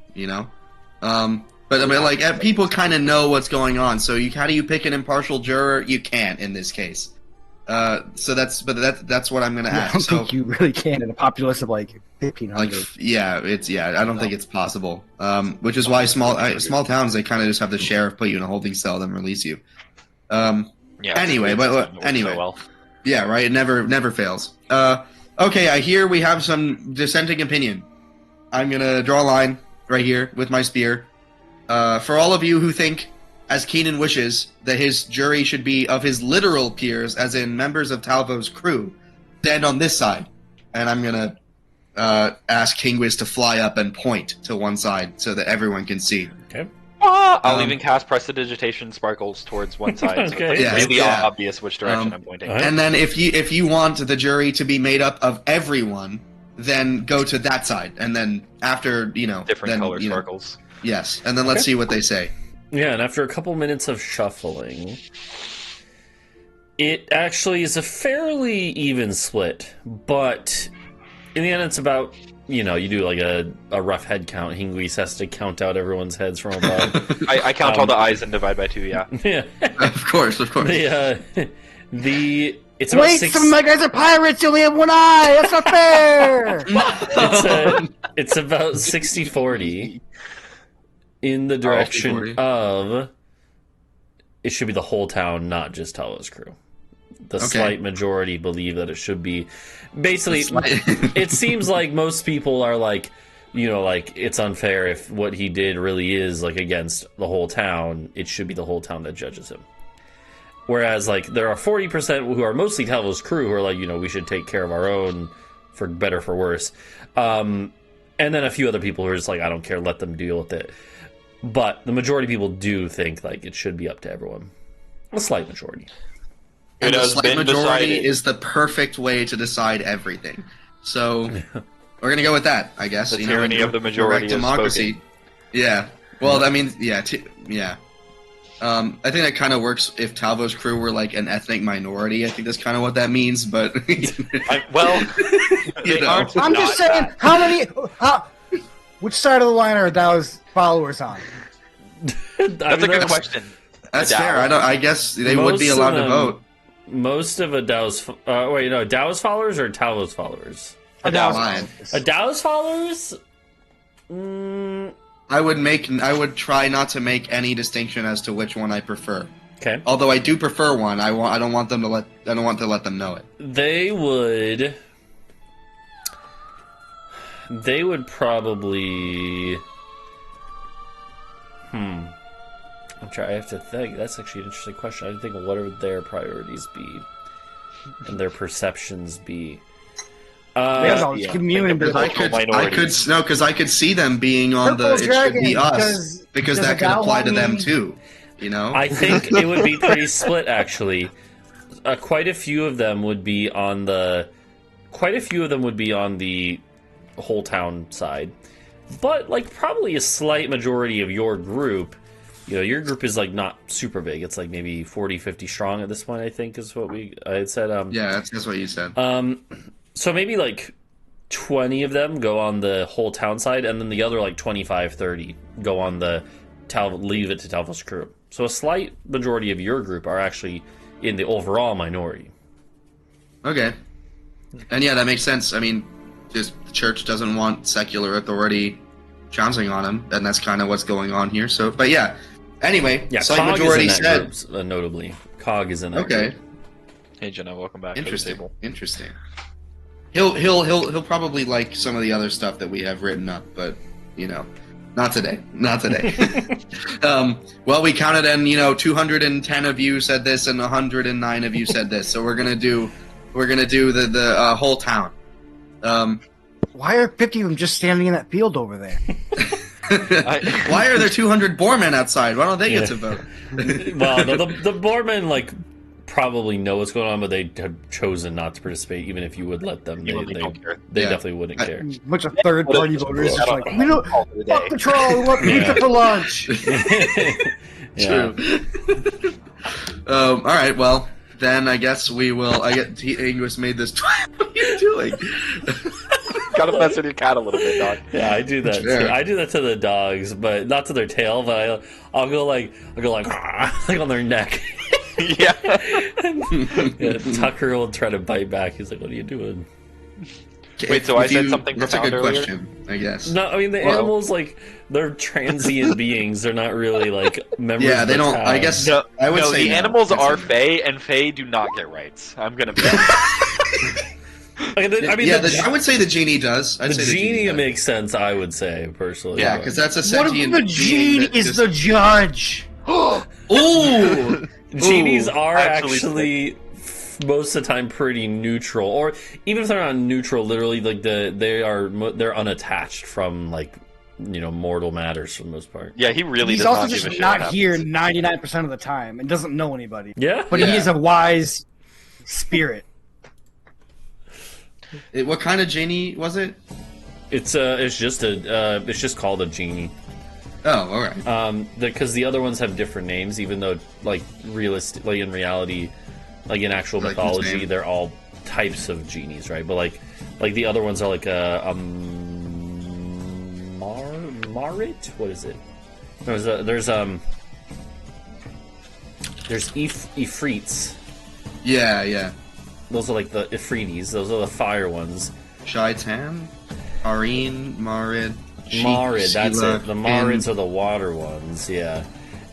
But I mean, people kind of know what's going on. So how do you pick an impartial juror? You can't in this case. So that's what I'm going to ask. I don't think you really can in a populace of 1,500. I don't think it's possible. Which is why small towns, they kind of just have the sheriff put you in a holding cell, then release you. Anyway, so well. Yeah, right. It never fails. Okay, I hear we have some dissenting opinion. I'm gonna draw a line right here with my spear. For all of you who think, as Keenan wishes, that his jury should be of his literal peers, as in members of Talvo's crew, stand on this side. And I'm gonna ask Hingwis to fly up and point to one side so that everyone can see. Okay. I'll even cast prestidigitation sparkles towards one side. Okay. So it's really obvious which direction I'm pointing. And then if you want the jury to be made up of everyone, then go to that side. And then after, different color sparkles. Yes, and then let's see what they say. Yeah, and after a couple minutes of shuffling, it actually is a fairly even split, but in the end it's about, you do a rough head count. Hingwis has to count out everyone's heads from above. I count all the eyes and divide by 2, yeah. Yeah. Of course. The It's about Wait, some of my guys are pirates. You only have one eye. That's not fair. it's about 60-40 in the direction 60-40. of it should be the whole town, not just Talvo's crew. The slight majority believe that it should be. Basically, it seems like most people are like, like it's unfair if what he did really is like against the whole town. It should be the whole town that judges him. Whereas, like, there are 40% who are mostly Talvo's crew who are like, we should take care of our own, for better, for worse. And then a few other people who are just like, I don't care, let them deal with it. But the majority of people do think, like, it should be up to everyone. A slight majority. And It the has slight been majority decided. is the perfect way to decide everything. So, we're going to go with that, I guess. The tyranny of the majority direct is democracy. spoken. Yeah. Well, I mean, yeah. I think that kind of works if Talvo's crew were like an ethnic minority. I think that's kind of what that means, but Well, You they know. aren't I'm not just saying, that. which side of the line are Adau's followers on? That's a good question. that's Adau. fair. I guess they would be Most of allowed to them- vote. Most of Adau's... Adau's followers or Talvo's followers? Adau's Fine. followers. Adau's followers? Mm, I would try not to make any distinction as to which one I prefer. okay. Although I do prefer one, I don't want to let them know it. They would probably... I have to think. That's actually an interesting question. I didn't think of what would their priorities be and their perceptions be. Adau's community. Because Because I could see them being on Purple it should Dragon, be us because that could Adau apply to want them me- too. You know. I think it would be pretty split, actually. Quite a few of them would be on the whole town side, but like probably a slight majority of your group. Your group is like not super big. It's like maybe 40-50 strong at this point, I think is what I had said. Yeah, that's what you said. So maybe like 20 of them go on the whole town side, and then the other like 25-30 go on the leave it to Talvo's crew. So a slight majority of your group are actually in the overall minority. Okay. And yeah, that makes sense. I mean, just the church doesn't want secular authority trouncing on them, and that's kind of what's going on here. So, but yeah. Anyway, Yeah, slight Cog majority is in that said. group, notably. Cog is in that Okay. group. Hey Jenna, welcome back to the Interesting. table. Interesting. He'll probably like some of the other stuff that we have written up, but not today. Not today. Well, we counted, and 210 of you said this, and 109 of you said this. So we're gonna do the whole town. Why are 50 of them just standing in that field over there? Why are there 200 Boarmen outside? Why don't they get Yeah. to vote? Well, the Boarmen probably know what's going on, but they have chosen not to participate. Even if you would let them, Even they they don't care. they Yeah. definitely wouldn't care. Bunch of third-party voters just like, we don't Call it a fuck day. the troll. We want pizza Yeah. for lunch. Yeah. True. All right. Well, then I guess we will. Hingwis made this. What are you doing? Gotta mess with your cat a little bit, dog. Yeah, I do that Sure. too. I do that to the dogs, but not to their tail. But I'll go like like on their neck. Yeah. Yeah, Tucker will try to bite back. He's like, "What are you doing?" Wait, so I said something That's a profound good earlier? question, I guess. No, I mean the Well- animals they're transient beings. They're not really like members. Yeah, of they the don't. town. I guess No, I would no, say the no. animals I'd are say no. Fae, and Fae do not get rights. I'm gonna be. I mean, Yeah, the, I would say the genie does. I'd the say genie does. makes sense. I would say personally. Yeah, but- because that's a What if sentient the being genie that is just- the judge? Ooh! Genies Ooh, are actually most of the time pretty neutral, or even if they're not neutral, literally like they're unattached from mortal matters for the most part. Yeah, he really He's does also not give a just shit. not what here happens. 99% of the time and doesn't know anybody. Yeah, But he Yeah. is a wise spirit. What kind of genie was it? it's just called a genie. Oh, all right. Because the other ones have different names, even though realistically in reality, in actual Like whose mythology, name? they're all types of genies, right? But like the other ones are like a Marit. What is it? There's Ifrits. Yeah, yeah. those are like the Ifritis. Those are the fire ones. Shaitan, Areen, Marid. Marid, that's Sheila, it. The Marids are the water ones, yeah.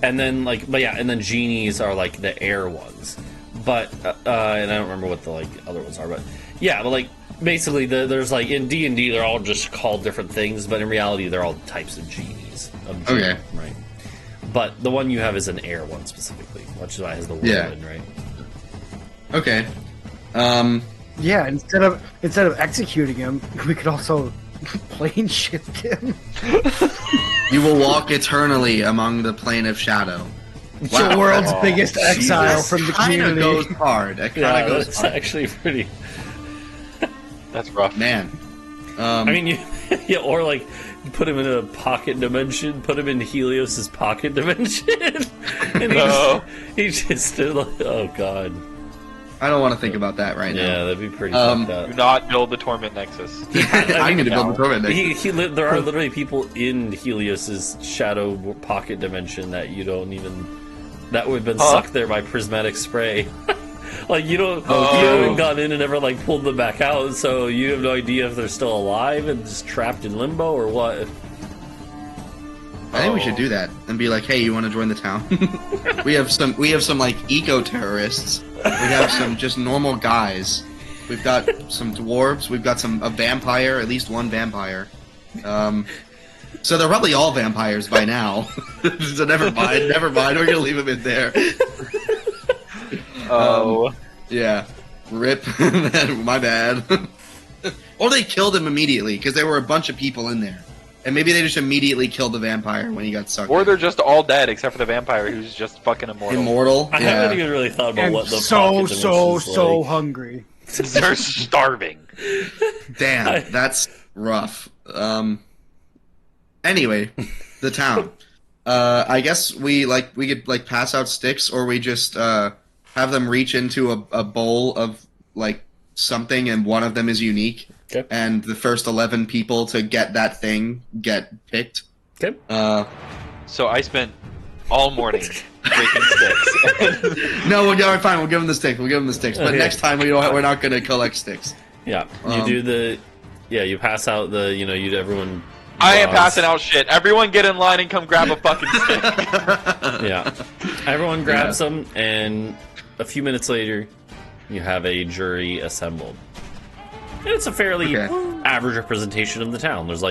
And then and then genies are like the air ones. But and I don't remember what the other ones are, but yeah, but basically there's in D&D they're all just called different things, but in reality they're all types of genies. Okay. Right. But the one you have is an air one specifically, which is why it has the whirlwind, right? Okay. Yeah, instead of executing him, we could also plane shift him. You will walk eternally among the plane of shadow. The world's biggest exile from the community. Goes hard. It kind of goes that's hard. actually pretty. That's rough. Man. I mean, or you put him in a pocket dimension, put him in Helios's pocket dimension, and he just did oh god. I don't want to think about that right now. Yeah, that'd be pretty fucked up. Do not build the Torment Nexus. I'm going to build the Torment next. There are literally people in Helios's shadow pocket dimension that you don't even that would have been sucked there by prismatic spray. You haven't gone in and ever pulled them back out, so you have no idea if they're still alive and just trapped in limbo or what. I think we should do that and be like, "Hey, you want to join the town? we have some eco terrorists. We have some just normal guys. We've got some dwarves. We've got a vampire, at least one vampire. So they're probably all vampires by now. So never mind. We're gonna leave them in there. Yeah. Rip. My bad. Or they killed him immediately because there were a bunch of people in there. And maybe they just immediately killed the vampire when he got sucked. Or they're just all dead except for the vampire who's just fucking immortal. I haven't even really thought about and what the so hungry. They're starving. Damn, that's rough. Anyway, the town. I guess we could pass out sticks, or we just have them reach into a bowl of something, and one of them is unique. Okay. And the first 11 people to get that thing get picked. Okay. So I spent all morning breaking sticks. No, fine. We'll give them the sticks. But Okay. next time we're not going to collect sticks. Yeah, you pass out everyone. I am passing out shit. Everyone get in line and come grab a fucking stick. Yeah, everyone grabs them, and a few minutes later, you have a jury assembled. And it's a fairly average representation of the town. There's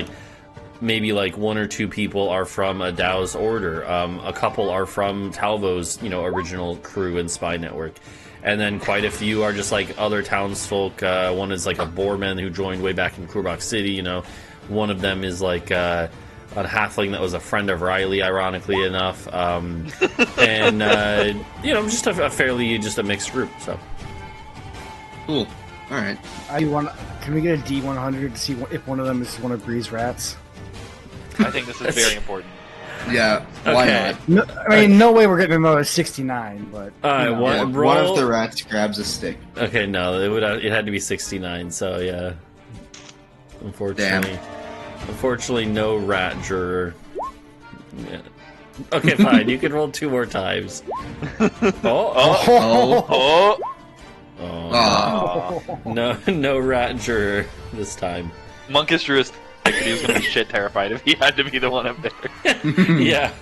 maybe one or two people are from Adau's order. A couple are from Talvo's, original crew and spy network. And then quite a few are just other townsfolk. One is a Boarman who joined way back in Kurbach City. One of them is a halfling that was a friend of Riley, ironically enough. And just a fairly a mixed group. So Cool. All right. Can we get a D100 to see if one of them is one of Bree's rats? I think this is very important. Yeah. Why Okay. not? No way we're getting another 69, but... one One of the rats grabs a stick. Okay, no, it had to be 69. So yeah, unfortunately, no rat juror. Yeah. Okay, fine. You can roll 2 more times. Oh! No rat juror this time. Monkus drew his stick, but he was gonna be shit terrified if he had to be the one up there. Yeah.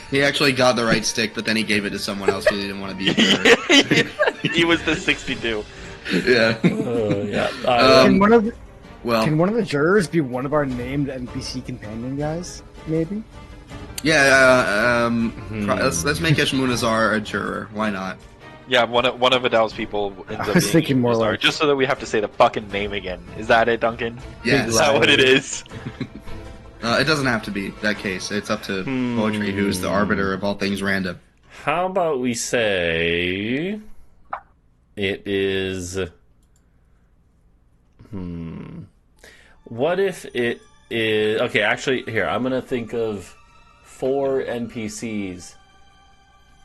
He actually got the right stick, but then he gave it to someone else because he didn't want to be a juror. He was the 62. Yeah. Yeah. Can one of the jurors be one of our named NPC companion guys? Maybe. Yeah. Let's make Eshmunazar a juror. Why not? Yeah, one of Adau's people ends I up was being thinking more Ishmazar, like- just so that we have to say the fucking name again. Is that it, Duncan? Yes. Is that what it is? It doesn't have to be that case. It's up to Poetry, who's the arbiter of all things random. How about we say it is? What if it is? Okay, actually, here I'm gonna think of 4 NPCs,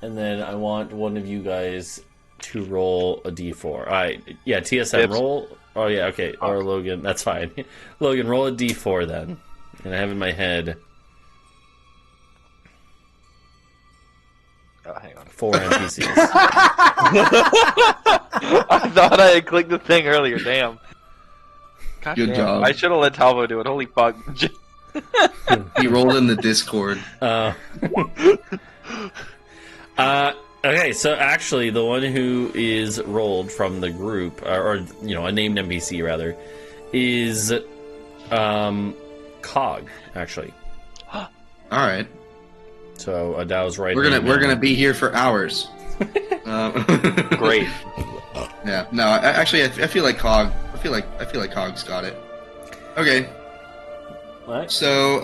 and then I want one of you guys to roll a D4. All right, yeah, TSM Tips. roll. Oh yeah, okay, or Logan, that's fine. Logan, roll a D4 then, and I have in my head. Oh, hang on. 4 NPCs. I thought I had clicked the thing earlier. Damn. God Good damn. job. I should have let Talvo do it. Holy fuck. He rolled in the Discord. Okay, so actually, the one who is rolled from the group, or a named NPC rather, is Cog. Actually, All right. so Adau's right. We're gonna be here for hours. Great. Yeah. No. I feel like Cog. I feel like Cog's got it. Okay. What? So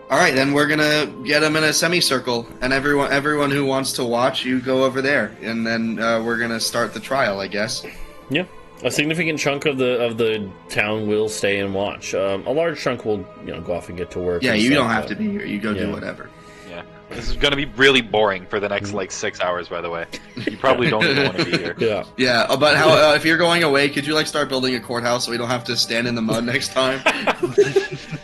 all right, then we're gonna get them in a semicircle, and everyone who wants to watch, you go over there, and then we're gonna start the trial, I guess. Yeah, a significant chunk of the town will stay and watch. A large chunk will go off and get to work. Yeah, and you stuff, don't have to be here. You go do whatever. Yeah. This is going to be really boring for the next, 6 hours, by the way. You probably don't even want to be here. Yeah. Yeah, but how if you're going away, could you start building a courthouse so we don't have to stand in the mud next time?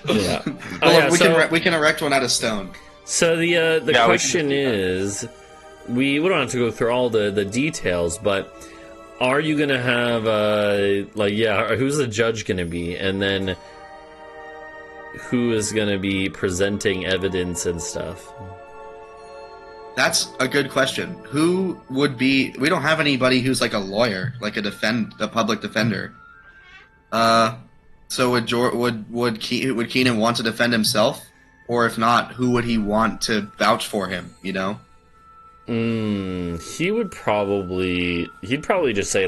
Yeah. Well, we can erect one out of stone. So the question is, we don't have to go through all the details, but are you gonna have who's the judge gonna be, and then who is gonna be presenting evidence and stuff? That's a good question. Who would be? We don't have anybody who's like a lawyer, like a public defender. So would Keenan want to defend himself, or if not, who would he want to vouch for him? He'd probably just say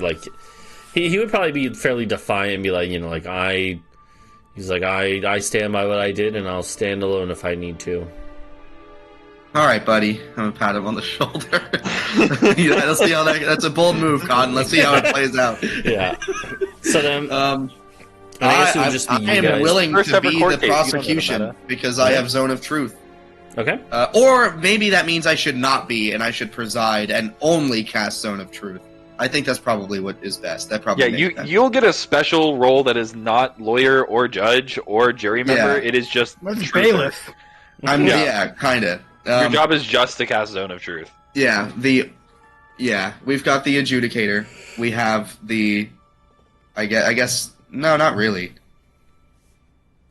he would probably be fairly defiant and be like, I stand by what I did, and I'll stand alone if I need to. All right, buddy. I'm gonna pat him on the shoulder. Let's see how that's a bold move, Cotton. Let's see how it plays out. Yeah. So then, I am willing to be the prosecution because I have Zone of Truth. Okay. Or maybe that means I should not be, and I should preside and only cast Zone of Truth. I think that's probably what is best. That probably you'll get a special role that is not lawyer or judge or jury member. Yeah. It is just bailiff. Kinda. Your job is just to cast Zone of Truth. Yeah, we've got the adjudicator. We have the, I guess, no, not really.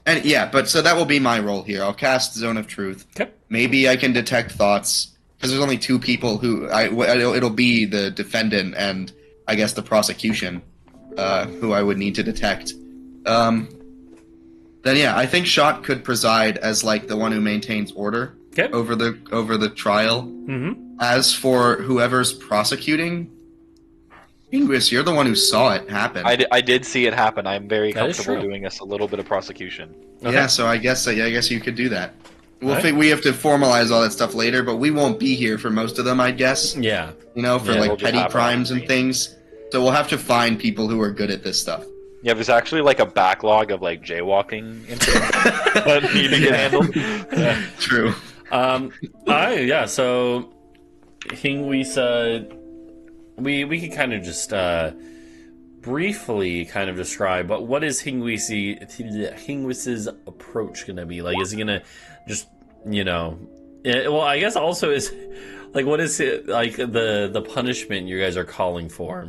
And but so that will be my role here. I'll cast Zone of Truth. Okay. Maybe I can detect thoughts, because there's only two people who, it'll be the defendant and, I guess, the prosecution, who I would need to detect. Then I think Shot could preside as, the one who maintains order. Okay. Over the trial. Mm-hmm. As for whoever's prosecuting, Hingwis, you're the one who saw it happen. I did see it happen. I'm very That is comfortable true. doing a little bit of prosecution. Okay. Yeah, so I guess you could do that. We have to formalize all that stuff later, but we won't be here for most of them, I guess. Yeah. For we'll just petty have crimes our and things. So we'll have to find people who are good at this stuff. Yeah, there's actually a backlog of jaywalking incidents that need to get handled. Yeah. True. So Hingwis, we could kind of just briefly kind of describe, but what is Hingwis's approach gonna be? Is he gonna just well, I guess also is what is it the punishment you guys are calling for,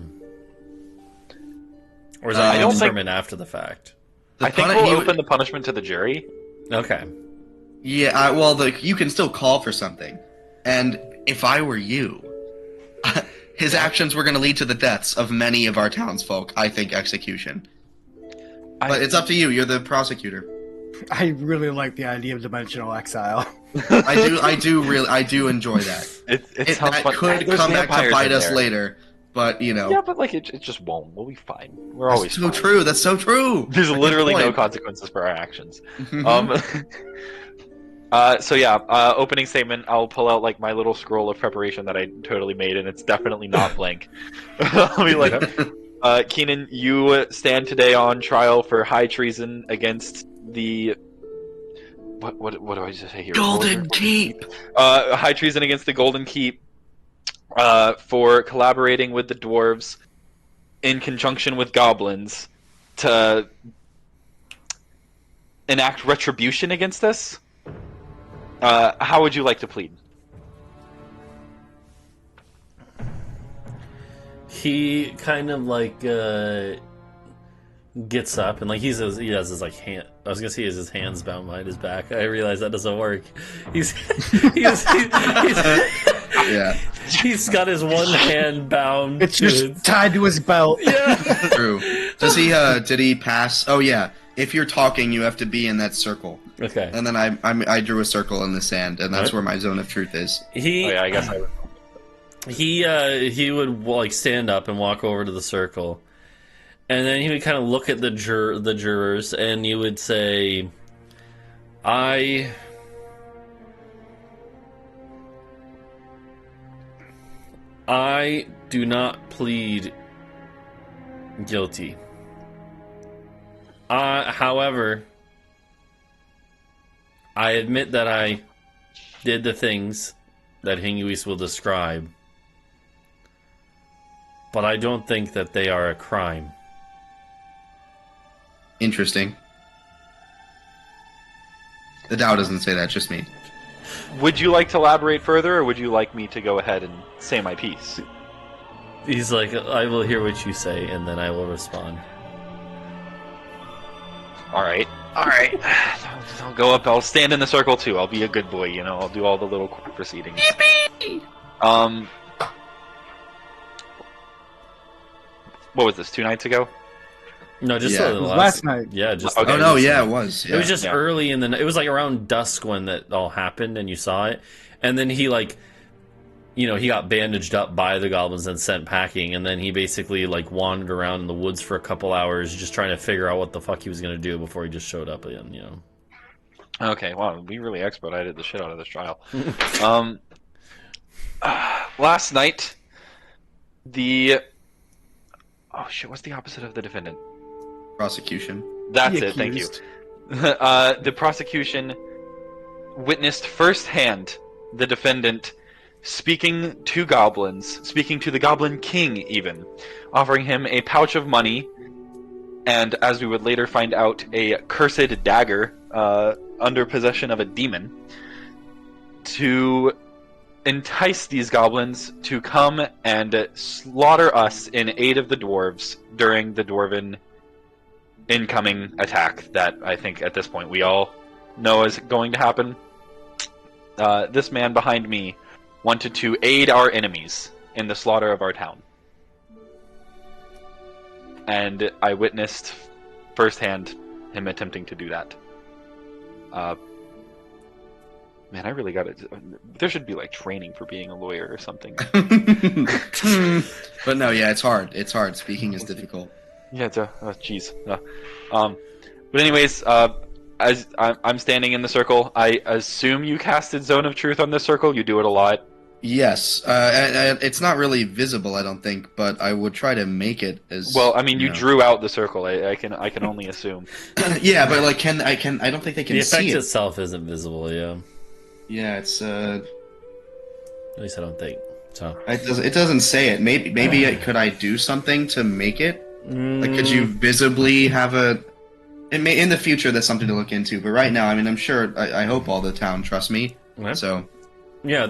or is that determined after the fact? I think we'll open the punishment to the jury. Okay. Yeah, you can still call for something. And if I were you, his actions were going to lead to the deaths of many of our townsfolk. I think execution. But it's up to you. You're the prosecutor. I really like the idea of dimensional exile. I do enjoy that. It that could come back to bite us later. But, Yeah, but it just won't. We'll be fine. We're always so fine. true. That's so true. There's literally no consequences for our actions. Opening statement. I'll pull out my little scroll of preparation that I totally made, and it's definitely not blank. I'll be Keenan, you stand today on trial for high treason against the what do I just say here? Golden Keep. High treason against the Golden Keep. For collaborating with the dwarves in conjunction with goblins to enact retribution against us. How would you like to plead? he kind of like gets up and like he has his like hand. I was gonna say he has his hands bound behind his back. I realize that doesn't work. He's Yeah, he's got his one hand bound. It's just tied to his belt. Yeah. true. Does he? Did he pass? Oh yeah. If you're talking, you have to be in that circle. Okay. And then I drew a circle in the sand, and that's where my zone of truth is. I guess I would. He would like stand up and walk over to the circle, and then he would kind of look at the jurors, and he would say, I do not plead guilty. However, I admit that I did the things that Hingwis will describe, but I don't think that they are a crime. Interesting. The Adau doesn't say that, just me. Would you like to elaborate further, or would you like me to go ahead and say my piece? He's like, I will hear what you say, and then I will respond. Alright. I'll go up, I'll stand in the circle too. I'll be a good boy, I'll do all the little court proceedings. Yippee! What was this, 2 nights ago? No, just Yeah. the Last night. Yeah, just Okay. Oh no, yeah, it was. Yeah. It was just early in the. It was like around dusk when that all happened, and you saw it. And then he like, he got bandaged up by the goblins and sent packing. And then he basically like wandered around in the woods for a couple hours, just trying to figure out what the fuck he was gonna do before he just showed up again. Okay, wow, we really expedited the shit out of this trial. Last night, oh shit, what's the opposite of the defendant? Prosecution. That's The it, thank you. accused. The prosecution witnessed firsthand the defendant speaking to goblins, speaking to the Goblin King even, offering him a pouch of money, and as we would later find out, a cursed dagger under possession of a demon, to entice these goblins to come and slaughter us in aid of the dwarves during the dwarven incoming attack that I think at this point we all know is going to happen. This man behind me wanted to aid our enemies in the slaughter of our town. And I witnessed firsthand him attempting to do that. Man, I really got it. There should be like training for being a lawyer or something. But no, yeah, it's hard. It's hard. Speaking is difficult. Yeah, jeez. But anyways, as I'm standing in the circle, I assume you casted Zone of Truth on this circle. You do it a lot. Yes, it's not really visible, I don't think, but I would try to make it as well. I mean, you know. drew out the circle. I can only assume. Yeah, but like, I don't think they can The effect see it. itself isn't visible. Yeah, Yeah, it's at least I don't think so. it doesn't say it. Maybe could I do something to make it? Like, could you visibly have a? In the future, that's something to look into. But right now, I mean, I'm sure. I hope all the town trusts me. Okay. So, Yeah,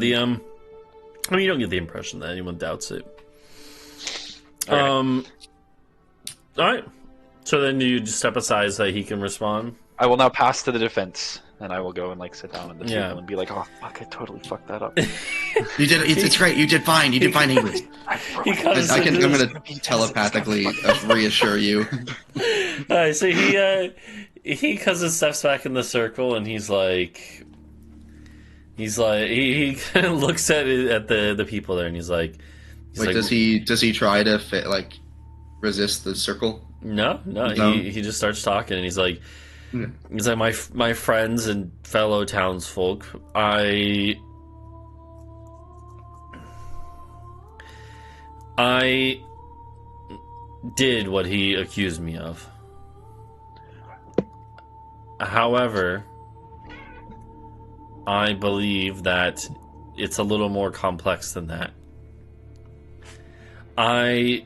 I mean, you don't get the impression that anyone doubts it. Okay. All right. So then you just step aside so that he can respond. I will now pass to the defense, and I will go and like sit down in the Yeah. circle and be like, "Oh fuck, I totally fucked that up." you did. It's great. You did fine. You did fine, English. He comes I'm into gonna this- telepathically reassure you. Alright, so he comes and steps back in the circle, and he's like, he kind of looks at the people there, and he's like, Wait, does he try to resist the circle? No. He just starts talking, and he's like, my friends and fellow townsfolk, I did what he accused me of. However, I believe that it's a little more complex than that. I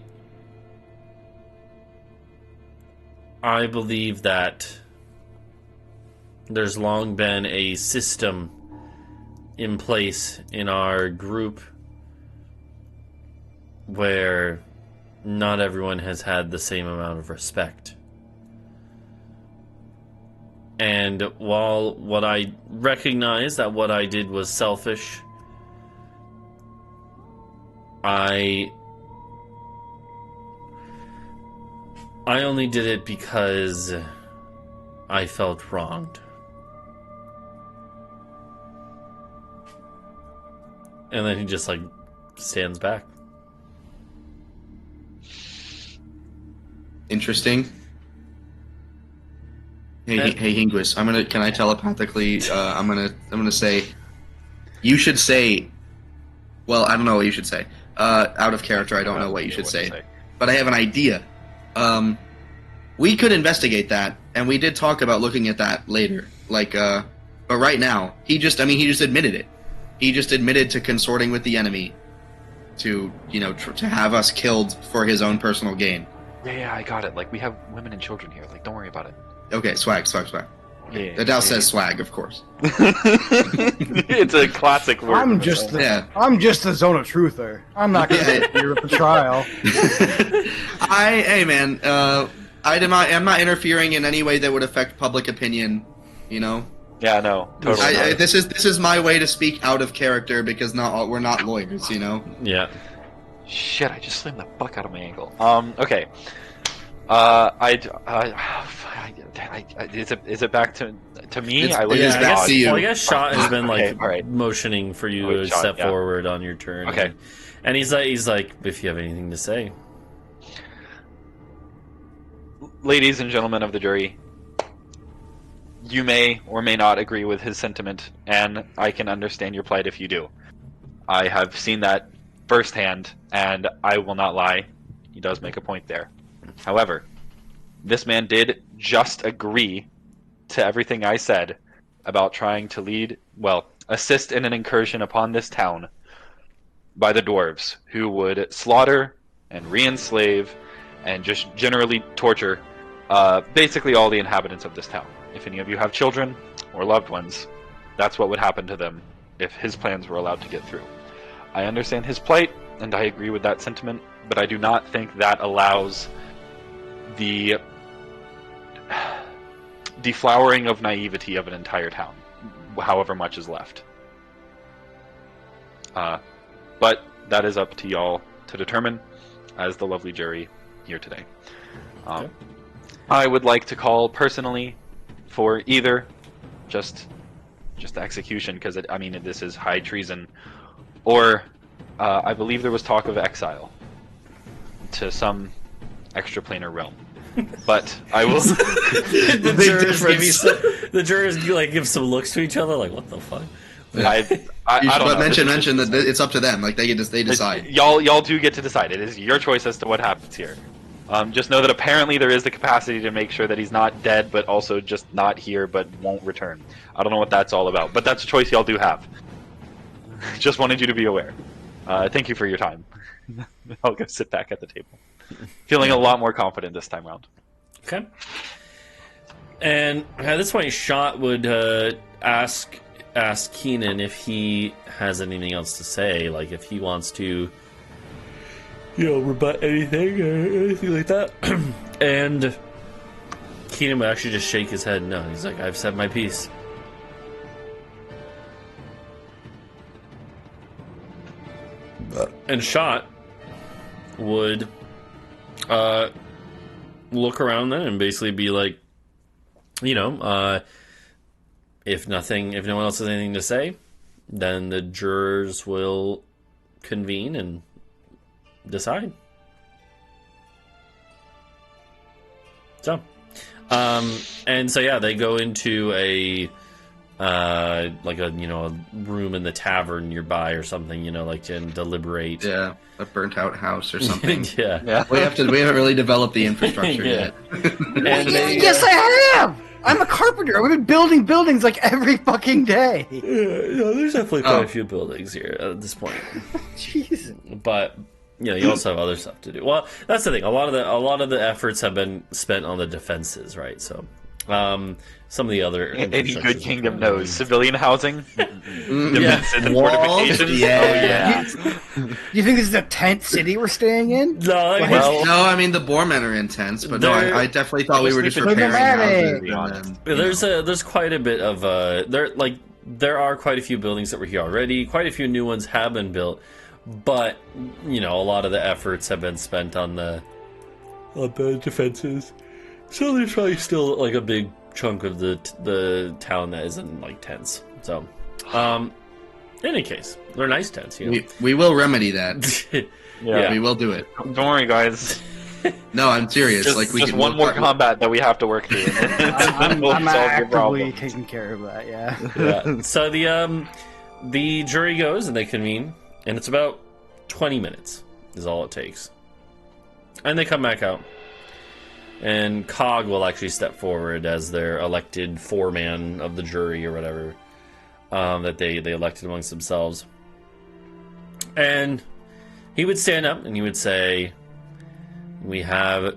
believe that there's long been a system in place in our group where not everyone has had the same amount of respect. And while what I recognize that what I did was selfish, I only did it because I felt wronged. And then he just, like, stands back. Interesting. Hey, Hingwis, can I telepathically, I'm gonna say, you should say, well, I don't know what you should say. Out of character, I don't know what you should say. But I have an idea. We could investigate that, and we did talk about looking at that later. Like, but right now, he just admitted it. He just admitted to consorting with the enemy to, to have us killed for his own personal gain. Yeah, I got it. Like, we have women and children here. Like, don't worry about it. Okay, swag. Yeah, Adau says swag, of course. It's a classic word. I'm just the zone of truther. I'm not going to interfere with the trial. Hey man, I'm not interfering in any way that would affect public opinion, Yeah, no, totally. This is my way to speak out of character because we're not lawyers, Yeah. Shit, I just slammed the fuck out of my ankle. Okay. Is it back to me? I guess Shot has been right. motioning for you to step forward on your turn. Okay. And he's like, if you have anything to say. Ladies and gentlemen of the jury, you may or may not agree with his sentiment, and I can understand your plight if you do. I have seen that firsthand, and I will not lie. He does make a point there. However, this man did just agree to everything I said about trying to assist in an incursion upon this town by the dwarves, who would slaughter and re-enslave and just generally torture basically all the inhabitants of this town. If any of you have children or loved ones, that's what would happen to them if his plans were allowed to get through. I understand his plight, and I agree with that sentiment, but I do not think that allows the deflowering of naivety of an entire town, however much is left. But that is up to y'all to determine as the lovely jury here today. Okay. I would like to call personally for either just execution, because this is high treason, or I believe there was talk of exile to some extraplanar realm. But I will. the jurors give some looks to each other, like, what the fuck? I don't know. Mention that it's up to them. Like they decide. Y'all do get to decide. It is your choice as to what happens here. Just know that apparently there is the capacity to make sure that he's not dead, but also just not here, but won't return. I don't know what that's all about, but that's a choice y'all do have. Just wanted you to be aware. Thank you for your time. I'll go sit back at the table. Feeling a lot more confident this time around. Okay. And at this point, Shot would ask Keenan if he has anything else to say, like if he wants to, rebut anything or anything like that. And Keenan would actually just shake his head. No, he's like, I've said my piece. And Shot would look around then and basically be like, if no one else has anything to say, then the jurors will convene and decide. So, they go into a room in the tavern nearby or something, and deliberate. Yeah, a burnt out house or something. yeah. We haven't really developed the infrastructure yet. Yes, I have! I'm a carpenter. I've been building buildings like every fucking day. There's definitely quite a few buildings here at this point. Jeez. But you also have other stuff to do. Well, that's the thing. A lot of the efforts have been spent on the defenses, right? So, Some of the other Any good infrastructures kingdom are knows. Civilian housing? Defenses and Walls? fortifications? Yeah. Oh, yeah. You think this is a tent city we're staying in? No, like, Well, No, I mean the Boarmen are intense, but no, They're- I definitely thought we were just Mostly repairing diplomatic. houses. And then, there's quite a bit of there are quite a few buildings that were here already. Quite a few new ones have been built, but a lot of the efforts have been spent on the defenses. So there's probably still like a big chunk of the town that isn't like tents. So, in any case, they're nice tents. we will remedy that. Yeah. We will do it. Don't worry, guys. No, I'm serious. Just, like we just can one more we'll- combat that we have to work through. And then we'll I'm solve your actively problem. taking care of that. Yeah. Yeah. So the jury goes and they convene, and it's about 20 minutes is all it takes, and they come back out. And Cog will actually step forward as their elected foreman of the jury or whatever that they elected amongst themselves. And he would stand up and he would say, "We have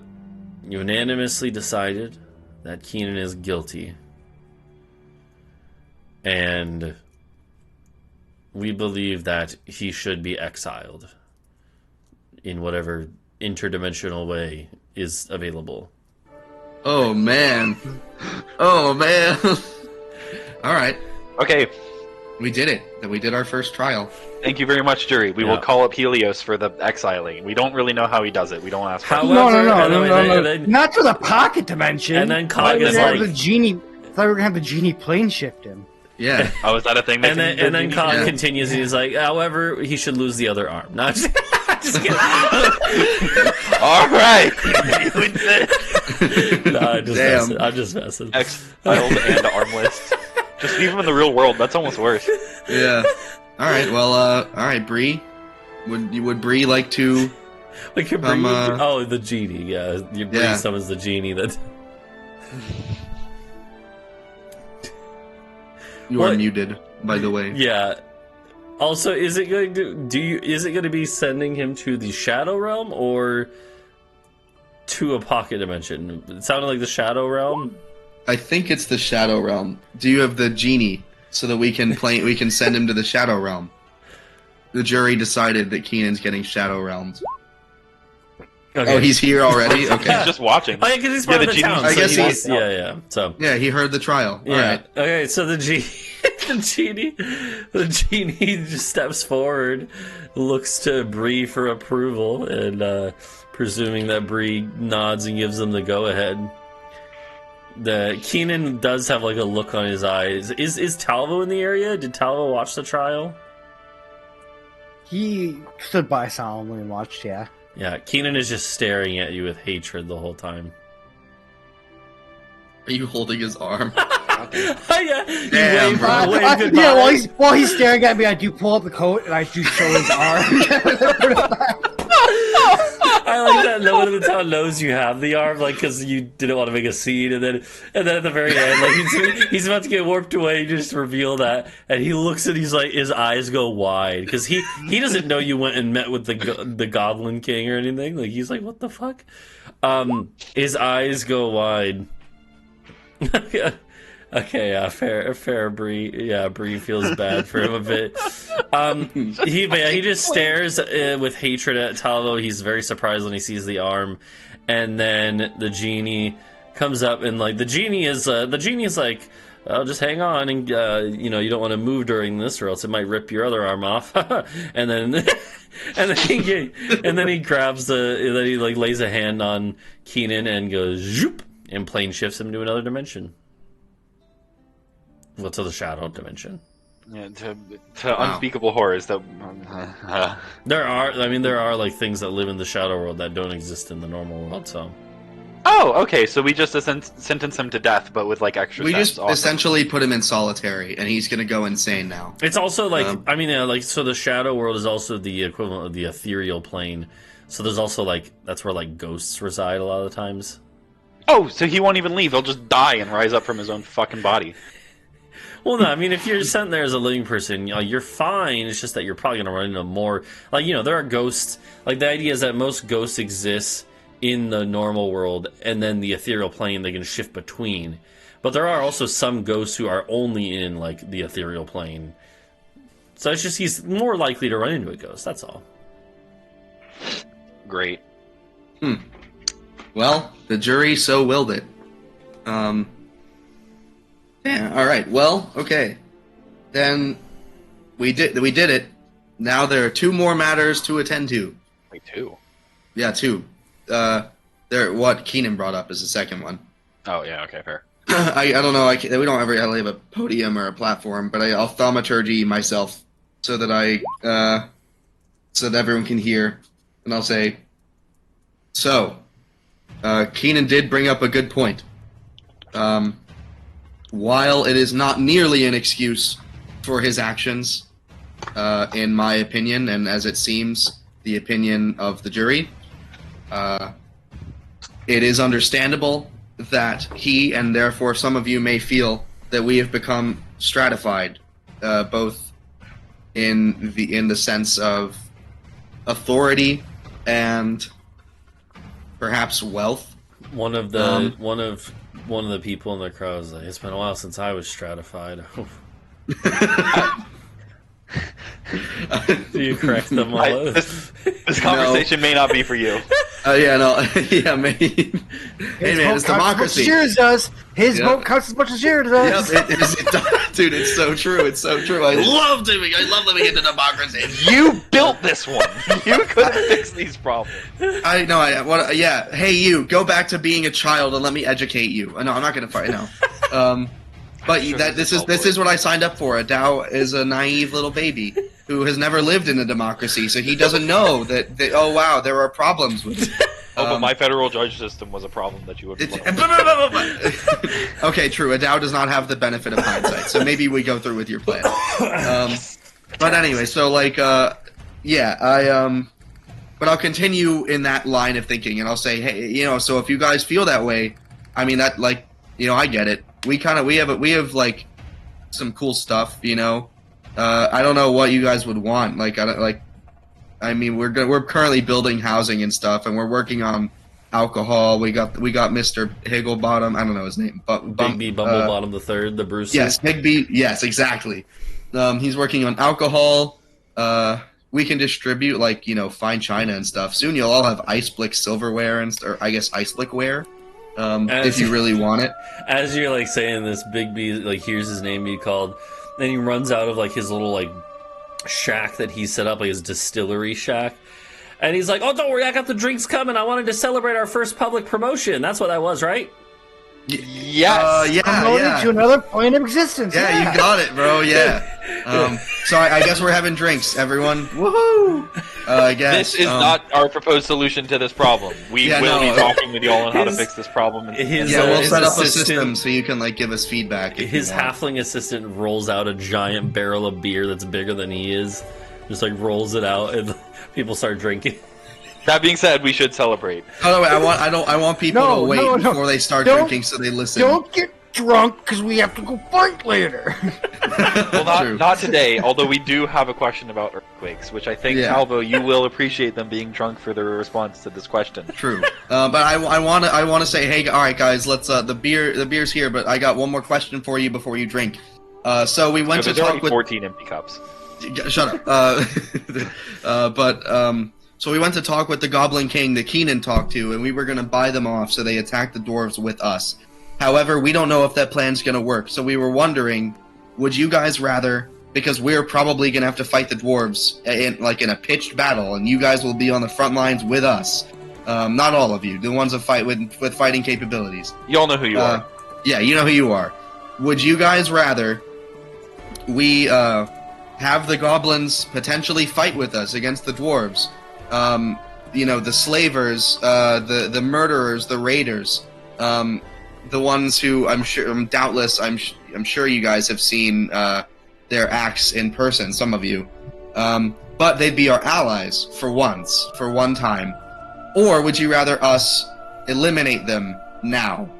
unanimously decided that Keenan is guilty. And we believe that he should be exiled in whatever interdimensional way is available." Oh man. Oh man. All right. Okay, We did it. We did our first trial. thank you very much, jury. We will call up Helios for the exiling. We don't really know how he does it. We don't ask. However, No. Not to the pocket dimension. And then Cog We're is gonna have like- the genie. I thought we were gonna have the genie plane shift him. Yeah. Oh, is that a thing? And then Cog Yeah. continues and he's like, however, he should lose the other arm. Not just kidding. All right. No, I'm just Damn. messing. I'm just messing. Exiled and armless. Just leave him in the real world. That's almost worse. Yeah. All right. Well. All right, Bree. Would Bree like to? Like your Bree, the genie. Yeah, your Bree Yeah. summons the genie. That You are What? muted, by the way. yeah. Also, is it going to Is it going to be sending him to the Shadow Realm or to a pocket dimension? It sounded like the Shadow Realm. I think it's the Shadow Realm. Do you have the genie so that we can send him to the Shadow Realm? The jury decided that Keenan's getting Shadow Realmed. Okay. Oh, he's here already? Okay. He's just watching. Oh yeah, because he's part Yeah, of the the town. genie's- So I guess he's, he's- yeah. So Yeah, he heard the trial. All yeah. right. Okay, so the genie just steps forward, looks to Bree for approval, and presuming that Bree nods and gives them the go ahead. The Keenan does have like a look on his eyes. Is Talvo in the area? Did Talvo watch the trial? He stood by solemnly and watched. Yeah. Yeah, Keenan is just staring at you with hatred the whole time. Are you holding his arm? Yeah, you Damn, wave, bro. wave goodbye. Yeah, while he's staring at me, I do pull up the coat and I do show his arm. I like that no one in the town knows you have the arm, like, because you didn't want to make a scene, and then at the very end, like, he's about to get warped away, you just reveal that, and he looks and he's like, his eyes go wide, because he doesn't know you went and met with the Goblin King or anything, like, he's like, what the fuck? His eyes go wide. Okay, yeah, fair, Bree. Yeah, Bree feels bad for him a bit. He just stares with hatred at Talvo. He's very surprised when he sees the arm, and then the genie comes up and like the genie is like, "Oh, just hang on, and you don't want to move during this, or else it might rip your other arm off." and then he grabs then he like lays a hand on Keenan and goes zoop, and plane shifts him to another dimension. Well, to the shadow dimension. Yeah, to unspeakable horrors that. There are like things that live in the shadow world that don't exist in the normal world. So Oh, okay. So we just sentence him to death, but with like extra. We steps. just Awesome. essentially put him in solitary, and he's gonna go insane now. it's also like so the shadow world is also the equivalent of the ethereal plane. So there's also like that's where like ghosts reside a lot of the times. Oh, so he won't even leave. He'll just die and rise up from his own fucking body. Well, no, I mean, if you're sent there as a living person, you're fine. It's just that you're probably going to run into more... Like, there are ghosts... Like, the idea is that most ghosts exist in the normal world, and then the ethereal plane they can shift between. But there are also some ghosts who are only in like the ethereal plane. So it's just he's more likely to run into a ghost. That's all. Great. Well, the jury so willed it. Yeah. All right. Well, okay. Then we did it. Now there are 2 more matters to attend to. Wait, 2? Yeah, 2. What Keenan brought up is the second one. Oh yeah. Okay. Fair. I don't know. We don't ever have a podium or a platform, but I'll thaumaturgy myself so that so that everyone can hear, and I'll say. So, Keenan did bring up a good point. While it is not nearly an excuse for his actions, in my opinion, and as it seems, the opinion of the jury, it is understandable that he, and therefore some of you, may feel that we have become stratified, both in the sense of authority and perhaps wealth. One of the people in the crowd was like, "It's been a while since I was stratified." Do you correct them all? This conversation may not be for you. Yeah, maybe. Hey man, it's democracy. Yours does. His vote counts as much as yours does. Yep, it does. Dude, it's so true. It's so true. I love living in the democracy. You built this one. You couldn't fix these problems. I know. Yeah. Hey, you go back to being a child and let me educate you. No, I'm not gonna fight. No. But sure, this is what I signed up for. Adau is a naive little baby who has never lived in a democracy, so he doesn't know that oh wow, there are problems with it. But my federal judge system was a problem that you would. Okay, true. Adau does not have the benefit of hindsight, so maybe we go through with your plan. But anyway, so like, yeah, but I'll continue in that line of thinking, and I'll say, hey, so if you guys feel that way, I mean that, like, I get it. We have like some cool stuff, I don't know what you guys would want. I mean, we're currently building housing and stuff, and we're working on alcohol. We got Mr. Higglebottom. I don't know his name, but Big B Bumblebottom the Third, the Bruce. Yes, Big B. Yes, exactly. He's working on alcohol. We can distribute fine china and stuff. Soon you'll all have Iceblick silverware or I guess Iceblick-ware. If you really want it. As you're saying this, Big B hears his name be called, then he runs out of his little shack that he set up, his distillery shack, and he's like, "Oh, don't worry, I got the drinks coming. I wanted to celebrate our first public promotion." That's what that was, right? Yes. Promoted to another point of existence. Yeah, you got it, bro. Yeah. So I guess we're having drinks, everyone. Woohoo! I guess this is not our proposed solution to this problem. We will be talking with you all on how to fix this problem. We'll set up a system so you can give us feedback. His halfling assistant rolls out a giant barrel of beer that's bigger than he is, just rolls it out, and people start drinking. That being said, we should celebrate. Oh no, I want people to wait before they start drinking so they listen. Don't get drunk because we have to go fight later. Well, not today. Although we do have a question about earthquakes, which I think, Talvo, you will appreciate them being drunk for their response to this question. True, but I want to say, hey, all right, guys, let's the beer's here, but I got one more question for you before you drink. So we went to talk with 14 empty cups. Shut up. So we went to talk with the Goblin King that Keenan talked to, and we were going to buy them off so they attacked the dwarves with us. However, we don't know if that plan's going to work, so we were wondering, would you guys rather, because we're probably going to have to fight the dwarves in a pitched battle, and you guys will be on the front lines with us. Not all of you, the ones that fight with fighting capabilities. You all know who you are. Yeah, you know who you are. Would you guys rather we have the goblins potentially fight with us against the dwarves? The slavers, the murderers, the raiders, the ones who I'm sure you guys have seen their acts in person, some of you. But they'd be our allies for one time. Or would you rather us eliminate them now,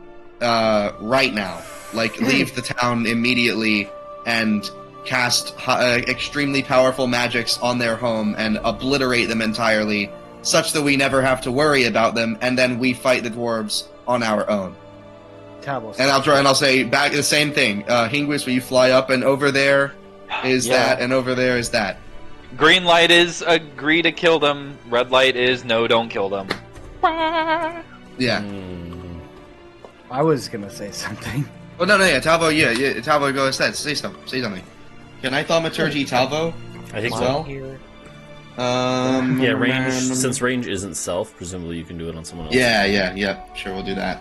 right now, leave the town immediately and cast extremely powerful magics on their home and obliterate them entirely, such that we never have to worry about them, and then we fight the dwarves on our own? Talvo. And I'll say back the same thing. Hingwis, will you fly up and over there is that, and over there is that. Green light is agree to kill them. Red light is no, don't kill them. Yeah. I was gonna say something. Oh no, Talvo, Talvo, go instead. Say something. Can I thaumaturgy Talvo? I think Well, so. Yeah, range. Since range isn't self, presumably you can do it on someone else. Yeah. Sure, we'll do that.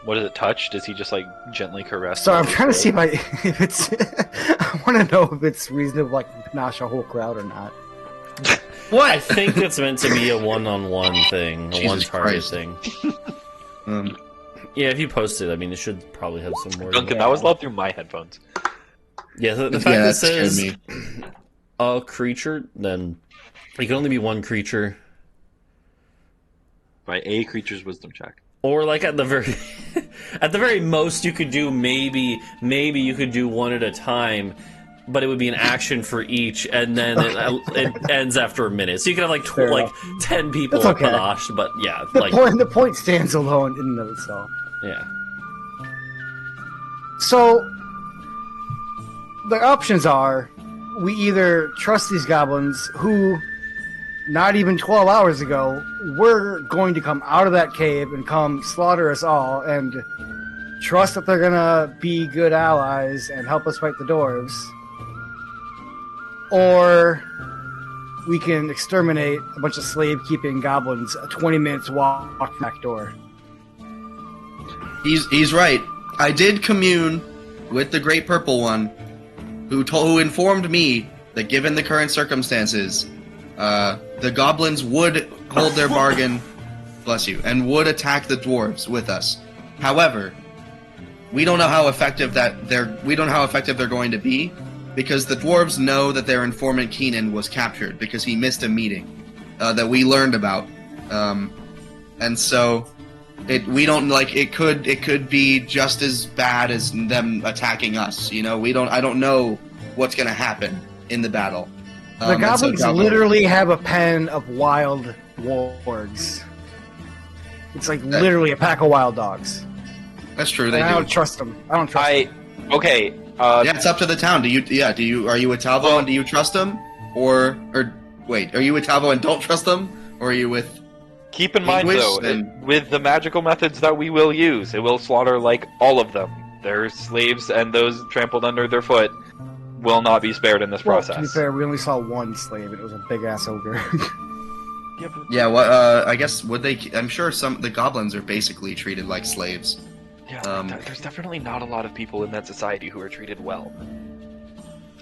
What is it? Touch? Does he just like gently caress? So I'm trying to see if it's. I want to know if it's reasonable, like panache a whole crowd or not. What? I think it's meant to be a one-on-one thing, a Jesus one-target Christ. thing. Yeah, if you post it, I mean, it should probably have some more. Duncan, that was loud through my headphones. Yeah, the fact that it says a creature, then it can only be one creature. By a creature's wisdom check. Or like at the very most, you could do maybe you could do one at a time, but it would be an action for each, and then it ends after a minute. So you could have like 10 people That's okay. panache, but yeah, The point stands alone in and of itself. yeah. So the options are: we either trust these goblins who, not even 12 hours ago, were going to come out of that cave and come slaughter us all, and trust that they're gonna be good allies and help us fight the dwarves. Or we can exterminate a bunch of slave-keeping goblins 20 minutes walk from back door. He's right. I did commune with the Great Purple One, who informed me that given the current circumstances, the goblins would hold their bargain, bless you, and would attack the dwarves with us. However, we don't know how effective they're going to be, because the dwarves know that their informant Keenan was captured because he missed a meeting that we learned about, and so it could be just as bad as them attacking us. I don't know what's going to happen in the battle. The goblins literally have a pen of wild wargs. It's like literally a pack of wild dogs. That's true. They do. I don't trust them. Okay. Yeah, it's up to the town. Are you with Talvo and do you trust them, or wait, are you with Talvo and don't trust them, or are you with? Keep in mind Hingwis though, with the magical methods that we will use, it will slaughter like all of them. Their slaves and those trampled under their foot will not be spared in this process. To be fair, we only saw one slave, and it was a big ass ogre. Yeah, well, I guess would they? I'm sure the goblins are basically treated like slaves. Yeah, there's definitely not a lot of people in that society who are treated well.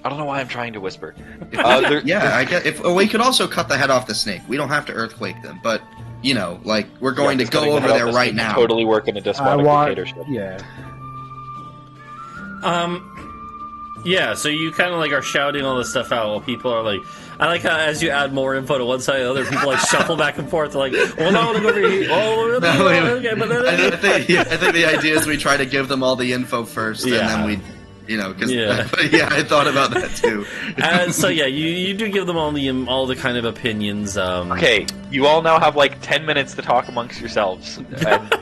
I don't know why I'm trying to whisper. I guess we could also cut the head off the snake. We don't have to earthquake them, but we're going to go over there right now. Totally work in a despotic dictatorship. Yeah. Yeah, so you kind of like are shouting all this stuff out while people are like, I like how as you add more info to one side, the other people like shuffle back and forth. They're like, well, no, look over here. Oh, okay, but then I think the idea is we try to give them all the info first, and then we, I thought about that too. And so you do give them all the kind of opinions. Okay, you all now have like 10 minutes to talk amongst yourselves. And,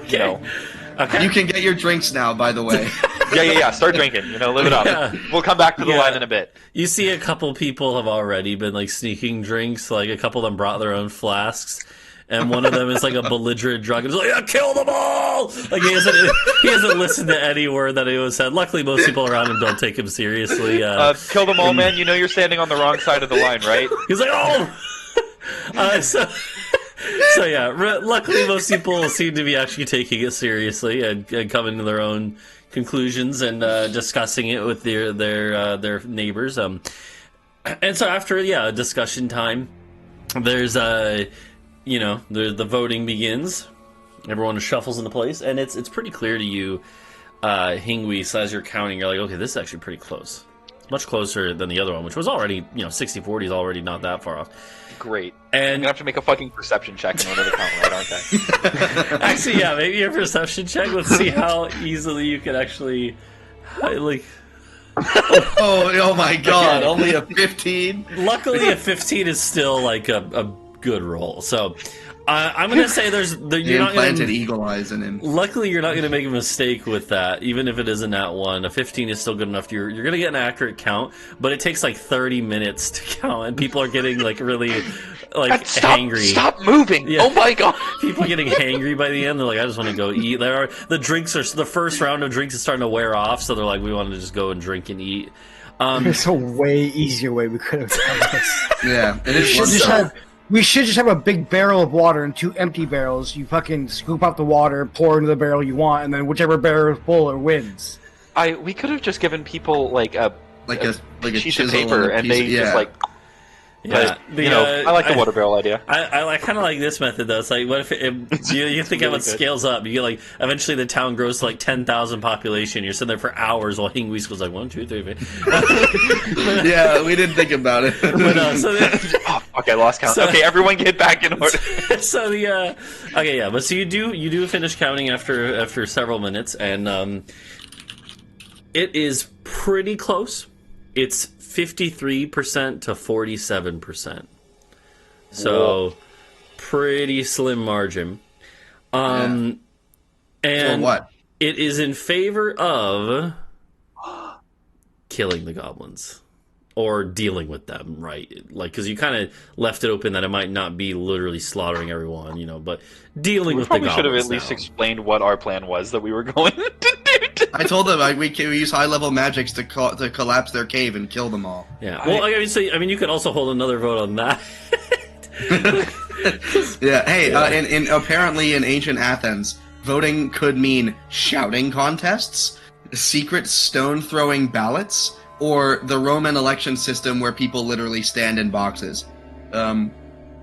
Okay. You can get your drinks now, by the way. Yeah. Start drinking. Live it up. Yeah. We'll come back to the line in a bit. You see a couple people have already been like sneaking drinks. Like a couple of them brought their own flasks. And one of them is like a belligerent drunk. And he's like, kill them all! Like he hasn't listened to any word that he was said. Luckily, most people around him don't take him seriously. Kill them all, man. You're standing on the wrong side of the line, right? He's like, So yeah, luckily most people seem to be actually taking it seriously and coming to their own conclusions and discussing it with their neighbors. And so after discussion time, there's the voting begins. Everyone shuffles into place, and it's pretty clear to you, Hingwis, as you're counting, you're like, okay, this is actually pretty close. It's much closer than the other one, which was already 60-40 is already not that far off. Great. And I'm gonna have to make a fucking perception check in order to count right, aren't I? Actually, yeah, maybe your perception check. Let's see how easily you can actually, like. Oh my God! Only a 15. Luckily, a 15 is still like a good roll. So, I'm gonna say you're not implanted gonna. eagle eyes in him. Luckily, you're not gonna make a mistake with that. Even if it isn't at one, a 15 is still good enough. You're gonna get an accurate count, but it takes like 30 minutes to count, and people are getting like really like hangry. Stop moving! Yeah. Oh my god! People are getting hangry by the end. They're like, I just want to go eat. The first round of drinks is starting to wear off, so they're like, we want to just go and drink and eat. There's a way easier way we could have done this. Yeah, and it's We should just have a big barrel of water and 2 empty barrels. You fucking scoop out the water, pour into the barrel you want, and then whichever barrel is fuller wins. We could have just given people like a sheet chisel of paper, and they just like. Yeah, but, I like the water barrel idea. I kind of like this method though. It's like, what if you think how it scales up? You get like eventually the town grows to like 10,000 population. You're sitting there for hours while Hingwis goes like 1, 2, 3. Yeah, we didn't think about it. Okay, lost count. Okay, everyone get back in order. So you do finish counting after several minutes, and it is pretty close. It's 53% to 47%. So, whoa. Pretty slim margin. And so what? It is in favor of killing the goblins. Or dealing with them, right? Like, because you kind of left it open that it might not be literally slaughtering everyone, but dealing with the goblins. We should have at least explained what our plan was that we were going to do. I told them we use high-level magics to collapse their cave and kill them all. Yeah. Well, you could also hold another vote on that. Yeah. Hey, apparently in ancient Athens, voting could mean shouting contests, secret stone-throwing ballots, or the Roman election system where people literally stand in boxes. Oh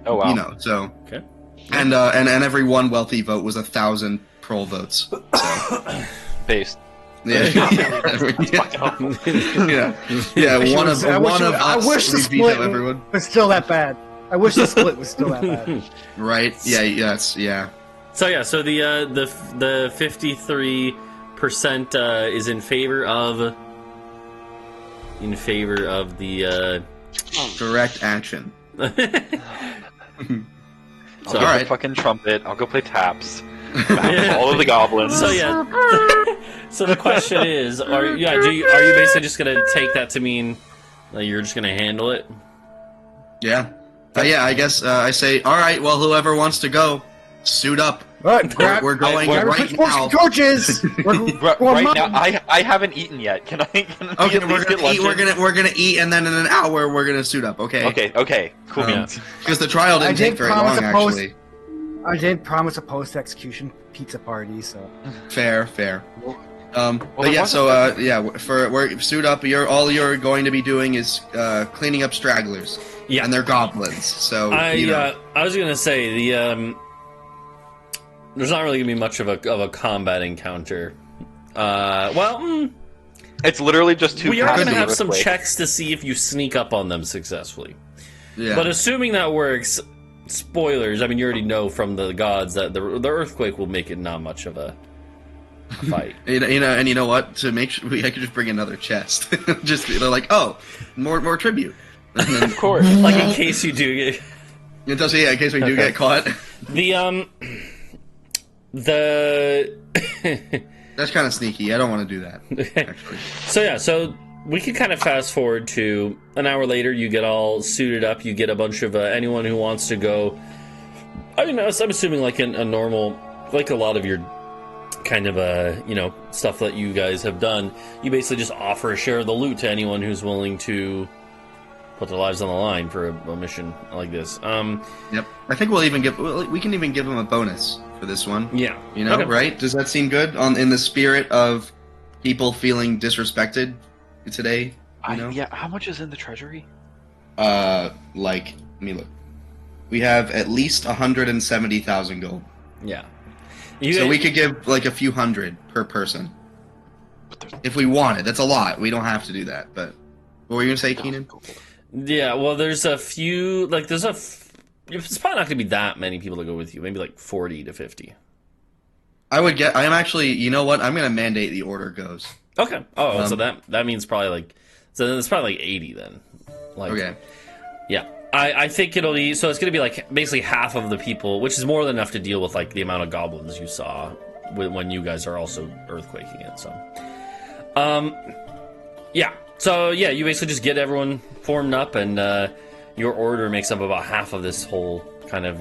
wow. So. Okay. And every one wealthy vote was 1,000 prole votes. So. Based. Yeah. One of I wish the split was still that bad. I wish the split was still that bad. Right? Yeah. Yes. Yeah. So the 53% is in favor of the direct action. I'll go play fucking trumpet. I'll go play taps. All of the goblins. So so the question is, are you basically just gonna take that to mean that you're just gonna handle it? Yeah. I guess I say, all right. Well, whoever wants to go, suit up. Right, we're going right now. Coaches. Right now, I haven't eaten yet. Can I? Okay, we're gonna eat, and then in an hour we're gonna suit up. Okay. Okay. Cool beans. Because the trial didn't take very long, actually. I did promise a post-execution pizza party, so fair. We're suit up. All you're going to be doing is cleaning up stragglers. Yeah, and they're goblins. So I was gonna say there's not really gonna be much of a combat encounter. It's literally just two. We are gonna have some checks to see if you sneak up on them successfully. Yeah. But assuming that works, spoilers. I mean, you already know from the gods that the earthquake will make it not much of a fight. And you know what? To make sure, I could just bring another chest. They're like, oh, more tribute. And then, of course. Like in case you do get. It does, in case we do get caught. That's kind of sneaky. I don't want to do that. Actually. So we can kind of fast forward to an hour later. You get all suited up. You get a bunch of anyone who wants to go. I mean, I'm assuming like a normal, like a lot of your kind of stuff that you guys have done. You basically just offer a share of the loot to anyone who's willing to put their lives on the line for a mission like this. Yep. I think we can even give them a bonus for this one. Yeah. Okay. Right? Does that seem good? In the spirit of people feeling disrespected today? Yeah. How much is in the treasury? Let me look. We have at least 170,000 gold. Yeah. So we could give like a few hundred per person. If we wanted. That's a lot. We don't have to do that. But what were you going to say, Keenan? Yeah, well, there's a few, it's probably not going to be that many people to go with you. Maybe like 40 to 50. I'm actually, you know what? I'm going to mandate the order goes. Okay. Oh, so that means probably so then it's probably like 80 then. Okay. Yeah. I think it'll be so. It's going to be like basically half of the people, which is more than enough to deal with like the amount of goblins you saw when you guys are also earthquaking it. So, yeah. So yeah, you basically just get everyone formed up, and your order makes up about half of this whole kind of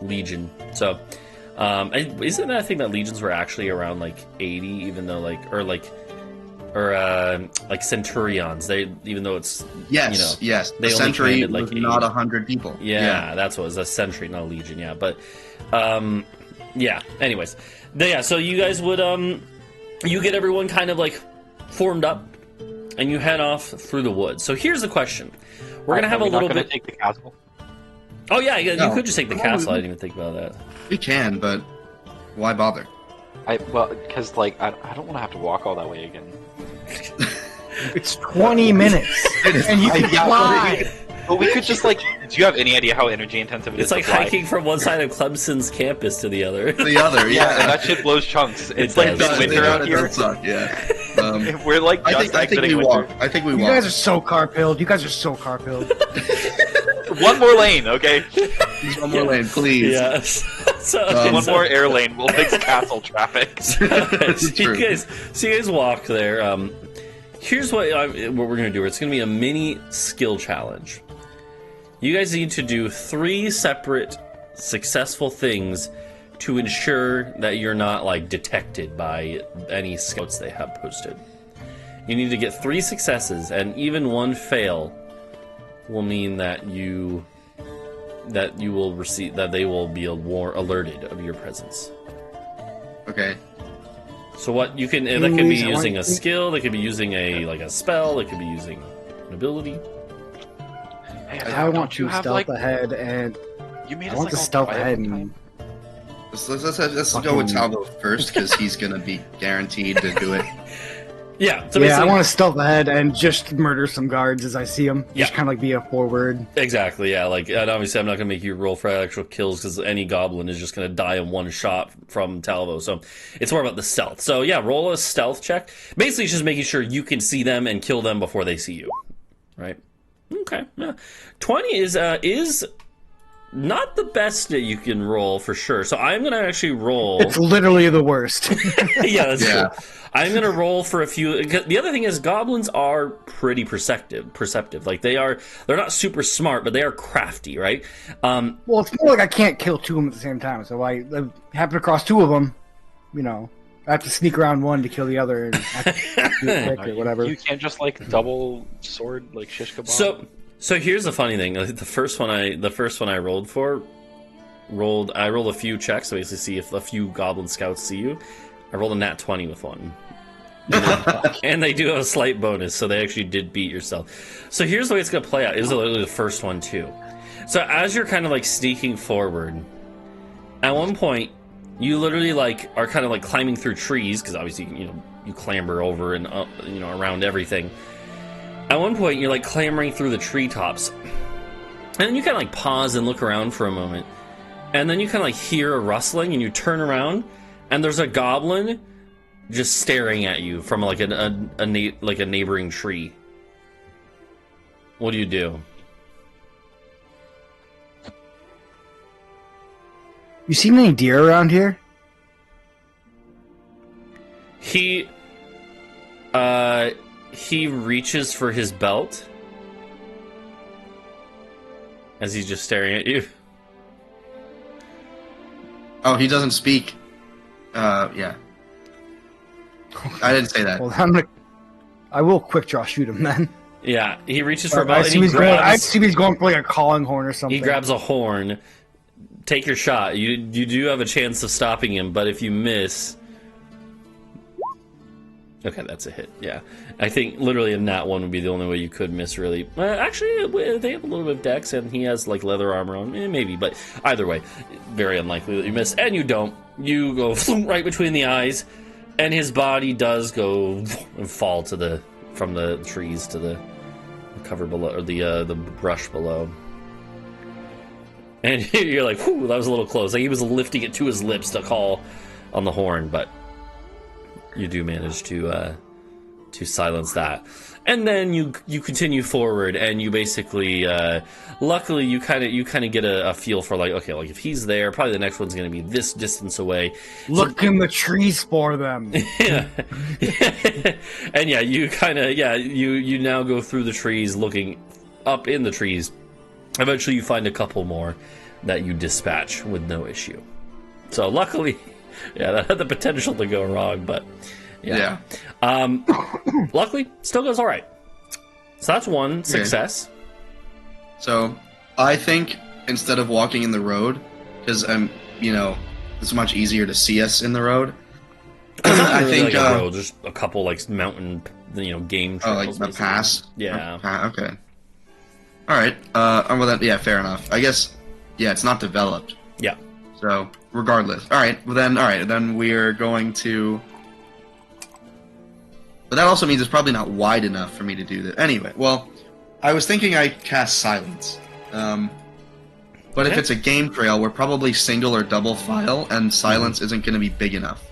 legion. So, isn't that I think that legions were actually around like 80, even though like centurions, they even though it's yes they the only century commanded, like, was 80. not 100 people. Yeah, that's what it was, a century, not a legion. Yeah, but yeah. Anyways, so you guys would you get everyone kind of like formed up, and you head off through the woods. So here's the question: we're gonna have a little bit. Take the castle. Oh yeah, you No. could just take the castle. I didn't even think about that. We can, but why bother? Because like I don't want to have to walk all that way again. It's 20 minutes, and you can fly. But we could just like. Do you have any idea how energy intensive it is? It's like to fly? hiking from one side of Clemson's campus to the other. The other, Yeah, yeah. and that shit blows chunks. It's does. like midwinter out It here. does suck, yeah. We're like I just think we exiting walk. winter. I think we You walk. guys are so carpilled. You guys are so carpilled. One more lane, okay? Please, one more lane, please. Yeah. So, One more air lane. We'll fix castle traffic. so True. you guys walk there. Here's what we're gonna do. It's gonna be a mini skill challenge. You guys need to do 3 separate successful things to ensure that you're not like detected by any scouts they have posted. You need to get 3 successes, and even 1 fail will mean that they will be alerted of your presence. Okay. So what you can that could be using a skill, they could be using a spell, they could be using an ability. Hey, I want you to have, stealth like, ahead, and You made I us want like to all stealth quiet ahead all the and Let's go with Talvo first because he's gonna be guaranteed to do it. Yeah, so yeah, I basically, want to stealth ahead and just murder some guards as I see them. Yeah. Just kind of like be a forward. exactly, yeah. Like, and obviously, I'm not gonna make you roll for actual kills because any goblin is just gonna die in one shot from Talvo. So it's more about the stealth. So yeah, roll a stealth check. Basically, it's just making sure you can see them and kill them before they see you. Right? Okay. Yeah. 20 is not the best that you can roll for sure. So I'm gonna actually roll. It's literally the worst. Yeah, that's Yeah. true. I'm gonna roll for a few. The other thing is, goblins are pretty perceptive. Like they're not super smart, but they are crafty, right? Well, it's more like I can't kill 2 of them at the same time. So I happen to cross 2 of them, I have to sneak around one to kill the other, and I have to do it quick or whatever. You can't just like double sword like shish kebab. So here's the funny thing. The first one I rolled I rolled a few checks to basically see if a few goblin scouts see you. I rolled a nat 20 with one. And they do have a slight bonus, so they actually did beat yourself. So here's the way it's going to play out. It was literally the first one, too. So as you're kind of like sneaking forward, at one point, you literally like are kind of like climbing through trees, because obviously, you clamber over and up, around everything. At one point, you're like clambering through the treetops. And then you kind of like pause and look around for a moment. And then you kind of like hear a rustling, and you turn around, and there's a goblin just staring at you from like a neighboring tree. What do you do? You see many deer around here? He reaches for his belt as he's just staring at you. Oh, he doesn't speak. Yeah. I didn't say that. Well, I will quick draw shoot him then. Yeah, he reaches for a I belt and assume he's going for like a calling horn or something. he grabs a horn. Take your shot. You do have a chance of stopping him, but if you miss... Okay, that's a hit, yeah. I think literally a nat 1 would be the only way you could miss, really. Actually, they have a little bit of dex, and he has, like, leather armor on. Maybe, but either way, very unlikely that you miss. And you don't. You go right between the eyes, and his body does go and fall from the trees to the cover below, or the brush below. And you're like, whew, that was a little close. Like, he was lifting it to his lips to call on the horn, but... You do manage to to silence that. And then you continue forward, and you basically, luckily, you kind of get a feel for like, okay, like if he's there, probably the next one's going to be this distance away. Look in the trees for them. Yeah, and yeah, you now go through the trees, looking up in the trees. Eventually, you find a couple more that you dispatch with no issue. So luckily, yeah, that had the potential to go wrong, but. Yeah. Luckily, still goes all right. So that's one success. So I think instead of walking in the road, because it's much easier to see us in the road. I think like a road, just a couple like mountain, game trails. Oh, like the pass. Yeah. Okay. All right. Well, then, yeah, fair enough. I guess. Yeah, it's not developed. Yeah. So regardless, all right. Then we're going to. But that also means it's probably not wide enough for me to do that. Anyway, well, I was thinking I'd cast Silence. But if it's a game trail, we're probably single or double file, and Silence isn't going to be big enough.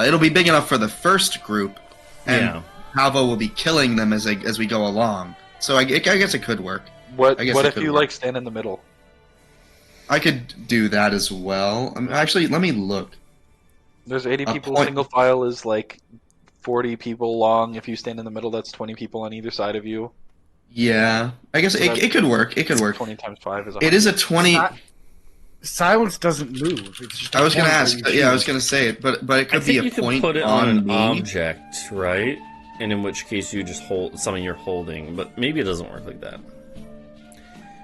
It'll be big enough for the first group, and Talvo will be killing them as we go along. So I guess it could work. What if you like stand in the middle? I could do that as well. Actually, let me look. There's 80 people. Single file is like 40 people long. If you stand in the middle, that's 20 people on either side of you. Yeah, I guess it could work. It could work. 20 times 5 is. It is a 20. Silence doesn't move. It's just I was going to ask. Yeah, I was going to say it, but it could be a point put it on an me. Object, right? And in which case you just hold something you're holding, but maybe it doesn't work like that.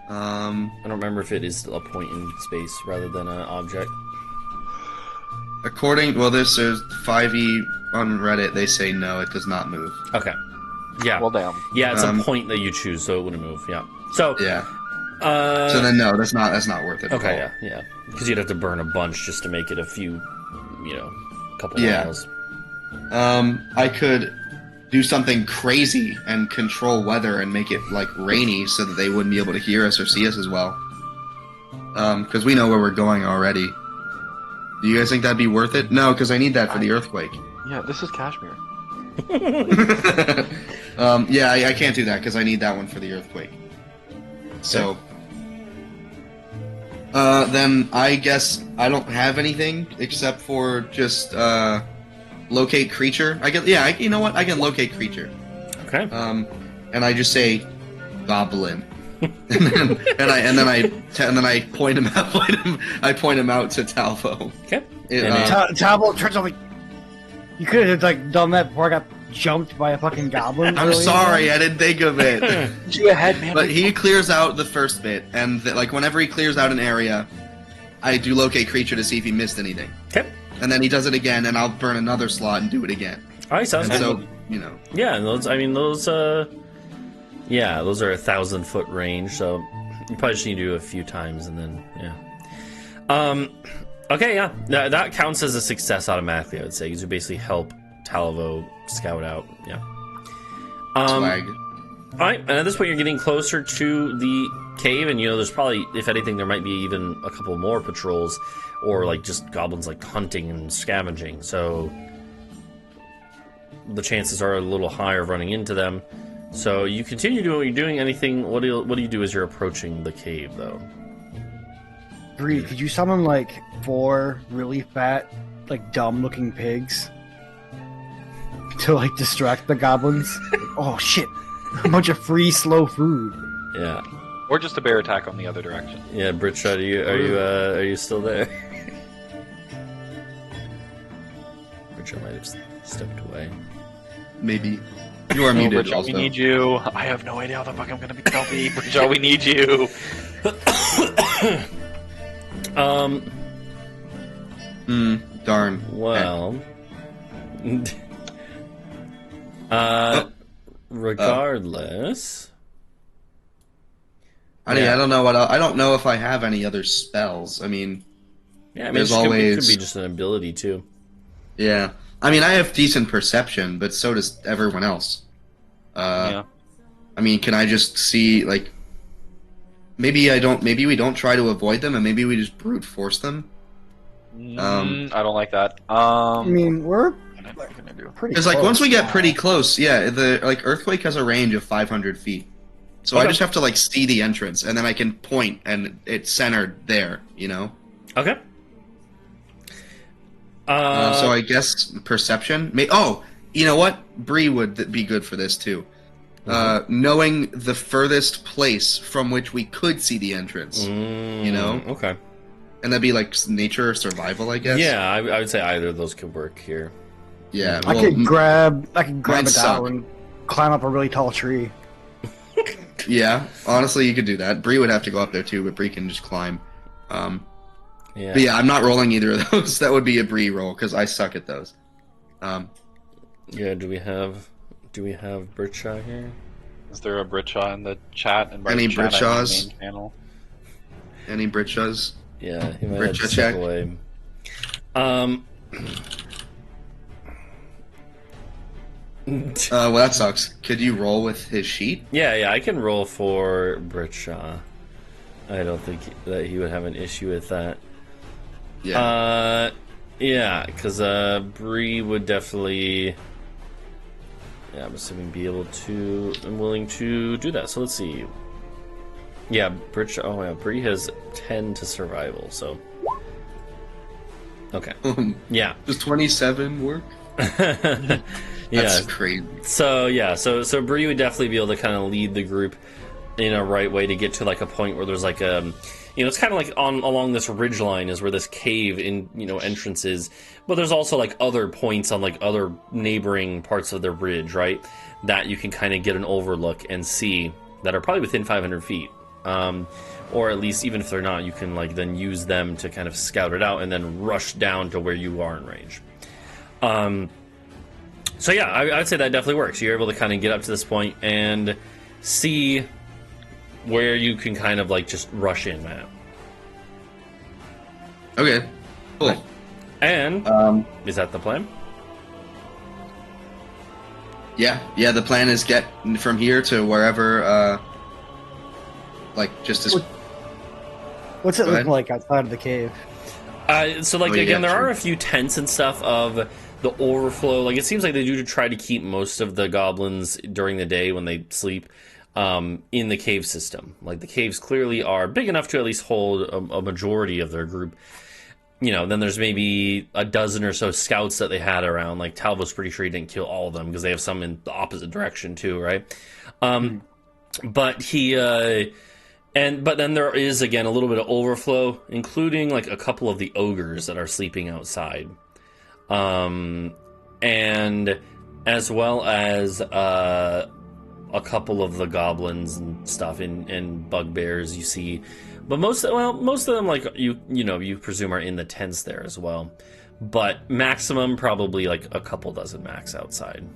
I don't remember if it is a point in space rather than an object. This is 5e on Reddit. They say no, it does not move. Okay. Yeah. Well, damn. Yeah, it's a point that you choose, so it wouldn't move. Yeah. So. Yeah. So then no, that's not worth it. Okay. Yeah. Because you'd have to burn a bunch just to make it a few, couple miles. I could do something crazy and control weather and make it like rainy so that they wouldn't be able to hear us or see us as well. Because we know where we're going already. Do you guys think that'd be worth it? No, because I need that for the earthquake. Yeah, this is Kashmir. I can't do that because I need that one for the earthquake. So, then I guess I don't have anything except for just locate creature. You know what? I can locate creature. Okay. And I just say Goblin. and then I point him out. I point him out to Talvo. Okay. Talvo turns out like you could have done that before I got jumped by a fucking goblin. I'm sorry, I didn't think of it. Go ahead, man. But he clears out the first bit, and whenever he clears out an area, I do locate creature to see if he missed anything. Okay. And then he does it again, and I'll burn another slot and do it again. All right, sounds good. So Yeah, and those are 1,000-foot range, so you probably just need to do it a few times, and then okay, yeah, that counts as a success automatically. I would say because you basically help Talvo scout out. Yeah. Swag. All right, and at this point you're getting closer to the cave, and there's probably, if anything, there might be even a couple more patrols, or like just goblins like hunting and scavenging. So the chances are a little higher of running into them. So you continue doing what you're doing. Anything? What do you do as you're approaching the cave, though? Bree, could you summon 4 really fat, dumb-looking pigs to distract the goblins? Oh shit! A bunch of free slow food. Yeah. Or just a bear attack on the other direction. Yeah, Britsha, are you still there? Britsha might have stepped away. Maybe. You are muted. Britsha, we need you. I have no idea how the fuck I'm gonna be healthy. Britsha, we need you. Darn. Well. Regardless. I don't know I don't know if I have any other spells. I mean, there's always. It could be just an ability too. Yeah. I mean, I have decent perception, but so does everyone else. I mean, can I just see, maybe we don't try to avoid them, and maybe we just brute force them? I don't like that. I mean, we're gonna do? Pretty Because like once we close. get pretty close, yeah, the like earthquake has a range of 500 feet. So I Okay. just have to like see the entrance, and then I can point, and it's centered there. You know. Okay. So I guess perception. Oh, you know what? Bree would be good for this too. Knowing the furthest place from which we could see the entrance. You know. Okay. And that'd be like nature or survival, I guess. Yeah, I would say either of those could work here. Yeah. I well, could grab mine a suck. Adau and climb up a really tall tree. Yeah. Honestly, you could do that. Bree would have to go up there too, but Bree can just climb. Yeah. But yeah, I'm not rolling either of those. That would be a Bree roll because I suck at those. Yeah. Do we have Britsha here? Is there a Britsha in the chat? And by Any the chat, I mean Britshas? main channel. Any Britchas? Yeah, he might Britsha have to check. step away. Well, that sucks. Could you roll with his sheet? Yeah, I can roll for Britsha. I don't think that he would have an issue with that. Yeah. Yeah, because Bree would definitely. Yeah, I'm assuming be able to. I'm willing to do that. So let's see. Yeah, Britsha. Oh yeah, Bree has 10 to survival. So. Okay. Yeah. Does 27 work? Yeah. That's crazy. So Bree would definitely be able to kind of lead the group in a right way to get to like a point where there's like it's kind of like along this ridge line is where this cave entrance is, but there's also like other points on like other neighboring parts of the ridge, right, that you can kind of get an overlook and see that are probably within 500 feet, or at least even if they're not, you can like then use them to kind of scout it out and then rush down to where you are in range. So yeah, I'd say that definitely works. You're able to kind of get up to this point and see where you can kind of like just rush in, man. Okay. Cool. And is that the plan? Yeah. The plan is get from here to wherever. Like just as. What's it Go look ahead. like outside of the cave? So like Oh, yeah, again, there true. are a few tents and stuff of the overflow. Like it seems like they do try to keep most of the goblins during the day when they sleep in the cave system. Like the caves clearly are big enough to at least hold a majority of their group. Then there's maybe a dozen or so scouts that they had around. Like Talvo's pretty sure he didn't kill all of them because they have some in the opposite direction too, right? But but then there is again a little bit of overflow, including like a couple of the ogres that are sleeping outside, and as well as a couple of the goblins and stuff and bugbears you see. But most of them, like you presume, are in the tents there as well. But maximum, probably like a couple dozen max outside.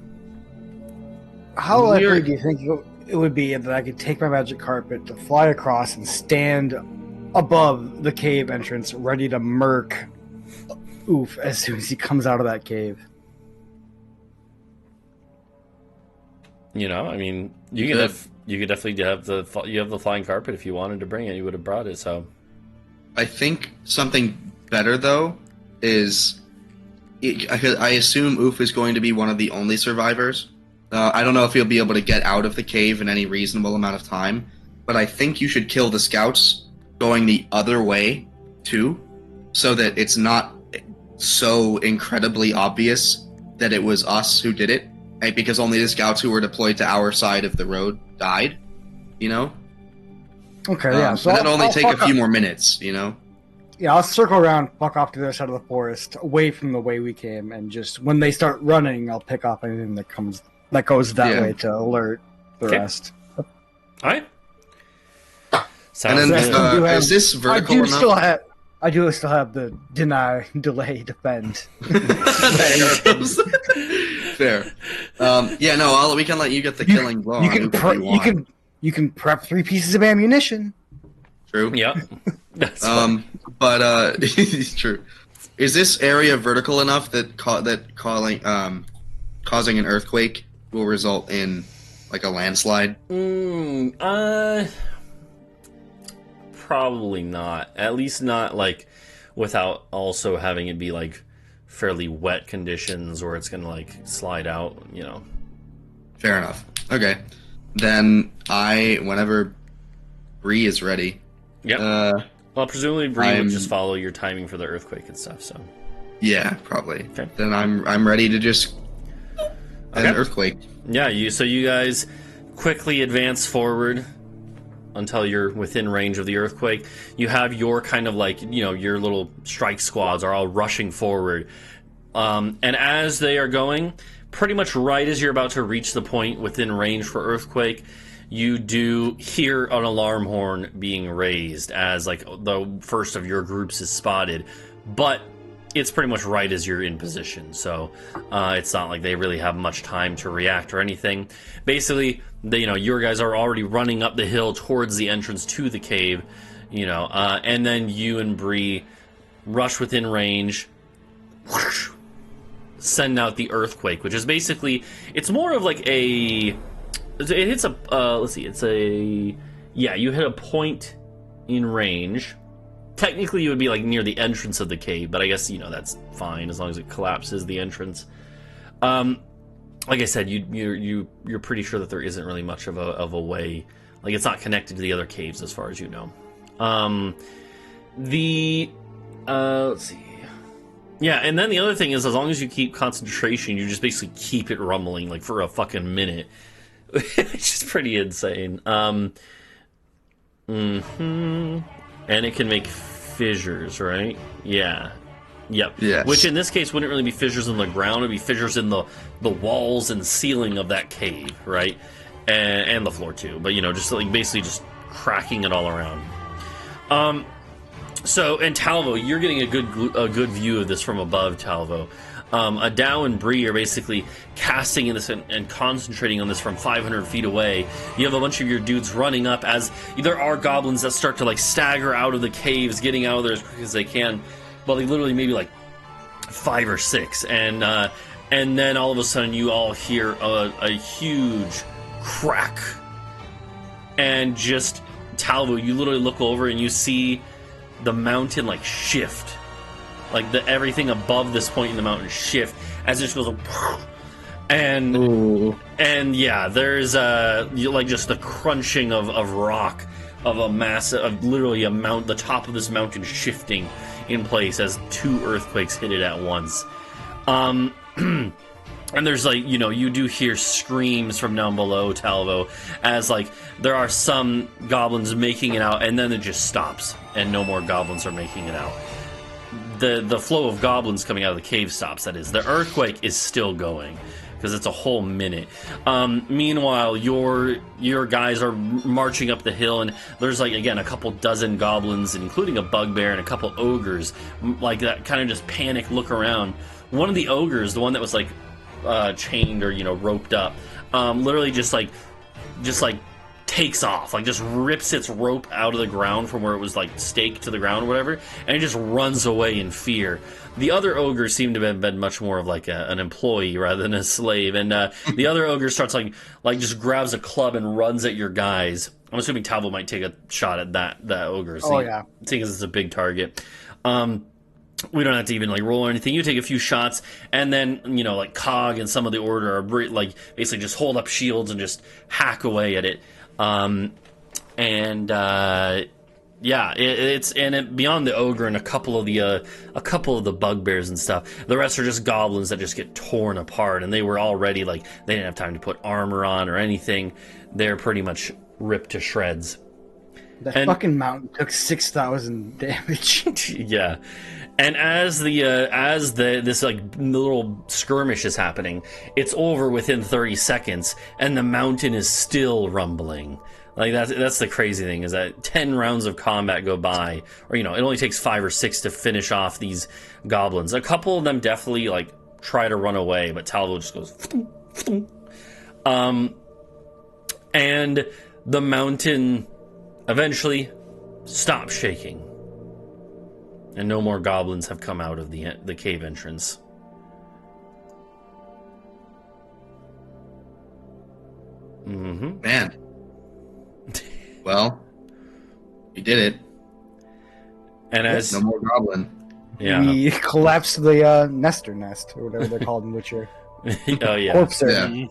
How likely Weird. do you think it would be that I could take my magic carpet to fly across and stand above the cave entrance, ready to murk Oof as soon as he comes out of that cave? I mean, you could definitely have the flying carpet if you wanted to bring it. You would have brought it. So I think something better though is, I assume Oof is going to be one of the only survivors. I don't know if he'll be able to get out of the cave in any reasonable amount of time, but I think you should kill the scouts going the other way too, so that it's not so incredibly obvious that it was us who did it, right? Because only the scouts who were deployed to our side of the road died, Okay, yeah. So and that'll only I'll take a fuck few up. more minutes, Yeah, I'll circle around, fuck off to the other side of the forest, away from the way we came, and just when they start running, I'll pick up anything that goes that Yeah. way to alert the Okay. rest. all right. And Sounds then Rest good. of you have- is this vertical enough? I do still have the deny, delay, defend. Fair. Yeah, no, we can let you get the killing blow. You on can Oof if pre- you you want. can you can prep 3 pieces of ammunition. True. Yep. That's fine. But it's true. Is this area vertical enough that causing an earthquake will result in like a landslide? Probably not. At least not like without also having it be like fairly wet conditions where it's gonna like slide out. You know. Fair enough. Okay, then whenever Bree is ready. Yep. Well, presumably Bree would just follow your timing for the earthquake and stuff. So. Yeah, probably. Okay. Then I'm ready to just an earthquake. Yeah. You guys quickly advance forward until you're within range of the earthquake. You have your kind of like, your little strike squads are all rushing forward. And as they are going, pretty much right as you're about to reach the point within range for earthquake, you do hear an alarm horn being raised as like the first of your groups is spotted. But it's pretty much right as you're in position, so it's not like they really have much time to react or anything. Basically, your guys are already running up the hill towards the entrance to the cave, and then you and Bree rush within range, whoosh, send out the earthquake, which is basically, it's more of like it hits a, you hit a point in range. Technically, you would be like near the entrance of the cave, but I guess that's fine as long as it collapses the entrance. Like I said, you're pretty sure that there isn't really much of a way. Like it's not connected to the other caves as far as you know. Let's see. Yeah, and then the other thing is, as long as you keep concentration, you just basically keep it rumbling like for a fucking minute, which is pretty insane. And it can make fissures, right? Yeah. Yep. Yes. Which in this case wouldn't really be fissures in the ground, it'd be fissures in the walls and ceiling of that cave, right? And the floor too. But just like basically just cracking it all around. So, and Talvo, you're getting a good view of this from above, Talvo. Adau and Bree are basically casting in this and concentrating on this from 500 feet away. You have a bunch of your dudes running up as there are goblins that start to like stagger out of the caves, getting out of there as quick as they can. Well, they literally maybe like 5 or 6, and then all of a sudden you all hear a huge crack, and just Talvo, you literally look over and you see the mountain like shift. Like everything above this point in the mountain shift as it just goes and yeah, there's like just the crunching of rock of a massive, literally the top of this mountain shifting in place as 2 earthquakes hit it at once. And there's like, you do hear screams from down below, Talvo, as like there are some goblins making it out, and then it just stops and no more goblins are making it out. The flow of goblins coming out of the cave stops, that is. The earthquake is still going, because it's a whole minute. Meanwhile, your guys are marching up the hill, and there's, like, again, a couple dozen goblins, including a bugbear and a couple ogres, like, that kind of just panic look around. One of the ogres, the one that was, like, chained or, roped up, literally just takes off, like just rips its rope out of the ground from where it was like staked to the ground or whatever, and it just runs away in fear. The other ogre seemed to have been much more of like an employee rather than a slave, and the other ogre starts like just grabs a club and runs at your guys. I'm assuming Talvo might take a shot at that ogre. Seeing as it's a big target. We don't have to even like roll or anything. You take a few shots, and then like Cog and some of the order are like basically just hold up shields and just hack away at it. Beyond the ogre and a couple of the bugbears and stuff, the rest are just goblins that just get torn apart, and they were already like they didn't have time to put armor on or anything. They're pretty much ripped to shreds. That fucking mountain took 6,000 damage. Yeah. And as this like little skirmish is happening, it's over within 30 seconds, and the mountain is still rumbling. Like that's the crazy thing, is that 10 rounds of combat go by, or it only takes 5 or 6 to finish off these goblins. A couple of them definitely like try to run away, but Talvo just goes. And the mountain eventually stops shaking. And no more goblins have come out of the cave entrance. Mm-hmm. Man. Well, you did it. And as no more goblin. Yeah. We collapsed the Nestor nest, or whatever they're called in Witcher. Oh yeah. Corpse Yeah. area.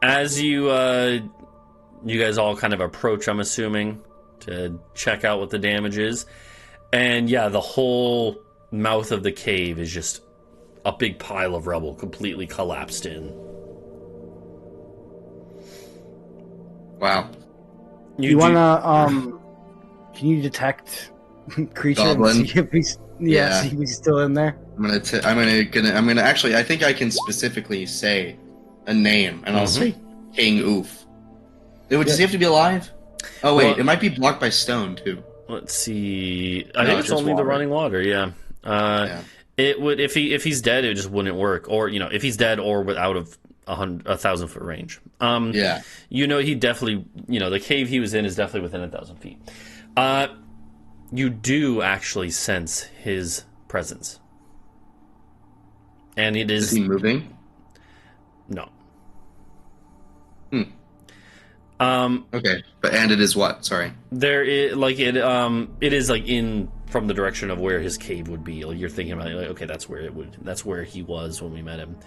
As you guys all kind of approach, I'm assuming, to check out what the damage is, and yeah, the whole mouth of the cave is just a big pile of rubble, completely collapsed in. Wow. You wanna can you detect creature Goblin? and see if he's Yeah. see if he's still in there? I'm gonna actually. I think I can specifically say a name, and I'll say King Oof. Does he have to be alive? Oh wait, Well- it might be blocked by stone too. Let's see. I No, think it's it's just only the water. running water. Yeah. Yeah. It would if he's dead, it just wouldn't work. Or if he's dead or out of 1,000-foot range. Yeah. He definitely. The cave he was in is definitely within 1,000 feet. You do actually sense his presence, and it Is is he moving? no. Okay, and it is what? Sorry. There is it is in from the direction of where his cave would be. You're thinking about okay, that's where he was when we met him.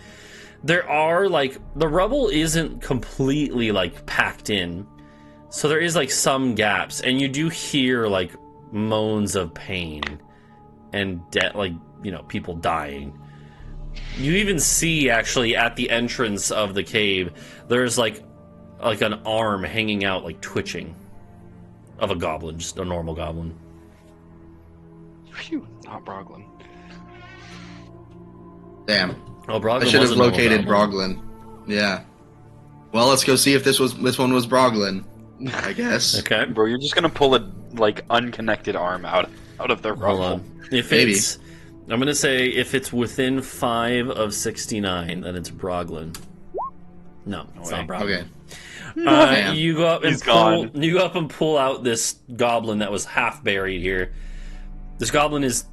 There are the rubble isn't completely packed in, so there is some gaps, and you do hear moans of pain and people dying. You even see actually at the entrance of the cave there's an arm hanging out, twitching, of a goblin, just a normal goblin. Phew, not Broglin. Damn. Oh, Broglin I should was have a normal located goblin. Broglin. Yeah. Well, let's go see if this one was Broglin. I guess. Okay, Bro, you're just gonna pull a unconnected arm out of the hold rubble. on. If Maybe. it's, I'm gonna say if it's within 5 of 69, then it's Broglin. No, it's way. not Broglin. Okay. Damn. You go up and He's gone. pull out this goblin that was half buried here. This goblin is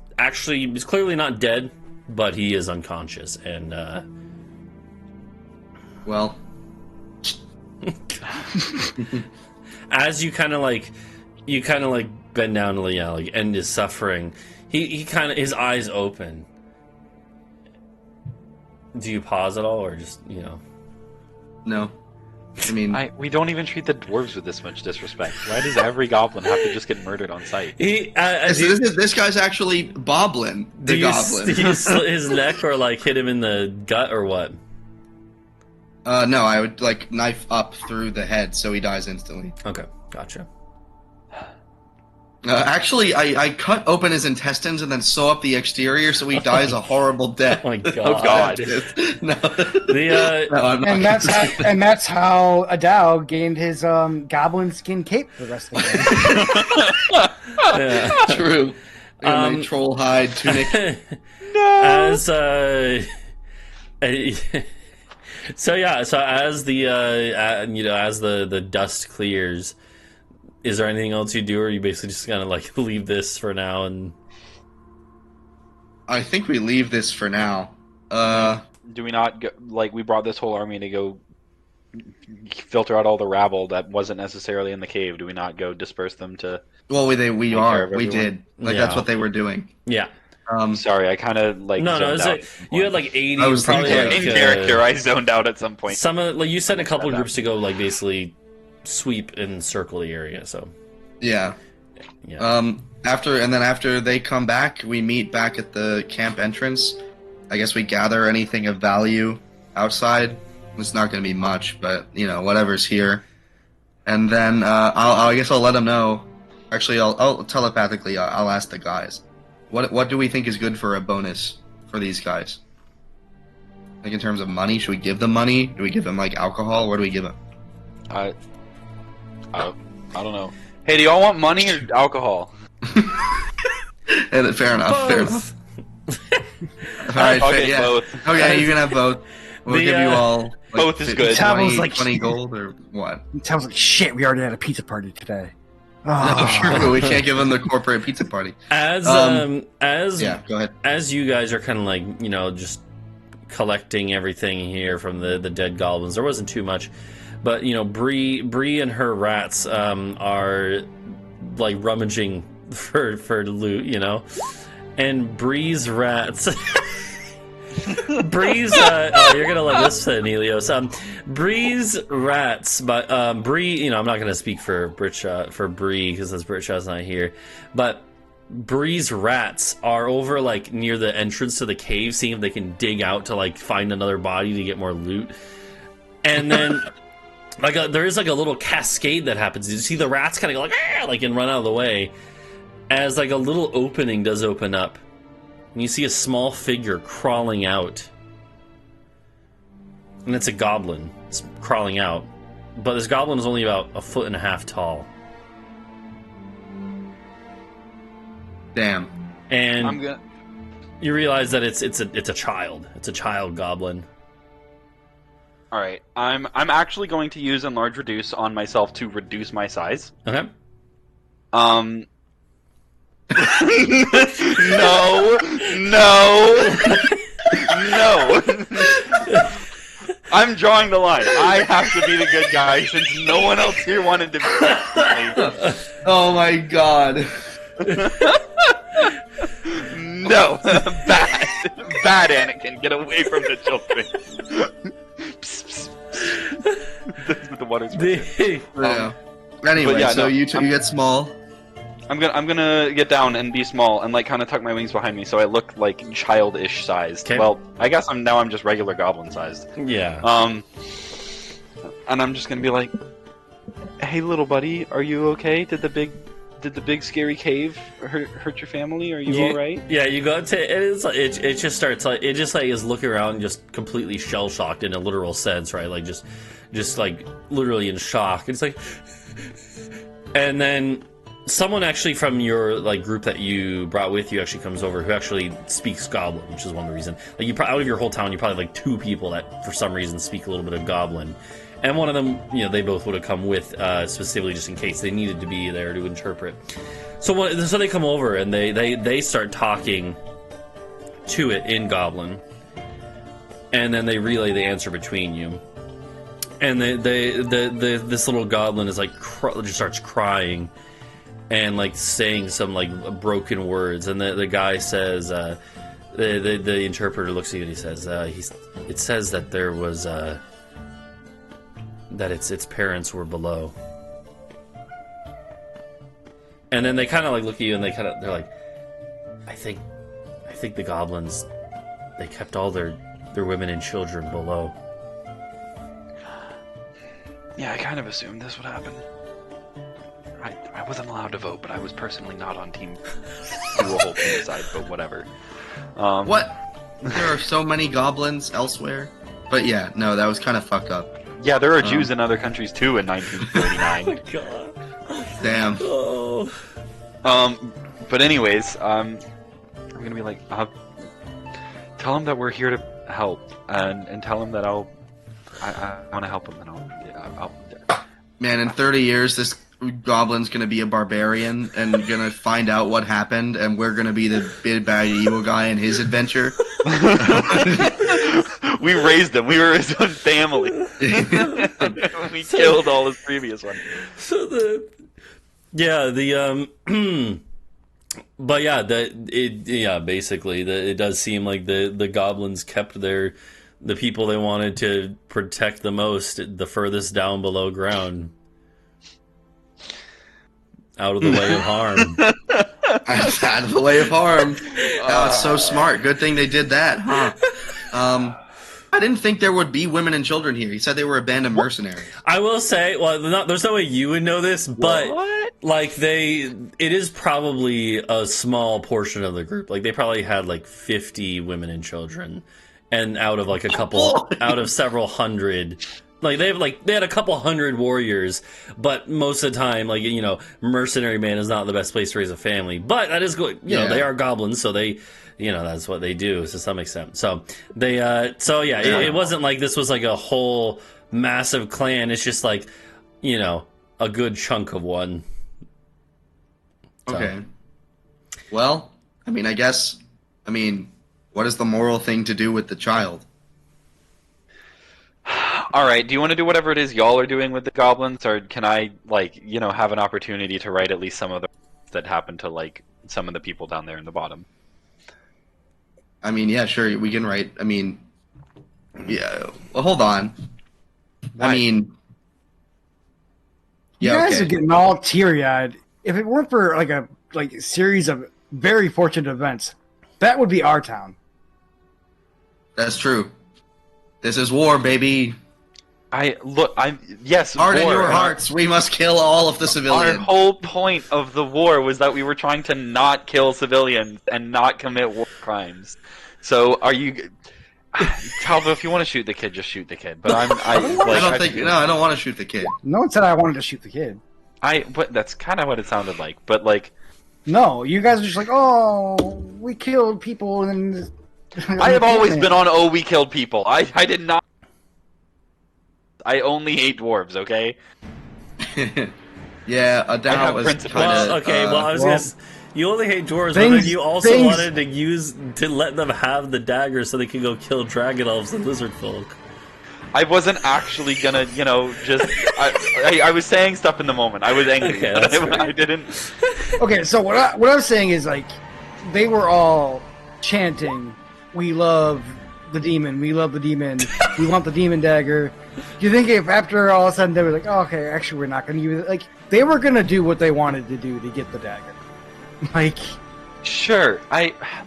he's clearly not dead, but he is unconscious, and Well. as you kind of bend down to end his suffering, he kind of, his eyes open. Do you pause at all, or just No. I mean, We don't even treat the dwarves with this much disrespect. Why does every goblin have to just get murdered on sight? this guy's actually Boblin, the goblin. Do you slit his neck or hit him in the gut or what? No, I would knife up through the head so he dies instantly. Okay, gotcha. Actually, I cut open his intestines and then sew up the exterior so he dies a horrible death. Oh my god. Oh god. No. The No, I'm not. And that's how Adau gained his goblin skin cape for the rest of the game. yeah. True. And a troll hide tunic. As so as the as the dust clears, is there anything else you do, or are you basically just gonna leave this for now? And I think we leave this for now. Do we not go, we brought this whole army to go filter out all the rabble that wasn't necessarily in the cave? Do we not go disperse them to? Well, we care did. of everyone. Yeah. That's what they were doing. yeah, Sorry, I kind of no, zoned it's out. you had 80. I was probably thinking- in character. I zoned out at some point. Some of you sent a couple That. groups to go basically sweep and circle the area. So Yeah. yeah. After they come back, we meet back at the camp entrance. I guess we gather anything of value outside. It's not going to be much, but whatever's here. And then I guess I'll let them know. Actually, I'll telepathically. I'll ask the guys. What do we think is good for a bonus for these guys? In terms of money, should we give them money? Do we give them alcohol? What do we give them? I don't know. Hey, do y'all want money or alcohol? And fair enough. Fair enough. All right, I'll get yeah. both. Okay, you can have both. We'll The, give you all. both is good. 20 gold or what? It sounds like shit. We already had a pizza party today. No, Oh. true. We can't give them the corporate pizza party. As Yeah, go ahead. as you guys are kind of just collecting everything here from the dead goblins, there wasn't too much, but Bree and her rats are rummaging for loot, And Bree's rats. Bree's. Oh, you're gonna love this, Helios. Bree's rats, but Bree. I'm not gonna speak for Britsha, for Bree, because Britsha's not here. But Bree's rats are over like near the entrance to the cave, seeing if they can dig out to like find another body to get more loot. And then there is like a little cascade that happens. You see the rats kind of go like and run out of the way, as like a little opening does open up. And you see a small figure crawling out. And it's a goblin. It's crawling out. But this goblin is only about 1.5 feet tall. Damn. And you realize that it's a child. It's a child goblin. Alright. I'm actually going to use Enlarge Reduce on myself to reduce my size. Okay. No. I'm drawing the line. I have to be the good guy since no one else here wanted to be me. Oh my god. No. Bad Anakin. Get away from the children. The water's Yeah. Anyway, yeah, so no, you get small. I'm gonna get down and be small and like kind of tuck my wings behind me so I look like childish sized. Okay. Well, I guess I'm just regular goblin sized. Yeah. And I'm just gonna be like, "Hey, little buddy, are you okay? Did the big scary cave hurt your family? Are you all right?" Yeah, you go to it just starts like it just like is looking around just completely shell shocked in a literal sense, right? Like just like literally in shock. It's like, and then someone actually from your like group that you brought with you actually comes over who actually speaks Goblin, which is one of the reasons. Like out of your whole town, you probably have like 2 people that for some reason speak a little bit of Goblin, and one of them, they both would have come with specifically just in case they needed to be there to interpret. So they come over and they start talking to it in Goblin, and then they relay the answer between you. And this little goblin is like just starts crying and like saying some like broken words, and the guy says, the interpreter looks at you and he says, it says that there was that its parents were below. And then they kind of like look at you and they're like, I think the goblins, they kept all their women and children below. Yeah, I kind of assumed this would happen. I wasn't allowed to vote, but I was personally not on team do a whole team side, but whatever. What? There are so many goblins elsewhere. But yeah, no, that was kind of fucked up. Yeah, there are Jews in other countries too in 1939. Oh my god. Damn. Oh. But anyways, I'm gonna be like, tell him that we're here to help, and tell him that I want to help him, and I'll. Man, in 30 years, this goblin's gonna be a barbarian and gonna find out what happened, and we're gonna be the big bad evil guy in his adventure. We raised him. We were his own family. We killed all his previous ones. So but yeah, basically, it does seem like the goblins kept the people they wanted to protect the most the furthest down below ground, out of the way of harm. Out of the way of harm. Oh, it's so smart. Good thing they did that, huh? I didn't think there would be women and children here. He said they were a band of mercenaries. I will say, well, there's no way you would know this, but like it is probably a small portion of the group. Like they probably had like 50 women and children, and out of like out of several hundred. Like they had a couple hundred warriors, but most of the time, like mercenary man is not the best place to raise a family. But that is good. They are goblins, so they, that's what they do to some extent. So they, it wasn't like this was like a whole massive clan. It's just like, a good chunk of one. So. Okay. Well, I mean, what is the moral thing to do with the child? All right, do you want to do whatever it is y'all are doing with the goblins, or can I, have an opportunity to write at least some of the that happened to, some of the people down there in the bottom? I mean, yeah, sure, we can write. I mean, yeah. Well, hold on. I mean, You yeah, guys okay. are getting all teary-eyed. If it weren't for a series of very fortunate events, that would be our town. That's true. This is war, baby. Yes, Harden war. your hearts. We must kill all of the Our civilians. whole point of the war was that we were trying to not kill civilians and not commit war crimes. So, are you, Talvo? If you want to shoot the kid, just shoot the kid. But I don't want to shoot the kid. No one said I wanted to shoot the kid. But that's kind of what it sounded like. But like, No, you guys are just like, oh, we killed people and. I have always been on. Oh, we killed people. I did not. I only hate dwarves. Okay. Yeah, I have Adau was principles. kind of. Well, okay. Well, I was well, gonna. You only hate dwarves, but things- then you also things- wanted to let them have the dagger so they could go kill dragon elves and lizard folk. I wasn't actually gonna, just. I was saying stuff in the moment. I was angry. Okay, that's fair. I didn't. Okay, so what I'm saying is like, they were all chanting, "We love the demon. We love the demon. We want the demon dagger." Do you think if after all of a sudden they were like, oh, "Okay, actually we're not going to use it," like they were going to do what they wanted to do to get the dagger? Like, Sure.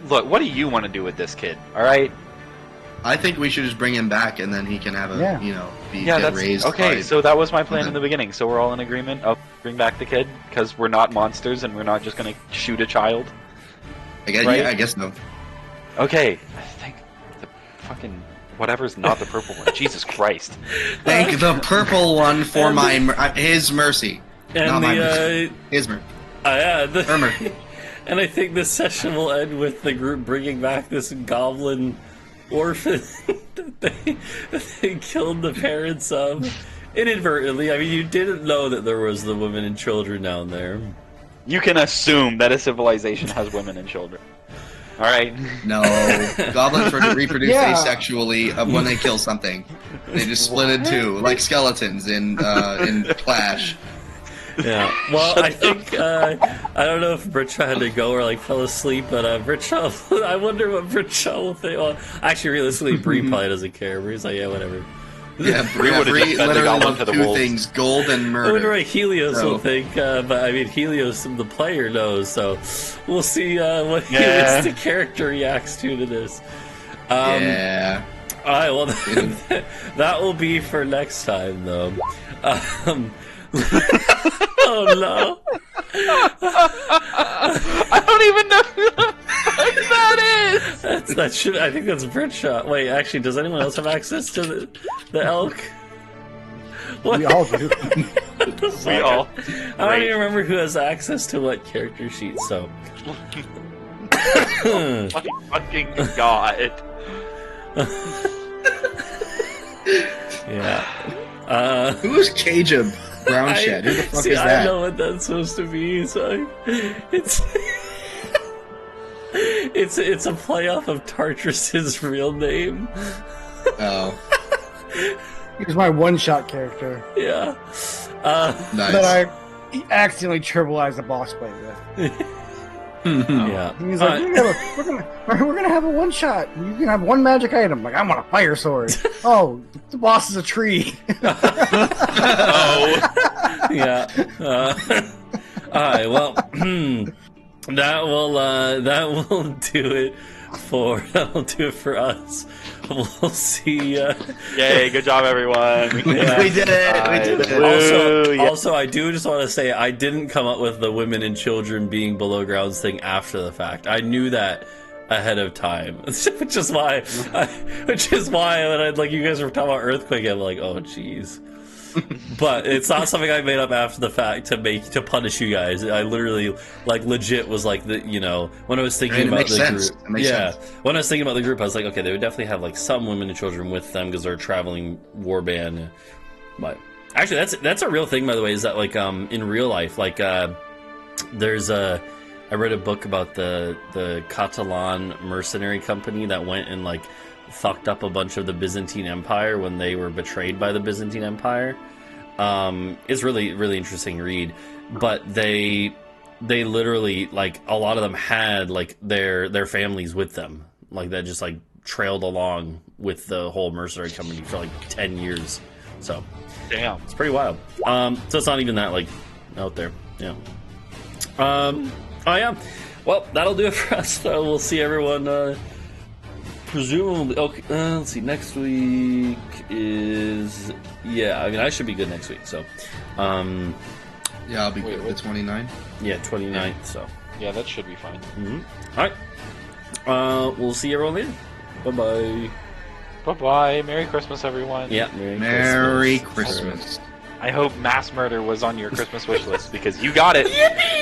Look. What do you want to do with this kid? All right. I think we should just bring him back, and then he can have Yeah. Yeah, get that's raised. okay. by- So that was my plan in Okay. the beginning. So we're all in agreement. I'll bring back the kid because we're not monsters and we're not just gonna shoot a child. I guess, right? yeah, I guess no. Okay. I think the fucking whatever's not the purple one. Jesus Christ. Thank the purple one for his mercy. And Not my the mercy. His mercy. Her mercy. and I think this session will end with the group bringing back this goblin orphan that they killed the parents of inadvertently. I mean, you didn't know that there was the women and children down there. You can assume that a civilization has women and children. All right. No, goblins reproduce Yeah. asexually when they kill something. They just split in two, like skeletons in Clash. Yeah. Well, I think I don't know if Britsha had to go or like fell asleep, but Britsha. I wonder what Britsha will think. Well, actually, realistically, Bree probably doesn't care. Bree's like, yeah, whatever. Yeah, Bree would've Bree just fed the literally goblin wants to the two wolves. things: gold and I wonder murder. what Helios So- will think, but I mean, Helios, the player, knows, so we'll see what Yeah. Helios, the character, reacts to this. Yeah. All right, well, that will be for next time, though. Oh no! I don't even know who the fuck that is. That should. I think that's Britsha. Wait, actually, does anyone else have access to the elk? What? we all do. We all. I don't even remember who has access to what character sheet. So. My fucking god. Yeah. Who is Cajun Brownshed? Who the fuck see, is I that? know what that's supposed to be. So it's it's a play off of Tartarus's real name. Oh, He's my one-shot character Yeah. nice. that I accidentally trivialized the boss fight with. Yeah. He's like, we're gonna have a one-shot. You can have one magic item. Like, I want a fire sword. Oh, the boss is a tree. Oh. Yeah. All right. Well, that will do it for us. We'll see. Yay! Good job, everyone. Yeah. We did it. We did it. Woo, yeah. Also, I do just want to say I didn't come up with the women and children being below grounds thing after the fact. I knew that ahead of time, which is why when I like you guys were talking about earthquake, I'm like, oh jeez. But it's not something I made up after the fact to punish you guys. I literally, like, legit was like when I was thinking It about makes the sense. group. It makes sense. When I was thinking about the group, I was like, okay, they would definitely have like some women and children with them because they're a traveling warband. But actually, that's a real thing, by the way. Is that like in real life, like there's I read a book about the Catalan mercenary company that went and like fucked up a bunch of the Byzantine Empire when they were betrayed by the Byzantine Empire. It's really interesting read, but they literally, like, a lot of them had like their families with them. like that just like trailed along with the whole mercenary company for like 10 years. So Damn. it's pretty wild. So it's not even that like out there. Yeah. Oh yeah. Well, that'll do it for us. We'll see everyone. Presumably, okay. Let's see. Next week is I mean, I should be good next week. So, Yeah, I'll be good with 29. Yeah, 29th. So, Yeah, that should be fine. All right. We'll see everyone later. Bye bye. Bye-bye. Merry Christmas, everyone. Yeah. Merry Christmas. I hope mass murder was on your Christmas wish list because you got it.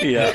Yeah.